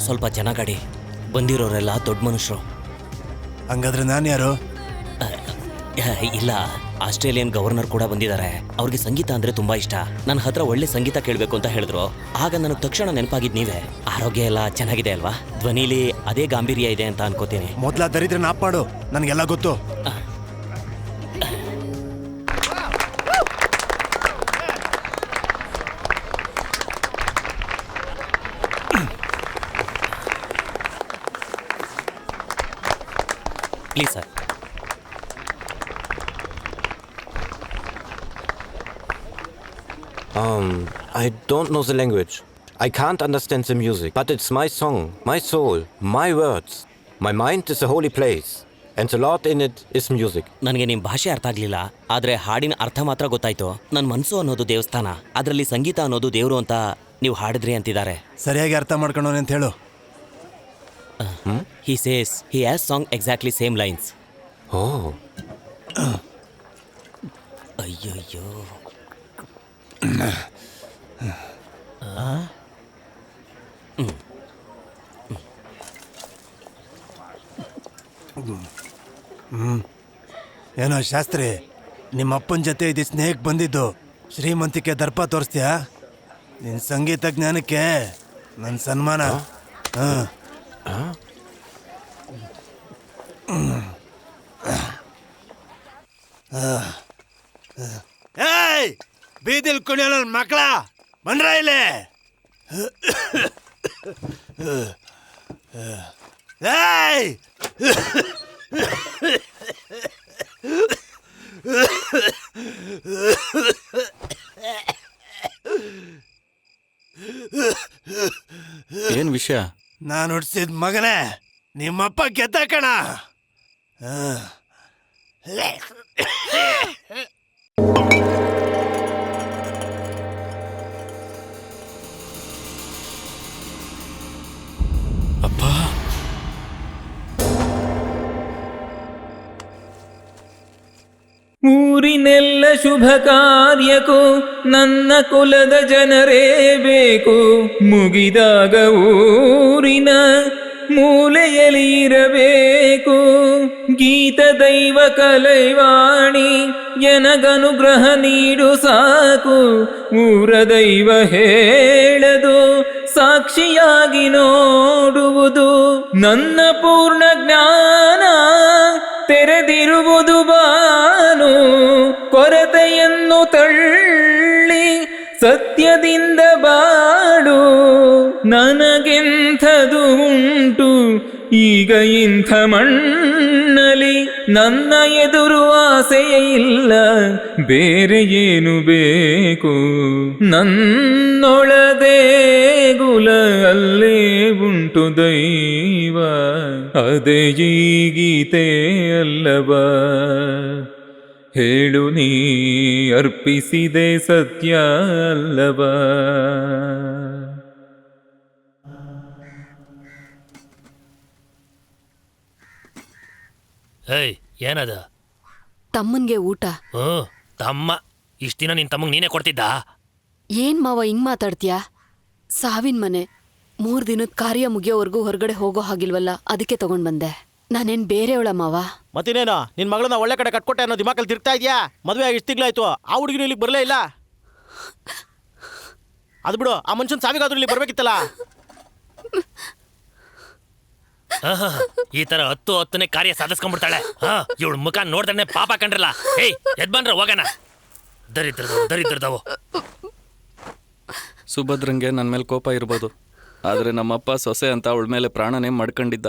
S18: ಸ್ವಲ್ಪ ಚೆನ್ನಾಗಾಡಿ. ಬಂದಿರೋರೆಲ್ಲ ದೊಡ್ಡ ಮನುಷ್ಯರು.
S5: ಹಂಗಾದ್ರೆ ನಾನು ಯಾರು?
S18: ಇಲ್ಲ, ಆಸ್ಟ್ರೇಲಿಯನ್ ಗವರ್ನರ್ ಕೂಡ ಬಂದಿದ್ದಾರೆ. ಅವ್ರಿಗೆ ಸಂಗೀತ ಅಂದ್ರೆ ತುಂಬಾ ಇಷ್ಟ. ನನ್ನ ಹತ್ರ ಒಳ್ಳೆ ಸಂಗೀತ ಕೇಳಬೇಕು ಅಂತ ಹೇಳಿದ್ರು. ಆಗ ನನಗೆ ತಕ್ಷಣ ನೆನಪಾಗಿದ್ ನೀವೇ. ಆರೋಗ್ಯ ಎಲ್ಲ ಚೆನ್ನಾಗಿದೆ ಅಲ್ವಾ? ಧ್ವನಿಲಿ ಅದೇ ಗಾಂಭೀರ್ಯ ಇದೆ ಅಂತ ಅನ್ಕೋತೀನಿ.
S5: ಮೊದ್ಲ ದರಿದ್ರ ನಾಪ್ ಮಾಡು, ನನಗೆಲ್ಲ ಗೊತ್ತು.
S18: Please sir.
S3: I don't know the language. I can't understand the music, but it's my song, my soul, my words. My mind is a holy place, and the Lord in it is music.
S18: ನನಗೆ ನಿಮ್ಮ ಭಾಷೆ ಅರ್ಥ ಆಗಲಿಲ್ಲ, ಆದರೆ ಹಾಡಿನ ಅರ್ಥ ಮಾತ್ರ ಗೊತ್ತಾಯ್ತು. ನನ್ನ ಮನಸ್ಸು ಅನ್ನೋದು ದೇವಸ್ಥಾನ, ಅದರಲ್ಲಿ ಸಂಗೀತ ಅನ್ನೋದು ದೇವರು ಅಂತ ನೀವು ಹಾಡಿದ್ರಿ ಅಂತಿದ್ದಾರೆ.
S5: ಸರಿಯಾಗಿ ಅರ್ಥ ಮಾಡ್ಕೊಂಡವನೆ ಅಂತ ಹೇಳು.
S18: He says he has sung exactly same lines.
S3: Oh.
S18: ಅಯ್ಯಯ್ಯೋ.
S5: ಏನೋ ಶಾಸ್ತ್ರಿ, ನಿಮ್ಮ ಅಪ್ಪನ ಜೊತೆ ಇದು ಸ್ನೇಹಕ್ಕೆ ಬಂದಿದ್ದು ಶ್ರೀಮಂತಿಕೆ ದರ್ಪ ತೋರಿಸ್ತೀಯಾ? ನಿನ್ನ ಸಂಗೀತ ಜ್ಞಾನಕ್ಕೆ ನನ್ನ ಸನ್ಮಾನ. ಏಯ್, ಬೀದಿಲ್ ಕುಣಿಯೋ ನನ್ನ ಮಕ್ಕಳ ಬಂದ್ರ ಇಲ್ಲಿ. ಏಯ್,
S7: ಏನ್ ವಿಷಯ?
S5: ನಾನು ಹುಡ್ಸಿದ ಮಗನೇ, ನಿಮ್ಮಪ್ಪ ಗೆದ್ದ ಕಣ.
S7: ಅಪ್ಪ,
S22: ಊರಿನೆಲ್ಲ ಶುಭ ಕಾರ್ಯಕ್ಕೂ ನನ್ನ ಕುಲದ ಜನರೇ ಬೇಕು. ಮುಗಿದಾಗ ಊರಿನ ಮೂಲೆಯಲ್ಲಿ ಇರಬೇಕು. ಗೀತ ದೈವ ಕಲೈವಾಣಿ ಎನಗನುಗ್ರಹ ನೀಡು ಸಾಕು. ಊರ ದೈವ ಹೇಳದು ಸಾಕ್ಷಿಯಾಗಿ ನೋಡುವುದು. ನನ್ನ ಪೂರ್ಣ ಜ್ಞಾನ ತೆರೆದಿರುವುದು ಬಾನು. ಕೊರತೆಯನ್ನು ತಳ್ಳಿ ಸತ್ಯದಿಂದ ಬಾಳು. ನನಗೆಂಥದು ಉಂಟು ಈಗ ಇಂಥ ಮಣ್ಣಲಿ. ನನ್ನ ಎದುರು ಆಸೆಯೇ ಇಲ್ಲ, ಬೇರೆ ಏನು ಬೇಕು. ನನ್ನೊಳದೇ ಗುಲ ಅಲ್ಲೇ ಉಂಟು ದೈವ. ಅದೇ ಈ ಗೀತೆ ಅಲ್ಲವಾ? ಹೇಳು ನೀ ಅರ್ಪಿಸಿದೆ ಸತ್ಯ ಅಲ್ಲವಾ?
S8: ಏಯ್, ಏನದ?
S16: ತಮ್ಮನ್ಗೆ ಊಟ.
S8: ತಮ್ಮ ಇಷ್ಟ ದಿನ ನಿನ್ ತಮ್ಮಂಗ್ ನೀನೇ ಕೊಡ್ತಿದ್ದ?
S16: ಏನ್ ಮಾವ ಹಿಂಗ್ ಮಾತಾಡ್ತೀಯಾ? ಸಾವಿನ ಮನೆ, 3 ದಿನದ ಕಾರ್ಯ ಮುಗಿಯೋವರೆಗೂ ಹೊರಗಡೆ ಹೋಗೋ ಹಾಗಿಲ್ವಲ್ಲ, ಅದಕ್ಕೆ ತಗೊಂಡ್ ಬಂದೆ. ನಾನೇನ್ ಬೇರೆಯವಳ ಮಾವ?
S4: ಮತ್ತಿನೇನು, ನಿನ್ ಮಗಳನ್ನ ಒಳ್ಳೆ ಕಡೆ ಕಟ್ಕೊಟ್ಟೆ ಅನ್ನೋ ದಿಮಾಕಲ್ಲಿ ತಿರ್ತಾ ಇದೆಯಾ? ಮದುವೆ ಆಗಿ ಇಷ್ಟು ತಿಂಗಳಾಯ್ತು, ಆ ಹುಡುಗಿನ ಇಲ್ಲಿಗೆ ಬರಲೇ ಇಲ್ಲ. ಅದು ಬಿಡು, ಆ ಮನುಷ್ಯನ ಸಾವಿಗಾದ್ರೂ ಇಲ್ಲಿ ಬರ್ಬೇಕಿತ್ತಲ್ಲ.
S8: ಈ ತರ 10 ಕಾರ್ಯ ಸಾಧಿಸ್ಕೊಂಡ್ಬಿಡ್ತಾಳೆ. ಇವಳು ಮುಖ ನೋಡ್ತಾನೆ ಪಾಪ ಕಂಡ್ರಲ್ಲ. ಹೇಯ್ ಎದ್ ಬಂದ್ರ ಹೋಗಣ. ದರಿದ್ರದವು.
S7: ಸುಭದ್ರಂಗೆ ನನ್ನ ಮೇಲೆ ಕೋಪ ಇರ್ಬೋದು, ಆದರೆ ನಮ್ಮಪ್ಪ ಸೊಸೆ ಅಂತ ಅವಳ ಮೇಲೆ ಪ್ರಾಣನೇ ಮಾಡ್ಕೊಂಡಿದ್ದ.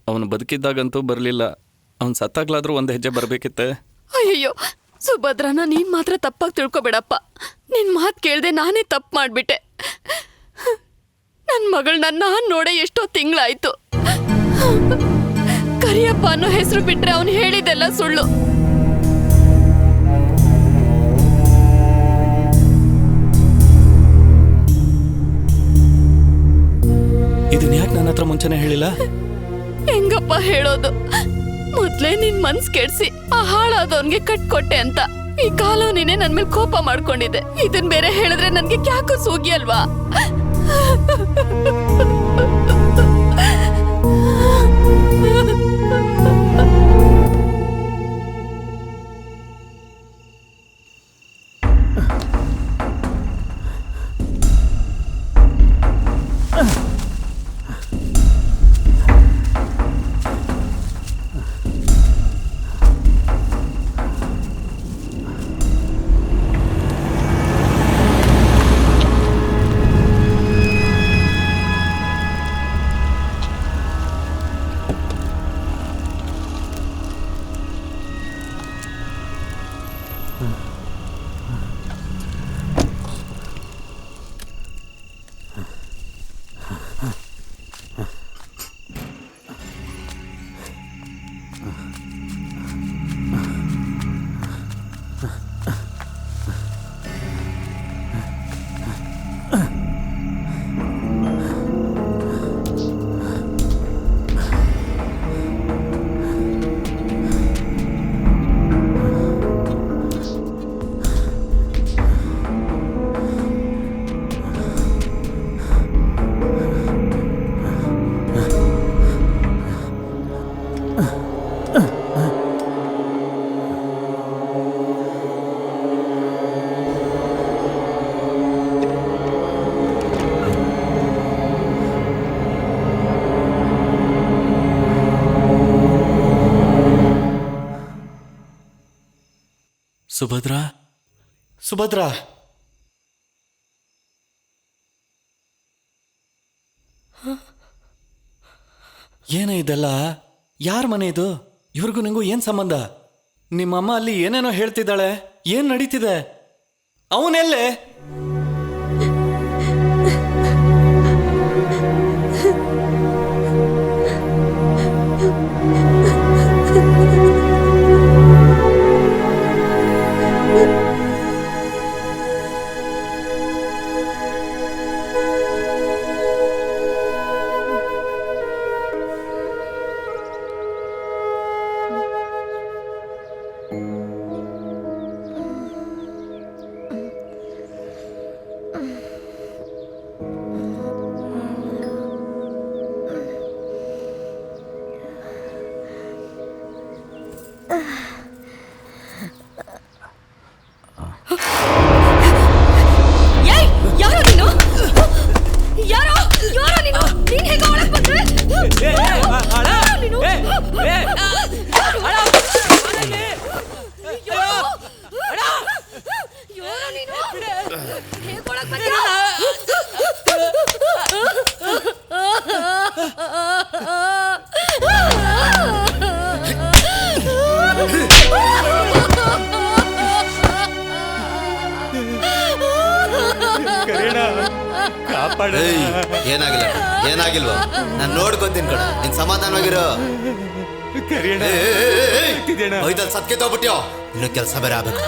S7: ಅವನು ಬದುಕಿದ್ದಾಗಂತೂ ಬರಲಿಲ್ಲ, ಅವನು ಸತ್ತಾಗ್ಲಾದ್ರೂ ಒಂದು ಹೆಜ್ಜೆ ಬರಬೇಕಿತ್ತೆ.
S16: ಅಯ್ಯಯ್ಯೋ ಸುಭದ್ರನ ನೀನ್ ಮಾತ್ರ ತಪ್ಪಾಗಿ ತಿಳ್ಕೊಬೇಡಪ್ಪ. ನಿನ್ ಮಾತು ಕೇಳ್ದೆ ನಾನೇ ತಪ್ಪು ಮಾಡ್ಬಿಟ್ಟೆ. ನನ್ನ ಮಗಳನ್ನ ನಾನ್ ನೋಡೆ ಎಷ್ಟೋ ತಿಂಗಳಾಯ್ತು. ಕರಿಯಪ್ಪ ಅನ್ನೋ ಹೆಸರು ಬಿಟ್ರೆ ಅವನು ಹೇಳಿದೆಲ್ಲ ಸುಳ್ಳು.
S7: ಇದನ್ನ ಯಾಕೆ ನನ್ನ ಹತ್ರ ಮುಂಚೆನೆ ಹೇಳಿಲ್ಲ?
S16: ಹೆಂಗಪ್ಪ ಹೇಳೋದು? ಮೊದ್ಲೇ ನಿನ್ ಮನ್ಸ್ ಕೆಡ್ಸಿ ಆ ಹಾಳಾದವನ್ಗೆ ಕಟ್ಕೊಟ್ಟೆ ಅಂತ ಈ ಕಾಲೋನಿನೇ ನನ್ ಮೇಲೆ ಕೋಪ ಮಾಡ್ಕೊಂಡಿದೆ. ಇದನ್ ಬೇರೆ ಹೇಳಿದ್ರೆ ನನ್ಗೆ ಕ್ಯಾಕೋ ಸೂಗಿ ಅಲ್ವಾ?
S7: ಸುಭದ್ರಾ, ಸುಭದ್ರಾ, ಏನೇ ಇದೆಲ್ಲ? ಯಾರ ಮನೆ ಇದು? ಇವ್ರಿಗೂ ನಿಂಗೂ ಏನ್ ಸಂಬಂಧ? ನಿಮ್ಮಮ್ಮ ಅಲ್ಲಿ ಏನೇನೋ ಹೇಳ್ತಿದ್ದಾಳೆ, ಏನ್ ನಡೀತಿದೆ? ಅವನೆಲ್ಲೇ?
S10: ಏನಾಗಿಲ್ಲ, ಏನಾಗಿಲ್ವಾ? ನಾನು ನೋಡ್ಕೊಂತೀನಿ ಕಣ, ನೀನ್ ಸಮಾಧಾನವಾಗಿರೋ. ಐದಲ್ಲಿ ಸತ್ಕೆತೋಗ್ಬಿಟ್ಯೋ, ಇನ್ನು ಕೆಲಸ ಬೇರೆ ಆಗ್ಬೇಕು.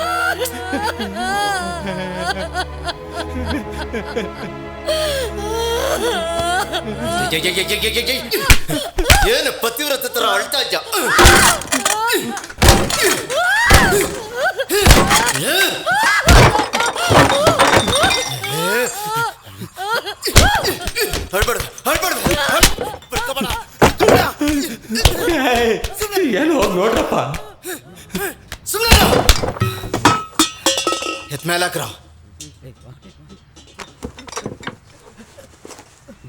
S10: ಏನು ಪತಿವ್ರತ ತರ ಅಳ್ತಾ ಇದ್ದ?
S22: ಏನು ಹೋಗಿ ನೋಡ್ರಪ್ಪ.
S10: ಎತ್ಮೇಲಾಕ್ರ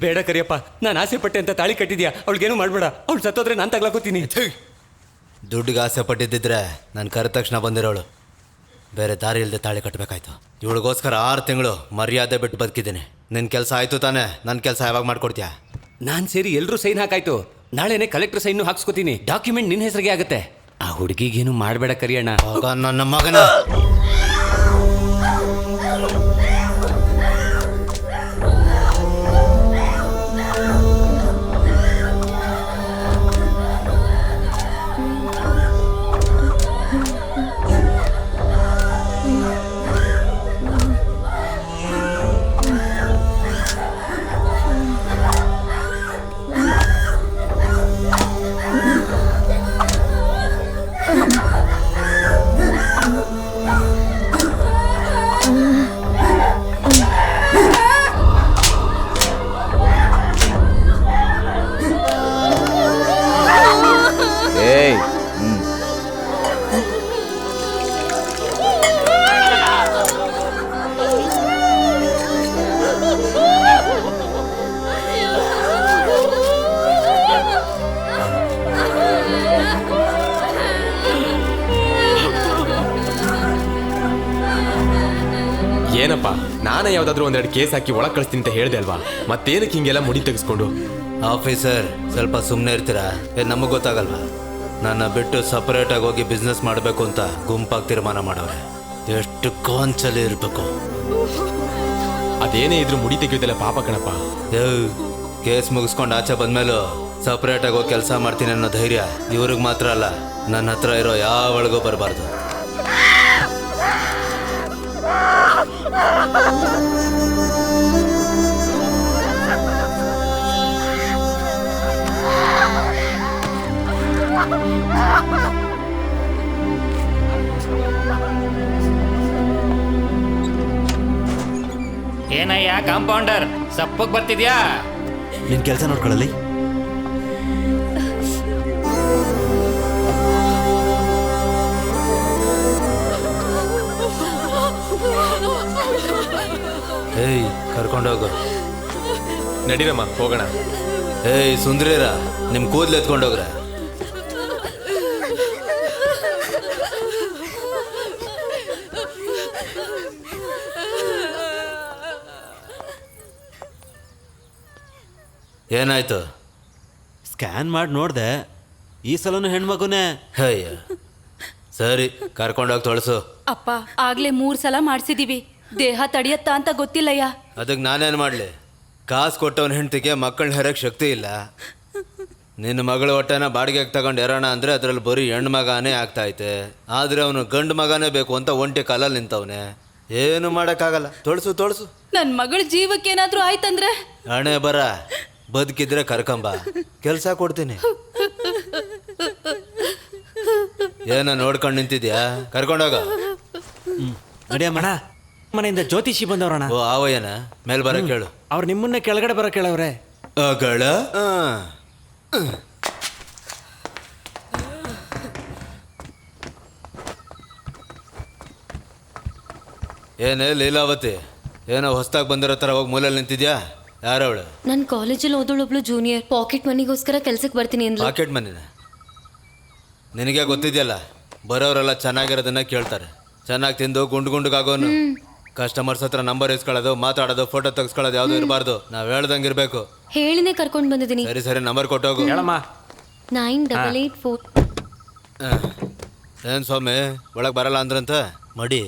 S6: ಬೇಡ ಕರಿಯಪ್ಪ, ನಾನು ಆಸೆ ಪಟ್ಟೆ ಅಂತ ತಾಳಿ ಕಟ್ಟಿದ್ಯಾ, ಅವಳಿಗೇನು ಮಾಡ್ಬೇಡ. ಅವಳು ಸತ್ತೋದ್ರೆ ನಾನು ತಗ್ಲಾಕೋತೀನಿ.
S10: ದುಡ್ಡಿಗೆ ಆಸೆ ಪಟ್ಟಿದ್ದಿದ್ರೆ ನಾನು ಕರೆದ ತಕ್ಷಣ ಬಂದಿರೋಳು. ಬೇರೆ ದಾರಿ ಇಲ್ಲದೆ ತಾಳಿ ಕಟ್ಟಬೇಕಾಯ್ತು. ಇವಳಿಗೋಸ್ಕರ 6 ತಿಂಗಳು ಮರ್ಯಾದೆ ಬಿಟ್ಟು ಬದುಕಿದ್ದೀನಿ. ನಿನ್ನ ಕೆಲಸ ಆಯ್ತು ತಾನೆ? ನನ್ನ ಕೆಲಸ ಯಾವಾಗ ಮಾಡ್ಕೊಡ್ತೀಯಾ?
S6: ನಾನು ಸೇರಿ ಎಲ್ಲರೂ ಸೈನ್ ಹಾಕಾಯ್ತು. ನಾಳೆನೇ ಕಲೆಕ್ಟರ್ ಸೈನ್ ಹಾಕ್ಸ್ಕೊತೀನಿ. ಡಾಕ್ಯುಮೆಂಟ್ ನಿನ್ನ ಹೆಸರಿಗೆ ಆಗುತ್ತೆ. ಆ ಹುಡುಗಿಗೇನು ಮಾಡಬೇಡ ಕರಿಯಣ್ಣ.
S10: ನನ್ನ ಮಗನ
S11: ಏನಪ್ಪ, ನಾನೇ ಯಾವ್ದಾದ್ರು ಒಂದೆರಡು ಕೇಸ್ ಹಾಕಿ ಒಳಗೆ ಕಳಿಸ್ತೀನಿ ಅಂತ ಹೇಳ್ದೆ ಅಲ್ವಾ? ಮತ್ತೇನಕ್ಕೆ ಹಿಂಗೆಲ್ಲ ಮುಡಿ ತೆಗೆಸ್ಕೊಂಡು?
S10: ಆಫೀಸರ್ ಸ್ವಲ್ಪ ಸುಮ್ಮನೆ ಇರ್ತೀರಾ? ನಮಗೆ ಗೊತ್ತಾಗಲ್ವಾ? ನನ್ನ ಬಿಟ್ಟು ಸಪರೇಟಾಗಿ ಹೋಗಿ ಬಿಸ್ನೆಸ್ ಮಾಡಬೇಕು ಅಂತ ಗುಂಪಾಗಿ ತೀರ್ಮಾನ ಮಾಡವ್ರೆ. ಎಷ್ಟು ಕಾನ್ಸಲ್ಲಿ ಇರಬೇಕು.
S11: ಅದೇನೇ ಇದ್ರು ಮುಡಿ ತೆಗೆಯೋದೆಲ್ಲ ಪಾಪ ಕಣಪ್ಪ.
S10: ಕೇಸ್ ಮುಗಿಸ್ಕೊಂಡು ಆಚೆ ಬಂದ್ಮೇಲೂ ಸಪರೇಟಾಗಿ ಹೋಗಿ ಕೆಲಸ ಮಾಡ್ತೀನಿ ಅನ್ನೋ ಧೈರ್ಯ ಇವ್ರಿಗೆ ಮಾತ್ರ ಅಲ್ಲ, ನನ್ನ ಹತ್ರ ಇರೋ ಯಾವಳಿಗೂ ಬರಬಾರ್ದು.
S6: ಏನಯ್ಯ ಕಾಂಪೌಂಡರ್, ಸಪ್ಪಗ್ ಬರ್ತಿದ್ಯಾ?
S14: ನಿನ್ ಕೆಲಸ ನೋಡ್ಕೊಳ್ಳಲಿ.
S10: ಏಯ್ ಕರ್ಕೊಂಡೋಗು.
S11: ನಡೀರಮ್ಮ ಹೋಗೋಣ.
S10: ಏಯ್ ಸುಂದ್ರೀರ, ನಿಮ್ ಕೂದ್ಲು ಎತ್ಕೊಂಡೋಗ್ರ. ಏನಾಯ್ತು?
S14: ಸ್ಕ್ಯಾನ್ ಮಾಡಿ ನೋಡ್ದೆ, ಈ ಸಲನು ಹೆಣ್ಮಗುನೇ.
S10: ಅಯ್ಯ ಸರಿ, ಕರ್ಕೊಂಡೋಗಿ ತೊಳಸು.
S21: ಅಪ್ಪ ಆಗ್ಲೇ 3 ಸಲ ಮಾಡ್ಸಿದೀವಿ, ದೇಹ ತಡಿಯತ್ತಾ ಅಂತ ಗೊತ್ತಿಲ್ಲಯ್ಯ.
S10: ಅದಕ್ಕೆ ನಾನೇನು ಮಾಡಲಿ? ಕಾಸು ಕೊಟ್ಟವನ ಹೆಂಡತಿಗೆ ಮಕ್ಕಳನ್ನ ಹೆರಕ್ಕೆ ಶಕ್ತಿ ಇಲ್ಲ. ನಿನ್ನ ಮಗಳ ಹೊಟ್ಟೆನ ಬಾಡಿಗೆಗೆ ತಗೊಂಡು ಎರೋಣ ಅಂದರೆ ಅದರಲ್ಲಿ ಬರೀ ಹೆಣ್ಣು ಮಗನೇ ಆಗ್ತಾೈತೆ. ಆದರೆ ಅವನು ಗಂಡು ಮಗನೇ ಬೇಕು ಅಂತ ಒಂಟಿ ಕಾಲಲ್ಲಿ ನಿಂತವನೆ. ಏನು ಮಾಡೋಕ್ಕಾಗಲ್ಲ. ತೊಳಸು ತೊಳಸು.
S21: ನನ್ ಮಗಳ ಜೀವಕ್ಕೇನಾದ್ರೂ ಆಯ್ತಂದ್ರೆ?
S10: ಹಣೆ ಬರ, ಬದುಕಿದ್ರೆ ಕರ್ಕೊಂಬ, ಕೆಲಸ ಕೊಡ್ತೀನಿ. ಏನ ನೋಡ್ಕೊಂಡು ನಿಂತಿದ್ಯಾ? ಕರ್ಕೊಂಡೋಗ.
S4: ನಡಿಯಮ್ಮಣ, ಮನೆಯಿಂದ ಜ್ಯೋತಿಷಿ ಬಂದವ್ರಣ.
S10: ಓ ಆವಯ್ಯನ, ಮೇಲ್ ಬರ ಕೇಳು.
S4: ಅವ್ರು ನಿಮ್ಮನ್ನೇ ಕೆಳಗಡೆ ಬರೋ ಕೇಳವ್ರೆ.
S10: ಅಗಳ ಏನೇ ಲೀಲಾವತಿ, ಏನೋ ಹೊಸ್ದಾಗಿ ಬಂದಿರೋ ಥರ ಹೋಗಿ ಮೂಲೆಯಲ್ಲಿ ನಿಂತಿದ್ಯಾ? ಯಾರವಳು?
S1: ನನ್ನ ಕಾಲೇಜಲ್ಲಿ ಓದೋಳೊಬ್ಳು ಜೂನಿಯರ್. ಪಾಕೆಟ್ ಮನಿಗೋಸ್ಕರ ಕೆಲ್ಸಕ್ಕೆ ಬರ್ತೀನಿ ಅಂದ್ಲು.
S10: ಪಾಕೆಟ್ ಮನಿನ? ನಿನಗೆ ಗೊತ್ತಿದೆಯಲ್ಲ, ಬರೋರೆಲ್ಲ ಚೆನ್ನಾಗಿರೋದನ್ನ ಕೇಳ್ತಾರೆ. ಚೆನ್ನಾಗಿ ತಿಂದು ಗುಂಡುಗಾಗೋನು. ಕಸ್ಟಮರ್ಸ್ ಹತ್ರ ನಂಬರ್ ಇಸ್ಕೊಳ್ಳೋದು, ಮಾತಾಡೋದು, ಫೋಟೋ ತೆಗೆಸ್ಕೊಳ್ಳೋದು ಯಾವ್ದು ಇರಬಾರ್ದು. ನಾವ್ ಹೇಳ್ದಂಗೆ ಇರಬೇಕು.
S1: ಹೇಳಿನೇ ಕರ್ಕೊಂಡು ಬಂದಿದ್ದೀನಿ.
S10: ಸರಿ ಸರಿ, ನಂಬರ್ ಕೊಟ್ಟೋಗು.
S1: 9884.
S10: ಏನ್ ಸ್ವಾಮಿ, ಒಳಗೆ ಬರಲ್ಲ ಅಂದ್ರಂತ ಮಡಿ.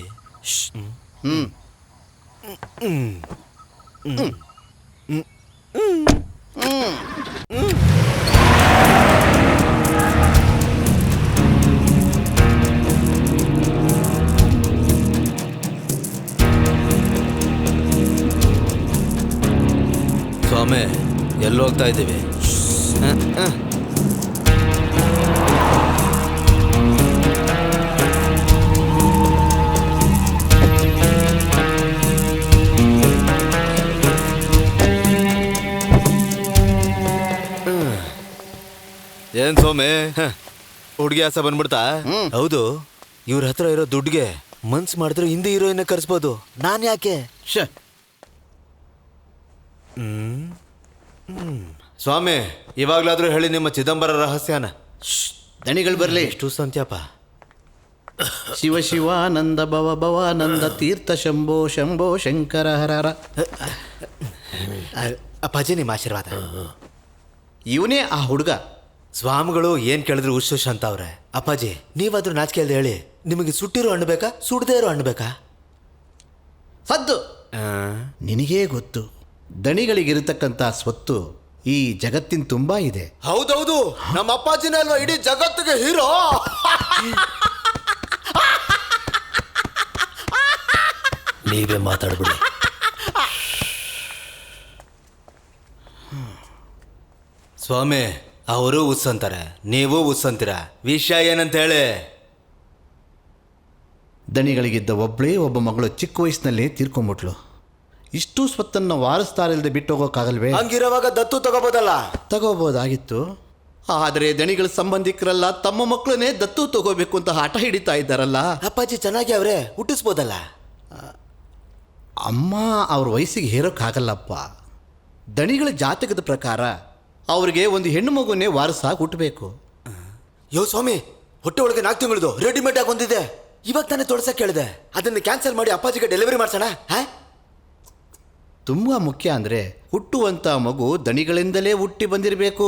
S10: ಸ್ವಾಮಿ, ಎಲ್ಲಿ ಹೋಗ್ತಾ ಇದ್ದೀವಿ? ಏನ್ ಸ್ವಾಮಿ, ಹುಡುಗಿ ಆಸೆ ಬಂದ್ಬಿಡ್ತಾ? ಹೌದು, ಇವ್ರ ಹತ್ರ ಇರೋ ದುಡ್ಡಿಗೆ ಮನ್ಸ್ ಮಾಡಿದ್ರೆ ಹಿಂದಿ ಹೀರೋಯಿನ್ ಕರ್ಸ್ಬೋದು. ನಾನ್ ಯಾಕೆ? ಸ್ವಾಮಿ ಇವಾಗ್ಲಾದ್ರೂ ಹೇಳಿ ನಿಮ್ಮ ಚಿದಂಬರ ರಹಸ್ಯನ.
S20: ದಣಿಗಳು ಬರಲಿ.
S10: ಎಷ್ಟು ಸಂತ್ಯಪ್ಪ.
S20: ಶಿವ ಶಿವಾನಂದ ಭವ ಭವಾನಂದ ತೀರ್ಥ ಶಂಭೋ ಶಂಭೋ ಶಂಕರ ಹರರ.
S10: ಅಪ್ಪಾಜಿ ನಿಮ್ಮ ಆಶೀರ್ವಾದ.
S20: ಇವನೇ ಆ ಹುಡುಗ.
S10: ಸ್ವಾಮಿಗಳು ಏನ್ ಕೇಳಿದ್ರು ಉಶ್ ಅಂತ ಅವ್ರೆ. ಅಪ್ಪಾಜಿ ನೀವಾದ್ರೂ ನಾಚಿಕೆ ಅಲ್ದೆ ಹೇಳಿ, ನಿಮಗೆ ಸುಟ್ಟಿರೋ ಹಣ್ಣು ಬೇಕಾ ಸುಡದೇ ಇರೋ ಹಣ್ಣು ಬೇಕಾ?
S20: ಸದ್ದು ನಿನಗೇ ಗೊತ್ತು, ದಣಿಗಳಿಗಿರತಕ್ಕಂಥ ಸ್ವತ್ತು ಈ ಜಗತ್ತಿನ ತುಂಬಾ ಇದೆ.
S10: ಹೌದೌದು, ನಮ್ಮ ಅಪ್ಪಾಜಿನೇ ಅಲ್ವಾ ಇಡೀ ಜಗತ್ತಿಗೆ ಹೀರೋ.
S8: ನೀವೇ ಮಾತಾಡ್ಬಿಡಿ.
S10: ಸ್ವಾಮಿ ಅವರು ಉಸ್ ಅಂತಾರೆ, ನೀವು ಉಸ್ ಅಂತೀರ. ವಿಷಯ ಏನಂತ ಹೇಳಿ.
S20: ದಣಿಗಳಿಗಿದ್ದ ಒಬ್ಬಳೇ ಒಬ್ಬ ಮಗಳು ಚಿಕ್ಕ ವಯಸ್ಸಿನಲ್ಲೇ ತೀರ್ಕೊಂಬಿಟ್ಲು. ಇಷ್ಟು ಸ್ವತ್ತನ್ನು ವಾರಸ್ತಾರಿಲ್ಲದೆ ಬಿಟ್ಟು ಹೋಗೋಕ್ಕಾಗಲ್ವೇ?
S10: ಹಂಗಿರುವಾಗ ದತ್ತು ತಗೋಬೋದಲ್ಲ?
S20: ತಗೋಬೋದಾಗಿತ್ತು. ಆದರೆ ದಣಿಗಳ ಸಂಬಂಧಿಕರೆಲ್ಲ ತಮ್ಮ ಮಕ್ಕಳನ್ನೇ ದತ್ತು ತಗೋಬೇಕು ಅಂತ ಹಠ ಹಿಡಿತಾ ಇದ್ದಾರಲ್ಲ.
S10: ಅಪ್ಪಾಜಿ ಚೆನ್ನಾಗಿ ಅವರೇ ಹುಟ್ಟಿಸ್ಬೋದಲ್ಲ.
S20: ಅಮ್ಮ ಅವ್ರ ವಯಸ್ಸಿಗೆ ಹೇರೋಕ್ಕಾಗಲ್ಲಪ್ಪ. ದಣಿಗಳ ಜಾತಕದ ಪ್ರಕಾರ ಅವ್ರಿಗೆ ಒಂದು ಹೆಣ್ಣು ಮಗುವನ್ನೇ ವಾರಸಾಗಿ ಹುಟ್ಟಬೇಕು.
S10: ಯೋ ಸ್ವಾಮಿ, ಹೊಟ್ಟೆ ಒಳಗೆ 4 ತಿಂಗಳದು ರೆಡಿಮೇಡ್ ಆಗಿ ಬಂದಿದೆ. ಇವಾಗ ತಾನೇ ತೋರ್ಸಕ್ಕೆ ಕೇಳಿದೆ, ಅದನ್ನು ಕ್ಯಾನ್ಸಲ್ ಮಾಡಿ ಅಪ್ಪಾಜಿಗೆ ಡೆಲಿವರಿ ಮಾಡ್ಸೋಣ.
S20: ತುಂಬ ಮುಖ್ಯ ಅಂದರೆ ಹುಟ್ಟುವಂಥ ಮಗು ದಣಿಗಳಿಂದಲೇ ಹುಟ್ಟಿ ಬಂದಿರಬೇಕು.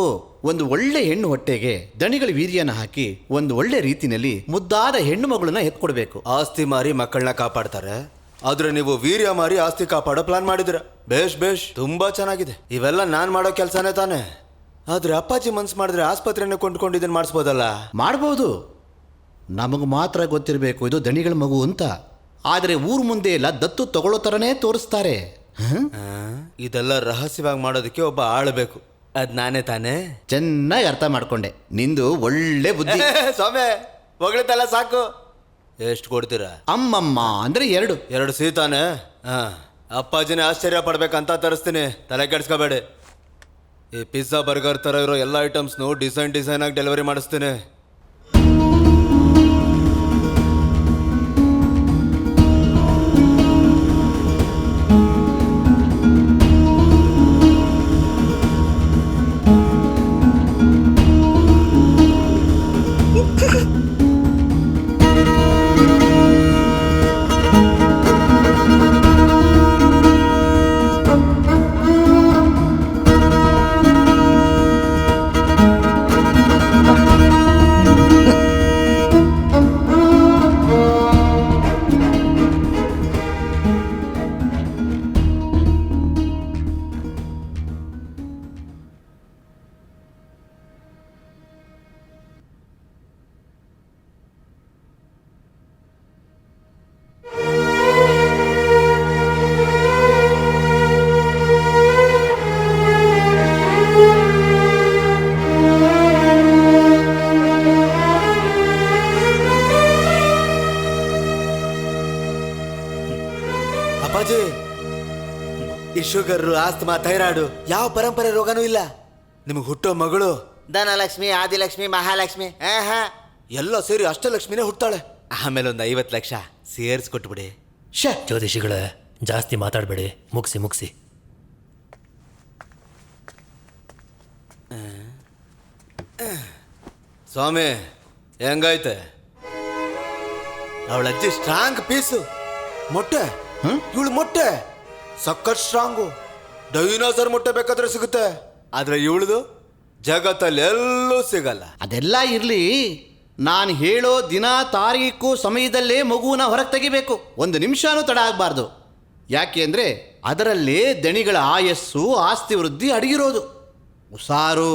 S20: ಒಂದು ಒಳ್ಳೆ ಹೆಣ್ಣು ಹೊಟ್ಟೆಗೆ ದಣಿಗಳ ವೀರ್ಯನ ಹಾಕಿ ಒಂದು ಒಳ್ಳೆ ರೀತಿಯಲ್ಲಿ ಮುದ್ದಾದ ಹೆಣ್ಣು ಮಗಳನ್ನ ಎತ್ಕೊಡ್ಬೇಕು.
S10: ಆಸ್ತಿ ಮಾರಿ ಮಕ್ಕಳನ್ನ ಕಾಪಾಡ್ತಾರೆ, ಆದ್ರೆ ನೀವು ವೀರ್ಯ ಮಾರಿ ಆಸ್ತಿ ಕಾಪಾಡೋ ಪ್ಲಾನ್ ಮಾಡಿದ್ರ. ಬೇಷ್ ಬೇಷ್, ತುಂಬಾ ಚೆನ್ನಾಗಿದೆ. ಇವೆಲ್ಲ ನಾನ್ ಮಾಡೋ ಕೆಲಸನೇ ತಾನೆ. ಆದ್ರೆ ಅಪ್ಪಾಜಿ ಮನ್ಸು ಮಾಡಿದ್ರೆ ಆಸ್ಪತ್ರೆನ ಕೊಂಡ್ಕೊಂಡು ಇದನ್ನ ಮಾಡಿಸ್ಬೋದಲ್ಲ?
S20: ಮಾಡ್ಬೋದು. ನಮಗೆ ಮಾತ್ರ ಗೊತ್ತಿರಬೇಕು ಇದು ದಣಿಗಳ ಮಗು ಅಂತ. ಆದರೆ ಊರು ಮುಂದೆ ಎಲ್ಲ ದತ್ತು ತಗೊಳ್ಳೋ ಥರನೇ ತೋರಿಸ್ತಾರೆ.
S10: ಇದೆಲ್ಲ ರಹಸ್ಯವಾಗಿ ಮಾಡೋದಕ್ಕೆ ಒಬ್ಬ ಆಳ್ಬೇಕು. ಅದ್ ನಾನೇ ತಾನೇ?
S20: ಚೆನ್ನಾಗಿ ಅರ್ಥ ಮಾಡ್ಕೊಂಡೆ. ನಿಂದು ಒಳ್ಳೆ ಬುದ್ಧಿ.
S10: ಸ್ವಾಮಿ ಹೊಗಳಿದ್ದೆಲ್ಲ ಸಾಕು. ಎಷ್ಟು ಕೊಡ್ತೀರಾ?
S20: ಅಮ್ಮಮ್ಮ ಅಂದ್ರೆ
S10: 2 ಸೀತಾನೆ. ಅಪ್ಪಾಜಿನೇ ಆಶ್ಚರ್ಯ ಪಡ್ಬೇಕಂತ ತರಿಸ್ತೀನಿ, ತಲೆ ಕೆಡ್ಸ್ಕೋಬೇಡಿ. ಈ ಪಿಜ್ಜಾ ಬರ್ಗರ್ ಥರ ಇರೋ ಎಲ್ಲ ಐಟಮ್ಸ್ನು ಡಿಸೈನ್ ಆಗಿ ಡೆಲಿವರಿ ಮಾಡಿಸ್ತೀನಿ. ಅಪ್ಪಾಜಿ, ಈ ಶುಗರ್, ಆಸ್ತಮಾ, ಥೈರಾಯ್ಡ್ ಯಾವ ಪರಂಪರೆ ರೋಗನೂ ಇಲ್ಲ. ನಿಮಗೆ ಹುಟ್ಟೋ ಮಗಳು ಧನಲಕ್ಷ್ಮಿ, ಆದಿಲಕ್ಷ್ಮಿ, ಮಹಾಲಕ್ಷ್ಮಿ ಎಲ್ಲ ಸೇರಿ ಅಷ್ಟಲಕ್ಷ್ಮಿನೇ ಹುಟ್ಟಾಳೆ. ಆಮೇಲೆ ಒಂದು 50 ಲಕ್ಷ ಸೇರಿಸ್ಕೊಟ್ಬಿಡಿ.
S8: ಜ್ಯೋತಿಷಿಗಳೇ ಜಾಸ್ತಿ ಮಾತಾಡಬೇಡಿ, ಮುಗಿಸಿ.
S10: ಸ್ವಾಮಿ ಹೆಂಗೈತೆ? ಅವಳ ಅಜ್ಜಿ ಸ್ಟ್ರಾಂಗ್ ಪೀಸು. ಮೊಟ್ಟೆ ಇವಳು ಮೊಟ್ಟೆ ಸಖತ್ ಸ್ಟ್ರಾಂಗು. ಡೈನೋಸರ್ ಮೊಟ್ಟೆ ಬೇಕಾದ್ರೆ ಸಿಗುತ್ತೆ, ಆದ್ರೆ ಇವಳದು ಜಗತ್ತಲ್ಲಿ ಎಲ್ಲೂ ಸಿಗಲ್ಲ.
S20: ಅದೆಲ್ಲ ಇರಲಿ, ನಾನು ಹೇಳೋ ದಿನ ತಾರೀಕು ಸಮಯದಲ್ಲೇ ಮಗುವನ್ನ ಹೊರಗೆ ತೆಗಿಬೇಕು. 1 ನಿಮಿಷನೂ ತಡ ಆಗಬಾರ್ದು. ಯಾಕೆ ಅಂದರೆ ಅದರಲ್ಲೇ ದಣಿಗಳ ಆಯಸ್ಸು, ಆಸ್ತಿ ವೃದ್ಧಿ ಅಡಗಿರೋದು. ಹುಷಾರು.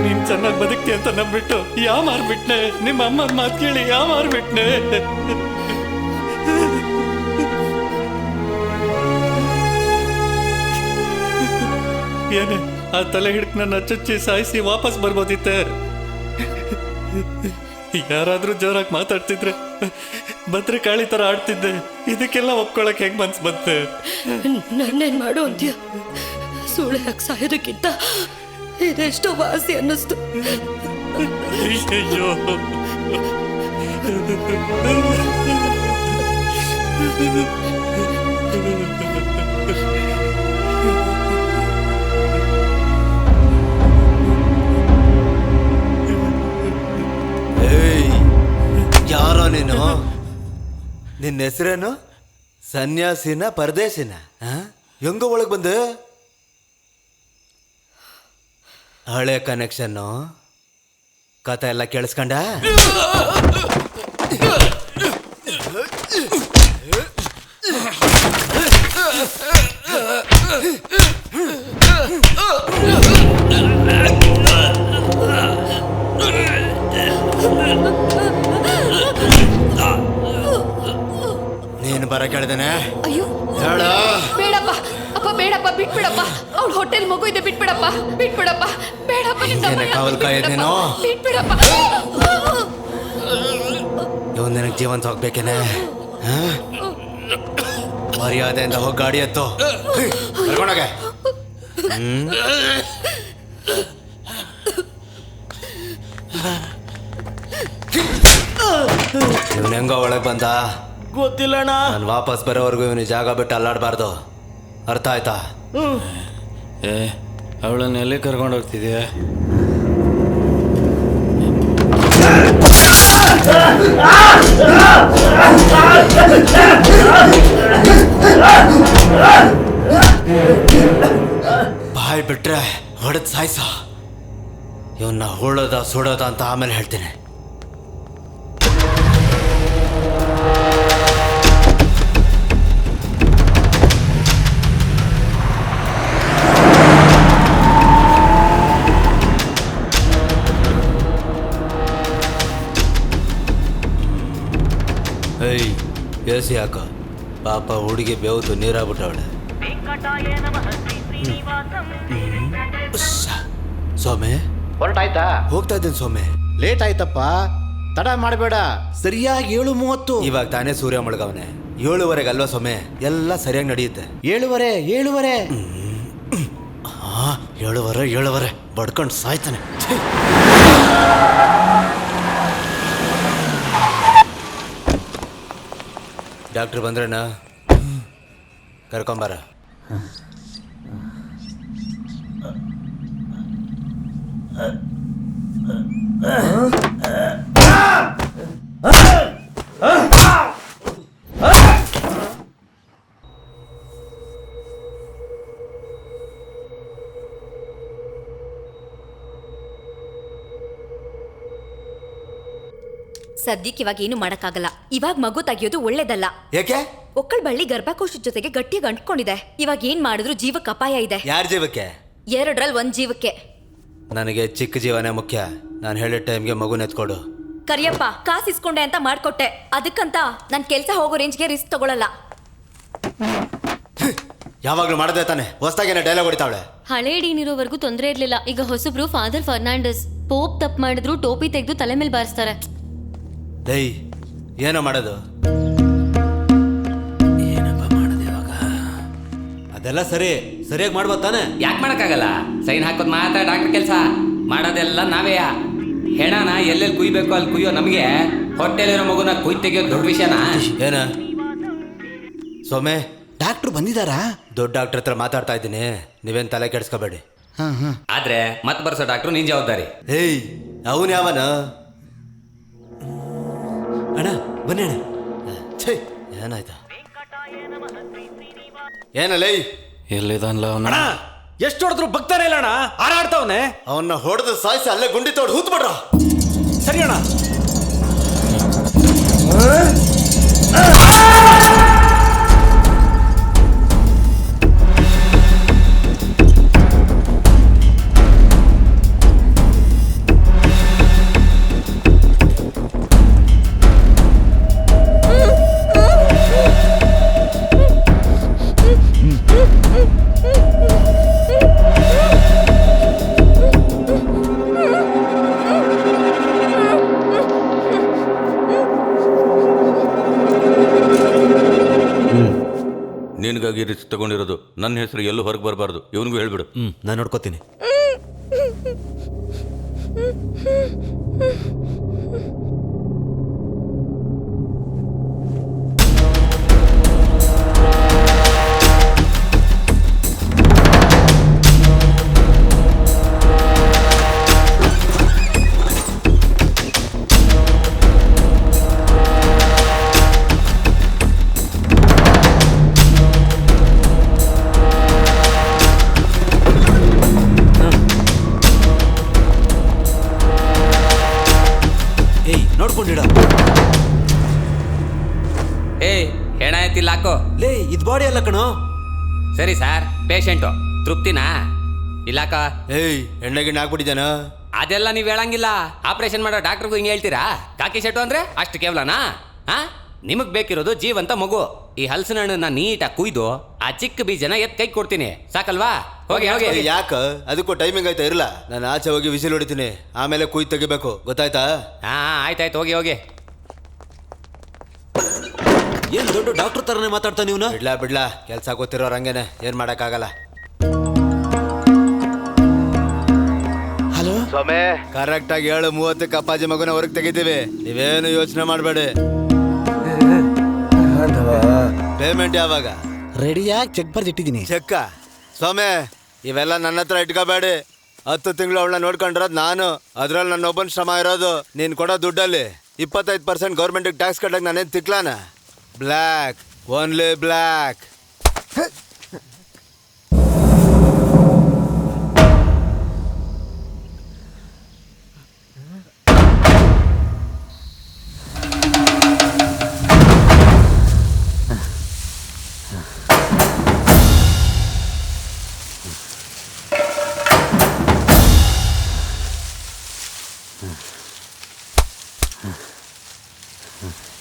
S7: ನೀನ್ ಚೆನ್ನಾಗಿ ಬದುಕ್ತಿ ಅಂತ ನಂಬಿಟ್ಟು ಯಾವ ಮಾರ್ಬಿಟ್ನೆ? ನಿಮ್ಮ ಅಮ್ಮನ ಮಾತು ಕೇಳಿ ಯಾವ ಮಾರ್ಬಿಟ್ನೆ? ಏನೇ ಆ ತಲೆ ಹಿಡ್ಕ್ ನನ್ನ ಚುಚ್ಚಿ ಸಾಯಿಸಿ ವಾಪಸ್ ಬರ್ಬೋದಿತ್ತೆ. ಯಾರಾದ್ರೂ ಜೋರಾಗಿ ಮಾತಾಡ್ತಿದ್ರೆ ಭದ್ರೆ ಕಾಳಿ ತರ ಆಡ್ತಿದ್ದೆ. ಇದಕ್ಕೆಲ್ಲ ಒಪ್ಕೊಳಕ್ ಹೆಂಗ್ ಮನ್ಸ್ ಬಂತೆ?
S2: ನನ್ನೇನ್ ಮಾಡು ಅಂತ್ಯ? ಸೂಳೆಯಾಗಿ ಸಾಯೋದಕ್ಕಿಂತ ಇದೆಷ್ಟೋ ವಾಸಿ ಅನ್ನಿಸ್ತು.
S10: ಯಾರೋ ನೀನು? ನಿನ್ನ ಹೆಸರೇನು? ಸನ್ಯಾಸಿನ ಪರದೇಶಿನ? ಹೆಂಗ ಒಳಗೆ ಬಂದೆ? ಹಳೆ ಕನೆಕ್ಷನ್ನು ಕತೆ ಎಲ್ಲ ಕೇಳಿಸ್ಕೊಂಡ? ನೀನು ಬರ ಕೇಳಿದೇನೆ?
S16: ಅಯ್ಯೋ
S10: ಹೇಳ.
S16: ಬೇಡಪ್ಪ ಅಪ್ಪ, ಬೇಡಪ್ಪ, ಬಿಟ್ಬಿಡಪ್ಪ. ಅವ್ಳ ಹೊಟ್ಟೆಲ್ ಮಗು ಇದೆ, ಬಿಟ್ಬಿಡಪ್ಪ, ಬಿಟ್ಬಿಡಪ್ಪ. ಬೇಡಪ್ಪ,
S10: ಕಾವಲ್ ಕಾಯೋದ್ ನೀನು?
S16: ಬಿಟ್ಬಿಡಪ್ಪ.
S10: ಇವನ್ ನಿನಗೆ ಜೀವನ ಹೋಗ್ಬೇಕೇನೆ? ಮರ್ಯಾದೆಯಿಂದ ಹೋಗಿ ಗಾಡಿ ಎತ್ತು ಕರ್ಕೊಂಡೋಗೆ. ಇವನ್ ಹೆಂಗ ಒಳಗೆ ಬಂದ
S4: ಗೊತ್ತಿಲ್ಲಣ್ಣ.
S10: ನಾನು ವಾಪಸ್ ಬರೋವರೆಗೂ ಇವನು ಜಾಗ ಬಿಟ್ಟು ಅಲ್ಲಾಡಬಾರ್ದು, ಅರ್ಥ ಆಯ್ತಾ?
S7: ಅವಳನ್ನ ಎಲ್ಲಿ ಕರ್ಕೊಂಡು ಹೋಗ್ತಿದ್ಯಾ?
S10: ಬಾಯ್ ಬಿಟ್ರೆ ಹೊಡೆದ್ ಸಾಯ್ಸ. ಇವನ್ನ ಹೊಳೋದ ಸುಡೋದ ಅಂತ ಆಮೇಲೆ ಹೇಳ್ತೀನಿ. ಏಯ್ ಬೇಸಿ ಹಾಕ. ಪಾಪ ಹುಡುಗಿ ಬೇವತ್ತು ನೀರಾಗ್ಬಿಟ್ಟವಳೆ. ಸೌಮ್ಯ
S20: ಹೊರಟಾಯ್ತಾ?
S10: ಹೋಗ್ತಾ ಇದ್ದೀನಿ ಸೌಮ್ಯ.
S20: ಲೇಟ್ ಆಯ್ತಪ್ಪ, ತಡ ಮಾಡಬೇಡ. ಸರಿಯಾಗಿ 7:30.
S10: ಇವಾಗ ತಾನೇ ಸೂರ್ಯ ಮುಳುಗವನೆ. 7:15 ಅಲ್ವಾ ಸೌಮ್ಯ? ಎಲ್ಲ ಸರಿಯಾಗಿ ನಡೆಯುತ್ತೆ.
S20: 7:15.
S10: 7:15 ಬಡ್ಕೊಂಡು ಸಾಯ್ತಾನೆ. ಡಾಕ್ಟ್ರ್ ಬಂದ್ರಣ್ಣ, ಕರ್ಕೊಂಬಾರ.
S21: ಸದ್ಯಕ್ಕೆ ಇವಾಗ ಏನು ಮಾಡಕ್ಕಾಗಲ್ಲ. ಇವಾಗ ಮಗು ತೆಗಿಯೋದು ಒಳ್ಳೇದಲ್ಲ.
S10: ಯಾಕೆ?
S21: ಒಕ್ಕಳ ಬಳ್ಳಿ ಗರ್ಭಕೋಶದ ಜೊತೆಗೆ ಗಟ್ಟಿಯಾಗಿ ಅಂಟ್ಕೊಂಡಿದೆ. ಇವಾಗ ಏನ್ ಮಾಡಿದ್ರು ಜೀವಕ್ಕೆ ಅಪಾಯ ಇದೆ.
S10: ಯಾರ ಜೀವಕ್ಕೆ?
S21: 2ರಲ್ಲಿ 1 ಜೀವಕ್ಕೆ.
S10: ನನಗೆ ಚಿಕ್ಕ ಜೀವನೇ ಮುಖ್ಯ. ನಾನು ಹೇಳಿದ ಟೈಮ್ಗೆ ಮಗು ನೆತ್ಕೊಡು.
S21: ಕರಿಯಪ್ಪ, ಕಾಸು ಇಸ್ಕೊಂಡೆ ಅಂತ ಮಾಡ್ಕೊಟ್ಟೆ. ಅದಕ್ಕಂತ ನನ್ ಕೆಲ್ಸ ಹೋಗೋ ರೇಂಜ್ಗೆ ರಿಸ್ಕ್ ತಗೊಳಲ್ಲ.
S10: ಯಾವಾಗ್ಲೂ ಮಾಡದೆ ತಾನೆ, ಹೊಸದಾಗೇನೆ ಡೈಲಾಗ್ ಹೊಡಿತಾವಳೆ.
S1: ಹಳೆ ಡೀನಿರೋವರೆಗೂ ತೊಂದರೆ ಇರ್ಲಿಲ್ಲ. ಈಗ ಹೊಸಬ್ರು ಫಾದರ್ ಫರ್ನಾಂಡಸ್. ಪೋಪ್ ತಪ್ಪು ಮಾಡಿದ್ರು ಟೋಪಿ ತೆಗೆದು ತಲೆ ಮೇಲೆ ಬಾರಿಸ್ತಾರೆ.
S10: ಏಯ್, ಏನೋ ಮಾಡೋದು? ಏನಪ್ಪ ಮಾಡೋದು ಇವಾಗ?
S14: ಅದೆಲ್ಲ ಸರಿಯಾಗಿ ಮಾಡ್ಬೋದು ತಾನೆ?
S6: ಯಾಕೆ ಮಾಡಕ್ಕಾಗಲ್ಲ? ಸೈನ್ ಹಾಕೋದು ಮಾತ್ರ ಡಾಕ್ಟರ್ ಕೆಲಸ. ಮಾಡೋದೆಲ್ಲ ನಾವೇ. ಹೆಣನ ಎಲ್ಲೆಲ್ಲಿ ಕುಯ್ಬೇಕು ಅಲ್ಲಿ ಕುಯ್ಯೋ ನಮಗೆ ಹೊಟ್ಟೆಲಿರೋ ಮಗುನ ಕುಯ್ ತೆಗಿಯೋದು ದೊಡ್ಡ ವಿಷಯನಾ?
S10: ಏನ ಸೌಮ್ಯ,
S20: ಡಾಕ್ಟ್ರು ಬಂದಿದ್ದಾರಾ?
S10: ದೊಡ್ಡ ಡಾಕ್ಟರ್ ಹತ್ರ ಮಾತಾಡ್ತಾ ಇದ್ದೀನಿ, ನೀವೇನ್ ತಲೆ ಕೆಡಿಸ್ಕೋಬೇಡಿ.
S6: ಆದ್ರೆ ಮತ್ ಬರ್ಸೋ ಡಾಕ್ಟ್ರು ನಿನ್ ಜವಾಬ್ದಾರಿ.
S10: ಏಯ್, ಅವನ್ ಯಾವನ?
S14: ಅಣ್ಣ ಬನ್ನಿ ಅಣ್ಣ.
S10: ಏನಾಯ್ತಾ? ಏನಲ್ಲ
S7: ಎಲ್ಲಿದಾನ್ಲ ಅವನ?
S4: ಎಷ್ಟು ಹೊಡೆದ್ರು ಬಗ್ತಾನೆ ಇಲ್ಲ ಅಣ್ಣ, ಹಾರಾಡ್ತಾವನೆ.
S10: ಅವನ್ನ ಹೊಡೆದು ಸಾಯಿಸಿ ಅಲ್ಲೇ ಗುಂಡಿ ತೋಡ್ ಹೂತ್ ಬಿಡ್ರ.
S4: ಸರಿ ಅಣ್ಣ.
S9: ನಿನಗಾಗಿ ರಿಸ್ಕ್ ತಗೊಂಡಿರೋದು. ನನ್ನ ಹೆಸರು ಎಲ್ಲೂ ಹೊರಗೆ ಬರಬಾರ್ದು. ಇವನಿಗೂ ಹೇಳ್ಬಿಡು.
S14: ನಾನು ನೋಡ್ಕೋತೀನಿ. ನೋಡ್ಕೊಂಡಿಡ.
S6: ಹೆಣ ಆಯ್ತಿಲ್ಲ ಹಾಕೋ.
S14: ಲೇ ಇದ್ ಬಾಡಿ ಅಲ್ಲ ಕಣೋ.
S6: ಸರಿ ಸರ್, ಪೇಷಂಟು ತೃಪ್ತಿನಾ ಇಲ್ಲಾಕ?
S4: ಎಣ್ಣೆ ಗಿಣ್ಣೆ ಹಾಕ್ಬಿಟ್ಟಿದ್ದಾನ?
S6: ಅದೆಲ್ಲ ನೀವು ಹೇಳಂಗಿಲ್ಲ. ಆಪರೇಷನ್ ಮಾಡೋ ಡಾಕ್ಟರ್ಗೂ ಹಿಂಗೆ ಹೇಳ್ತೀರಾ? ಕಾಕಿ ಶೆಟ್ಟು ಅಂದ್ರೆ ಅಷ್ಟು ಕೇವಲನಾ? ಹಾ, ನಿಮಗ್ ಬೇಕಿರೋದು ಜೀವಂತ ಮಗು. ಈ ಹಲಸಿನ ಹಣ್ಣನ್ನ ನೀಟಾಗಿ ಕುಯ್ದು ಆ ಚಿಕ್ಕ ಬೀಜನ ಎತ್ ಕೈ ಕೊಡ್ತೀನಿ, ಸಾಕಲ್ವಾ? ಹೋಗಿ ಹೋಗಿ.
S4: ಯಾಕ ಅದಕ್ಕೂ ಟೈಮಿಂಗ್ ಆಯ್ತಾ? ಇರಲ್ಲ, ನಾನು ಆಚೆ ಹೋಗಿ ವಿಸಿಲ್ ಹೊಡಿತೀನಿ, ಆಮೇಲೆ ಕುಯ್ದು ತೆಗಿಬೇಕು, ಗೊತ್ತಾಯ್ತಾ?
S6: ಹಾ ಆಯ್ತಾಯ್ತು, ಹೋಗಿ ಹೋಗಿ.
S14: ಏನ್ ದೊಡ್ಡ ಡಾಕ್ಟರ್ ತರನೇ ಮಾತಾಡ್ತಾ ನೀವು?
S4: ಬಿಡ್ಲಾ ಕೆಲ್ಸ ಗೊತ್ತಿರೋರು ಹಂಗೇನೆ, ಏನ್ ಮಾಡಕ್ಕಾಗಲ್ಲ.
S20: ಹಲೋ
S4: ಸ್ವಾಮಿ, ಕರೆಕ್ಟ್ ಆಗಿ 7:30 ಅಪ್ಪಾಜಿ ಮಗನ ಹೊರಗೆ ತೆಗಿತೀವಿ, ನೀವೇನು ಯೋಚನೆ ಮಾಡಬೇಡಿ. ಪೇಮೆಂಟ್ ಯಾವಾಗ?
S20: ರೆಡಿಯಾಗಿ ಚೆಕ್ ಬರ್ದಿಟ್ಟಿದ್ದೀನಿ.
S4: ಚೆಕ್ಕ? ಸ್ವಾಮಿ, ಇವೆಲ್ಲ ನನ್ನ ಹತ್ರ ಇಟ್ಕೋಬೇಡಿ. 10 ತಿಂಗಳು ಅವಳನ್ನ ನೋಡ್ಕೊಂಡಿರೋದು ನಾನು, ಅದ್ರಲ್ಲಿ ನನ್ನ ಒಬ್ಬನ ಶ್ರಮ ಇರೋದು. ನೀನ್ ಕೊಡೋ ದುಡ್ಡಲ್ಲಿ 25% ಗೌರ್ಮೆಂಟಿಗೆ ಟ್ಯಾಕ್ಸ್ ಕಟ್ಟಕ್ಕೆ ನಾನೇನು ತಿಕ್ಲಾನ? Black, only black.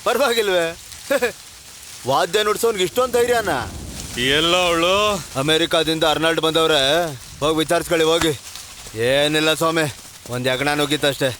S4: ಪರವಾಗಿಲ್ವೇ? ವಾದ್ಯ ನುಡ್ಸೋನ್ಗೆ ಇಷ್ಟೊಂದು ಧೈರ್ಯನ?
S7: ಎಲ್ಲ ಅವಳು
S4: ಅಮೆರಿಕಾದಿಂದ ಅರ್ನಾಲ್ಡ್ ಬಂದವ್ರೆ, ಹೋಗಿ ವಿಚಾರಿಸ್ಕೊಳ್ಳಿ ಹೋಗಿ. ಏನಿಲ್ಲ ಸ್ವಾಮಿ, ಒಂದು ಯಗಣ ನುಗ್ಗಿತ್ತಷ್ಟೇ.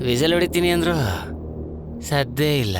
S6: ವಿಸಲ್ ಹೊಡಿತೀನಿ ಅಂದ್ರು ಸದ್ದೇ ಇಲ್ಲ.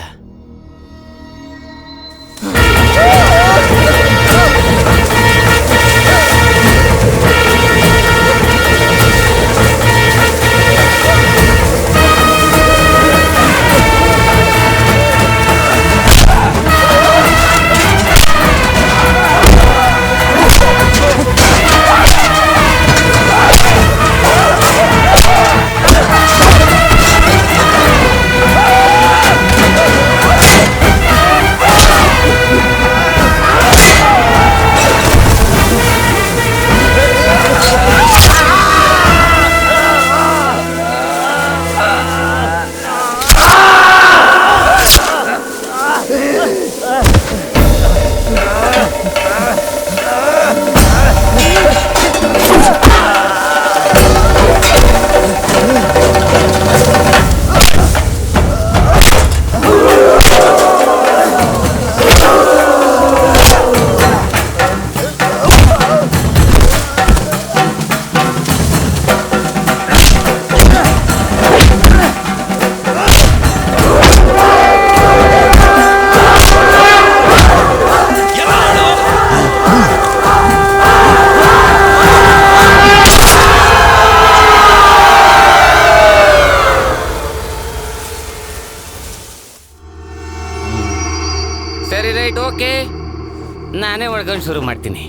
S6: ನಾನೇ ಒಳ್ಕೊಂಡು ಶುರು ಮಾಡ್ತೀನಿ.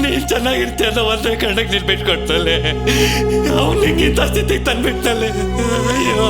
S22: ನೀನ್ ಚೆನ್ನಾಗಿರ್ತೀಯ ಅನ್ನೋ ಒಂದೇ ಕಾರಣಕ್ಕೆ ನೀನ್ ಬಿಟ್ಕೊಡ್ತಲೆ ಅವನಿಗಿಂತ ಸ್ಥಿತಿಗೆ ತಂದ್ಬಿಡ್ತಲೆ. ಅಯ್ಯೋ